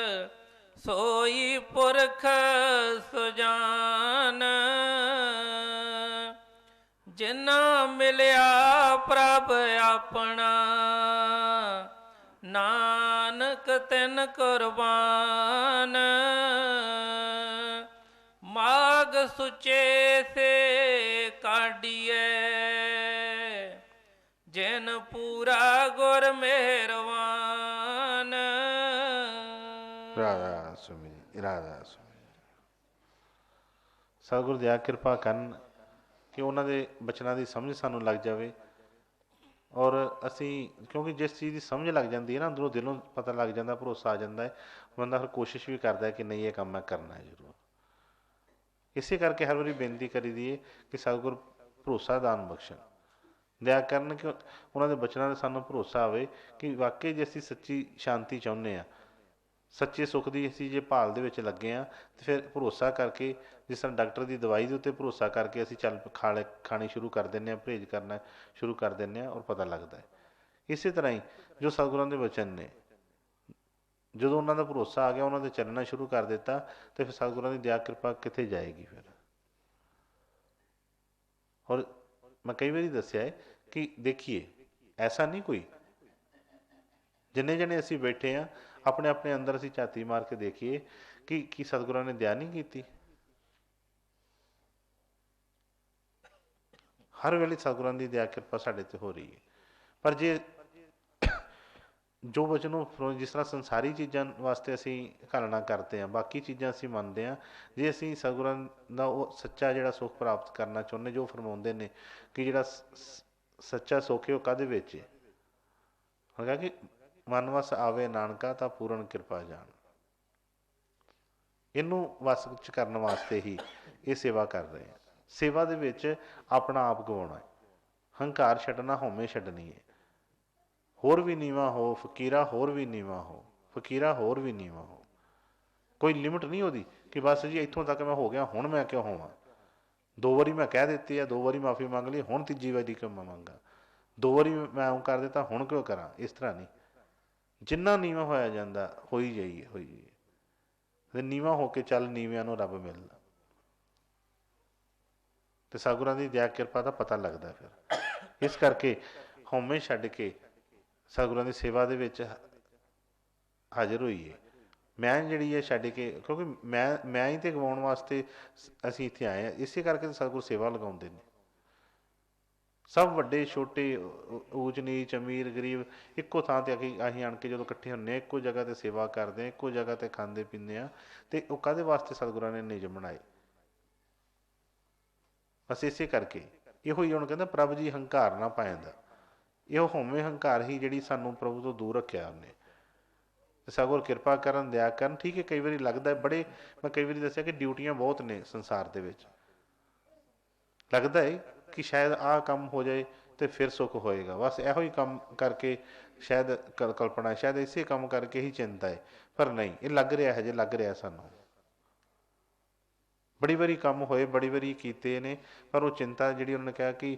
ਸੋਈ ਪੁਰਖ ਸੁਜਾਨ। ਜਿਨਾ ਮਿਲਿਆ ਪ੍ਰਭ ਆਪਣਾ, ਨਾਨਕ ਤਿਨ ਕੁਰਬਾਨ। ਮਾਗ ਸੁਚੇ ਸੇ ਕਾਢੀਏ, ਜਿਨ ਪੂਰਾ ਗੁਰ ਮਿਹਰਵਾਨ। ਰਾਧਾ ਸੁਮੀ, ਰਾਧਾ ਸੁਮੀ। ਸਤਿਗੁਰ ਦਇਆ ਕਿਰਪਾ ਕਰਨ ਕਿ ਉਹਨਾਂ ਦੇ ਬਚਨਾਂ ਦੀ ਸਮਝ ਸਾਨੂੰ ਲੱਗ ਜਾਵੇ, ਔਰ ਅਸੀਂ, ਕਿਉਂਕਿ ਜਿਸ ਚੀਜ਼ ਦੀ ਸਮਝ ਲੱਗ ਜਾਂਦੀ ਹੈ ਨਾ, ਅੰਦਰੋਂ ਦਿਲੋਂ ਪਤਾ ਲੱਗ ਜਾਂਦਾ, ਭਰੋਸਾ ਆ ਜਾਂਦਾ ਹੈ, ਬੰਦਾ ਫਿਰ ਕੋਸ਼ਿਸ਼ ਵੀ ਕਰਦਾ ਕਿ ਨਹੀਂ ਇਹ ਕੰਮ ਮੈਂ ਕਰਨਾ ਹੈ ਜ਼ਰੂਰ। ਇਸੇ ਕਰਕੇ ਹਰ ਵਾਰੀ ਬੇਨਤੀ ਕਰੀ ਦੀ ਹੈ ਕਿ ਸਤਿਗੁਰ ਭਰੋਸਾ ਦਾਨ ਬਖਸ਼ਣ, ਦਇਆ ਕਰਨ, ਕਿ ਉਹਨਾਂ ਦੇ ਬਚਨਾਂ 'ਤੇ ਸਾਨੂੰ ਭਰੋਸਾ ਆਵੇ ਕਿ ਵਾਕਈ ਜੇ ਅਸੀਂ ਸੱਚੀ ਸ਼ਾਂਤੀ ਚਾਹੁੰਦੇ ਹਾਂ, ਸੱਚੇ ਸੁੱਖ ਦੀ ਅਸੀਂ ਜੇ ਭਾਲ ਦੇ ਵਿੱਚ ਲੱਗੇ ਹਾਂ, ਅਤੇ ਫਿਰ ਭਰੋਸਾ ਕਰਕੇ, ਜਿਸ ਤਰ੍ਹਾਂ ਡਾਕਟਰ ਦੀ ਦਵਾਈ ਦੇ ਉੱਤੇ ਭਰੋਸਾ ਕਰਕੇ ਅਸੀਂ ਖਾਣੀ ਸ਼ੁਰੂ ਕਰ ਦਿੰਦੇ ਹਾਂ, ਪਰਹੇਜ਼ ਕਰਨਾ ਸ਼ੁਰੂ ਕਰ ਦਿੰਦੇ ਹਾਂ, ਔਰ ਪਤਾ ਲੱਗਦਾ ਹੈ। ਇਸੇ ਤਰ੍ਹਾਂ ਹੀ ਜੋ ਸਤਿਗੁਰਾਂ ਦੇ ਵਚਨ ਨੇ, ਜਦੋਂ ਉਹਨਾਂ ਦਾ ਭਰੋਸਾ ਆ ਗਿਆ, ਉਹਨਾਂ ਦੇ ਚੱਲਣਾ ਸ਼ੁਰੂ ਕਰ ਦਿੱਤਾ, ਤੇ ਫਿਰ ਸਤਿਗੁਰਾਂ ਦੀ ਦਇਆ ਕਿਰਪਾ ਕਿੱਥੇ ਜਾਏਗੀ ਫਿਰ। ਔਰ ਮੈਂ ਕਈ ਵਾਰੀ ਦੱਸਿਆ ਹੈ ਕਿ ਦੇਖੀਏ, ਐਸਾ ਨਹੀਂ ਕੋਈ, ਜਿੰਨੇ ਜਣੇ ਅਸੀਂ ਬੈਠੇ ਹਾਂ, ਆਪਣੇ ਆਪਣੇ ਅੰਦਰ ਅਸੀਂ ਝਾਤੀ ਮਾਰ ਕੇ ਦੇਖੀਏ ਕਿ ਕੀ ਸਤਿਗੁਰਾਂ ਨੇ ਦਇਆ ਨਹੀਂ ਕੀਤੀ। ਹਰ ਵੇਲੇ ਸਤਿਗੁਰਾਂ ਦੀ ਦਇਆ ਕਿਰਪਾ ਸਾਡੇ 'ਤੇ ਹੋ ਰਹੀ ਹੈ। ਪਰ ਜੇ ਜੋ ਵਚਨੋਂ, ਜਿਸ ਤਰ੍ਹਾਂ ਸੰਸਾਰੀ ਚੀਜ਼ਾਂ ਵਾਸਤੇ ਅਸੀਂ ਘਾਲਣਾ ਕਰਦੇ ਹਾਂ, ਬਾਕੀ ਚੀਜ਼ਾਂ ਅਸੀਂ ਮੰਨਦੇ ਹਾਂ, ਜੇ ਅਸੀਂ ਸਤਿਗੁਰਾਂ ਦਾ ਉਹ ਸੱਚਾ ਜਿਹੜਾ ਸੁੱਖ ਪ੍ਰਾਪਤ ਕਰਨਾ ਚਾਹੁੰਦੇ, ਜੋ ਫਰਮਾਉਂਦੇ ਨੇ ਕਿ ਜਿਹੜਾ ਸੱਚਾ ਸੁੱਖ ਹੈ ਉਹ ਕਾਹਦੇ ਵਿੱਚ ਹੈ, ਹੈਗਾ ਕਿ ਮਨ ਵਸ ਆਵੇ ਨਾਨਕਾ ਤਾਂ ਪੂਰਨ ਕਿਰਪਾ ਜਾਣ। ਇਹਨੂੰ ਵਸ 'ਚ ਕਰਨ ਵਾਸਤੇ ਹੀ ਇਹ ਸੇਵਾ ਕਰ ਰਹੇ ਹਾਂ। ਸੇਵਾ ਦੇ ਵਿੱਚ ਆਪਣਾ ਆਪ ਗਵਾਉਣਾ ਹੈ, ਹੰਕਾਰ ਛੱਡਣਾ, ਹਉਮੈ ਛੱਡਣੀ ਹੈ। ਹੋਰ ਵੀ ਨੀਵਾਂ ਹੋ ਫਕੀਰਾ, ਹੋਰ ਵੀ ਨੀਵਾਂ ਹੋ ਫਕੀਰਾ, ਹੋਰ ਵੀ ਨੀਵਾਂ ਹੋ। ਕੋਈ ਲਿਮਿਟ ਨਹੀਂ ਉਹਦੀ ਕਿ ਬਸ ਜੀ ਇੱਥੋਂ ਤੱਕ ਮੈਂ ਹੋ ਗਿਆ, ਹੁਣ ਮੈਂ ਕਿਉਂ ਹੋਵਾਂ। 2 ਵਾਰੀ ਮੈਂ ਕਹਿ ਦਿੱਤੀ ਆ, 2 ਵਾਰੀ ਮਾਫੀ ਮੰਗ ਲਈ, ਹੁਣ ਤੀਜੀ ਵਾਰੀ ਕਿਉਂ ਮੈਂ ਮੰਗਾ। 2 ਵਾਰੀ ਮੈਂ ਉਹ ਕਰ ਦਿੱਤਾ, ਹੁਣ ਕਿਉਂ ਕਰਾਂ। ਇਸ ਤਰ੍ਹਾਂ ਨਹੀਂ, ਜਿੰਨਾ ਨੀਵਾਂ ਹੋਇਆ ਜਾਂਦਾ ਹੋਈ ਜਾਈਏ, ਹੋਈ ਜਾਈਏ। ਤੇ ਨੀਵਾਂ ਹੋ ਕੇ ਚੱਲ, ਨੀਵਿਆਂ ਨੂੰ ਰੱਬ ਮਿਲਦਾ, ਤੇ ਸਤਿਗੁਰਾਂ ਦੀ ਦਇਆ ਕਿਰਪਾ ਦਾ ਪਤਾ ਲੱਗਦਾ ਫਿਰ। ਇਸ ਕਰਕੇ ਹਉਮੈ ਛੱਡ ਕੇ ਸਤਿਗੁਰਾਂ ਦੀ ਸੇਵਾ ਦੇ ਵਿੱਚ ਹਾਜ਼ਰ ਹੋਈਏ, ਮੈਂ ਜਿਹੜੀ ਹੈ ਛੱਡ ਕੇ, ਕਿਉਂਕਿ ਮੈਂ ਹੀ ਤੇ ਗਵਾਉਣ ਵਾਸਤੇ ਅਸੀਂ ਇੱਥੇ ਆਏ ਹਾਂ। ਇਸੇ ਕਰਕੇ ਤਾਂ ਸਤਿਗੁਰੂ ਸੇਵਾ ਲਗਾਉਂਦੇ ਨੇ। ਸਭ ਵੱਡੇ ਛੋਟੇ, ਊਚ ਨੀਚ, ਅਮੀਰ ਗਰੀਬ, ਇੱਕੋ ਥਾਂ 'ਤੇ ਅਸੀਂ ਆਣ ਕੇ ਜਦੋਂ ਇਕੱਠੇ ਹੁੰਦੇ ਹਾਂ, ਇੱਕੋ ਜਗ੍ਹਾ 'ਤੇ ਸੇਵਾ ਕਰਦੇ ਹਾਂ, ਇੱਕੋ ਜਗ੍ਹਾ 'ਤੇ ਖਾਂਦੇ ਪੀਂਦੇ ਹਾਂ। ਅਤੇ ਉਹ ਕਾਹਦੇ ਵਾਸਤੇ ਸਤਿਗੁਰਾਂ ਨੇ ਨਿਯਮ ਬਣਾਏ? ਬਸ ਇਸੇ ਕਰਕੇ। ਇਹੋ ਹੀ ਹੁਣ ਕਹਿੰਦਾ ਪ੍ਰਭ ਜੀ ਹੰਕਾਰ ਨਾ ਪਾਇੰਦਾ। ਇਹੋ ਹਉਮੈ ਹੰਕਾਰ ਹੀ ਜਿਹੜੀ ਸਾਨੂੰ ਪ੍ਰਭੂ ਤੋਂ ਦੂਰ ਰੱਖਿਆ ਉਹਨੇ। ਸਤਿਗੁਰ ਕਿਰਪਾ ਕਰਨ, ਦਇਆ ਕਰਨ। ਠੀਕ ਹੈ, ਕਈ ਵਾਰੀ ਲੱਗਦਾ ਬੜੇ, ਮੈਂ ਕਈ ਵਾਰੀ ਦੱਸਿਆ ਕਿ ਡਿਊਟੀਆਂ ਬਹੁਤ ਨੇ ਸੰਸਾਰ ਦੇ ਵਿੱਚ। ਲੱਗਦਾ ਹੈ ਕਿ ਸ਼ਾਇਦ ਆਹ ਕੰਮ ਹੋ ਜਾਏ ਅਤੇ ਫਿਰ ਸੁੱਖ ਹੋਏਗਾ। ਬਸ ਇਹੋ ਹੀ ਕੰਮ ਕਰਕੇ ਸ਼ਾਇਦ ਕਲਪਨਾ, ਸ਼ਾਇਦ ਇਸੇ ਕੰਮ ਕਰਕੇ ਹੀ ਚਿੰਤਾ ਹੈ। ਪਰ ਨਹੀਂ, ਇਹ ਲੱਗ ਰਿਹਾ ਹਜੇ, ਲੱਗ ਰਿਹਾ ਸਾਨੂੰ। ਬੜੀ ਵਾਰੀ ਕੰਮ ਹੋਏ, ਬੜੀ ਵਾਰੀ ਕੀਤੇ ਨੇ, ਪਰ ਉਹ ਚਿੰਤਾ ਜਿਹੜੀ ਉਹਨਾਂ ਨੇ ਕਿਹਾ ਕਿ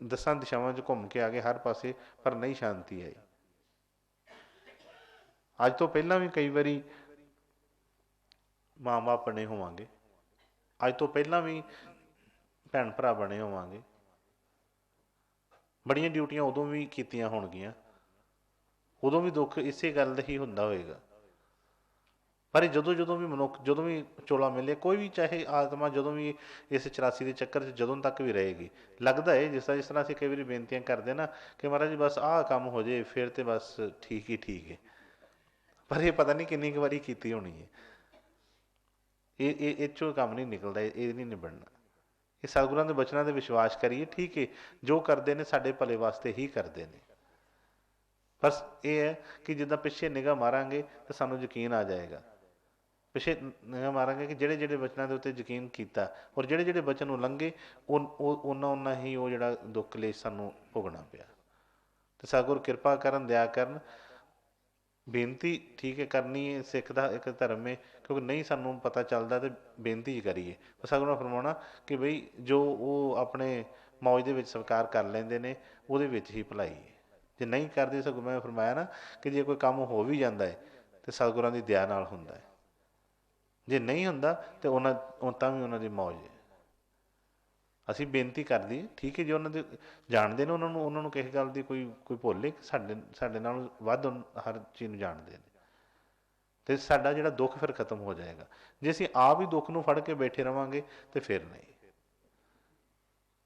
10 ਦਿਸ਼ਾਵਾਂ 'ਚ ਘੁੰਮ ਕੇ ਆ ਗਏ ਹਰ ਪਾਸੇ, ਪਰ ਨਹੀਂ ਸ਼ਾਂਤੀ ਆਈ। ਅੱਜ ਤੋਂ ਪਹਿਲਾਂ ਵੀ ਕਈ ਵਾਰੀ ਮਾਂ ਬਾਪ ਬਣੇ ਹੋਵਾਂਗੇ, ਅੱਜ ਤੋਂ ਪਹਿਲਾਂ ਵੀ ਭੈਣ ਭਰਾ ਬਣੇ ਹੋਵਾਂਗੇ, ਬੜੀਆਂ ਡਿਊਟੀਆਂ ਉਦੋਂ ਵੀ ਕੀਤੀਆਂ ਹੋਣਗੀਆਂ, ਉਦੋਂ ਵੀ ਦੁੱਖ ਇਸੇ ਗੱਲ ਦਾ ਹੀ ਹੁੰਦਾ ਹੋਏਗਾ। ਪਰ ਜਦੋਂ ਜਦੋਂ ਵੀ ਮਨੁੱਖ, ਜਦੋਂ ਵੀ ਚੋਲਾ ਮਿਲੇ, ਕੋਈ ਵੀ ਚਾਹੇ ਆਤਮਾ ਜਦੋਂ ਵੀ ਇਸ 84 ਦੇ ਚੱਕਰ 'ਚ ਜਦੋਂ ਤੱਕ ਵੀ ਰਹੇਗੀ, ਲੱਗਦਾ ਹੈ ਜਿਸ ਤਰ੍ਹਾਂ ਅਸੀਂ ਕਈ ਵਾਰੀ ਬੇਨਤੀਆਂ ਕਰਦੇ ਨਾ ਕਿ ਮਹਾਰਾਜ ਜੀ ਬਸ ਆਹ ਕੰਮ ਹੋ ਜਾਏ ਫਿਰ ਤਾਂ ਬਸ ਠੀਕ ਹੀ ਠੀਕ ਹੈ। ਪਰ ਇਹ ਪਤਾ ਨਹੀਂ ਕਿੰਨੀ ਕੁ ਵਾਰੀ ਕੀਤੀ ਹੋਣੀ ਹੈ। ਇਹ 'ਚੋਂ ਕੰਮ ਨਹੀਂ ਨਿਕਲਦਾ, ਇਹ ਨਹੀਂ ਨਿਬੜਨਾ। ਇਹ ਸਤਿਗੁਰਾਂ ਦੇ ਬਚਨਾਂ 'ਤੇ ਵਿਸ਼ਵਾਸ ਕਰੀਏ, ਠੀਕ ਹੈ, ਜੋ ਕਰਦੇ ਨੇ ਸਾਡੇ ਭਲੇ ਵਾਸਤੇ ਹੀ ਕਰਦੇ ਨੇ। ਬਸ ਇਹ ਹੈ ਕਿ ਜਿੱਦਾਂ ਪਿੱਛੇ ਨਿਗਾਹ ਮਾਰਾਂਗੇ ਤਾਂ ਸਾਨੂੰ ਯਕੀਨ ਆ ਜਾਏਗਾ। ਪਿੱਛੇ ਨਿਗਾਹ ਮਾਰਾਂਗੇ ਕਿ ਜਿਹੜੇ ਜਿਹੜੇ ਬਚਨਾਂ ਦੇ ਉੱਤੇ ਯਕੀਨ ਕੀਤਾ ਔਰ ਜਿਹੜੇ ਜਿਹੜੇ ਬਚਨ ਉਲੰਘੇ, ਓਨਾ ਹੀ ਉਹ ਜਿਹੜਾ ਦੁੱਖ ਕਲੇਸ਼ ਸਾਨੂੰ ਭੋਗਣਾ ਪਿਆ। ਅਤੇ ਸਤਿਗੁਰ ਕਿਰਪਾ ਕਰਨ, ਦਇਆ ਕਰਨ। ਬੇਨਤੀ ਠੀਕ ਹੈ ਕਰਨੀ ਹੈ, ਸਿੱਖ ਦਾ ਇੱਕ ਧਰਮ ਹੈ, ਕਿਉਂਕਿ ਨਹੀਂ ਸਾਨੂੰ ਪਤਾ ਚੱਲਦਾ ਤਾਂ ਬੇਨਤੀ ਹੀ ਕਰੀਏ। ਸਤਿਗੁਰਾਂ ਨੇ ਫਰਮਾਉਣਾ ਕਿ ਬਈ ਜੋ ਉਹ ਆਪਣੇ ਮੌਜ ਦੇ ਵਿੱਚ ਸਵੀਕਾਰ ਕਰ ਲੈਂਦੇ ਨੇ, ਉਹਦੇ ਵਿੱਚ ਹੀ ਭਲਾਈ ਹੈ। ਜੇ ਨਹੀਂ ਕਰਦੇ, ਸਗੋਂ ਮੈਂ ਫਰਮਾਇਆ ਨਾ ਕਿ ਜੇ ਕੋਈ ਕੰਮ ਹੋ ਵੀ ਜਾਂਦਾ ਹੈ ਤਾਂ ਸਤਿਗੁਰਾਂ ਦੀ ਦਇਆ ਨਾਲ ਹੁੰਦਾ ਹੈ, ਜੇ ਨਹੀਂ ਹੁੰਦਾ ਤਾਂ ਤਾਂ ਵੀ ਉਹਨਾਂ ਦੀ ਮੌਜ ਹੈ। ਅਸੀਂ ਬੇਨਤੀ ਕਰਦੀ, ਠੀਕ ਹੈ, ਜੇ ਉਹਨਾਂ ਦੇ ਜਾਣਦੇ ਨੇ, ਉਹਨਾਂ ਨੂੰ ਕਿਸੇ ਗੱਲ ਦੀ ਕੋਈ ਭੁੱਲ ਹੈ, ਸਾਡੇ ਨਾਲ ਵੱਧ ਹਰ ਚੀਜ਼ ਨੂੰ ਜਾਣਦੇ ਨੇ, ਅਤੇ ਸਾਡਾ ਜਿਹੜਾ ਦੁੱਖ ਫਿਰ ਖਤਮ ਹੋ ਜਾਏਗਾ। ਜੇ ਅਸੀਂ ਆਪ ਹੀ ਦੁੱਖ ਨੂੰ ਫੜ ਕੇ ਬੈਠੇ ਰਹਾਂਗੇ ਤਾਂ ਫਿਰ ਨਹੀਂ।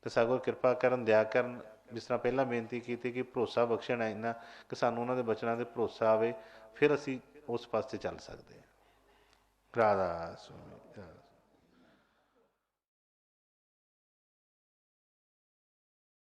ਅਤੇ ਸਤਿਗੁਰ ਕਿਰਪਾ ਕਰਨ, ਦਇਆ ਕਰਨ। ਜਿਸ ਤਰ੍ਹਾਂ ਪਹਿਲਾਂ ਬੇਨਤੀ ਕੀਤੀ ਕਿ ਭਰੋਸਾ ਬਖਸ਼ਣ ਇੰਨਾ ਕਿ ਸਾਨੂੰ ਉਹਨਾਂ ਦੇ ਬਚਨਾਂ 'ਤੇ ਭਰੋਸਾ ਆਵੇ, ਫਿਰ ਅਸੀਂ ਉਸ ਪਾਸੇ ਚੱਲ ਸਕਦੇ ਹਾਂ। ਰਾਧਾ ਸੁਆਮੀ।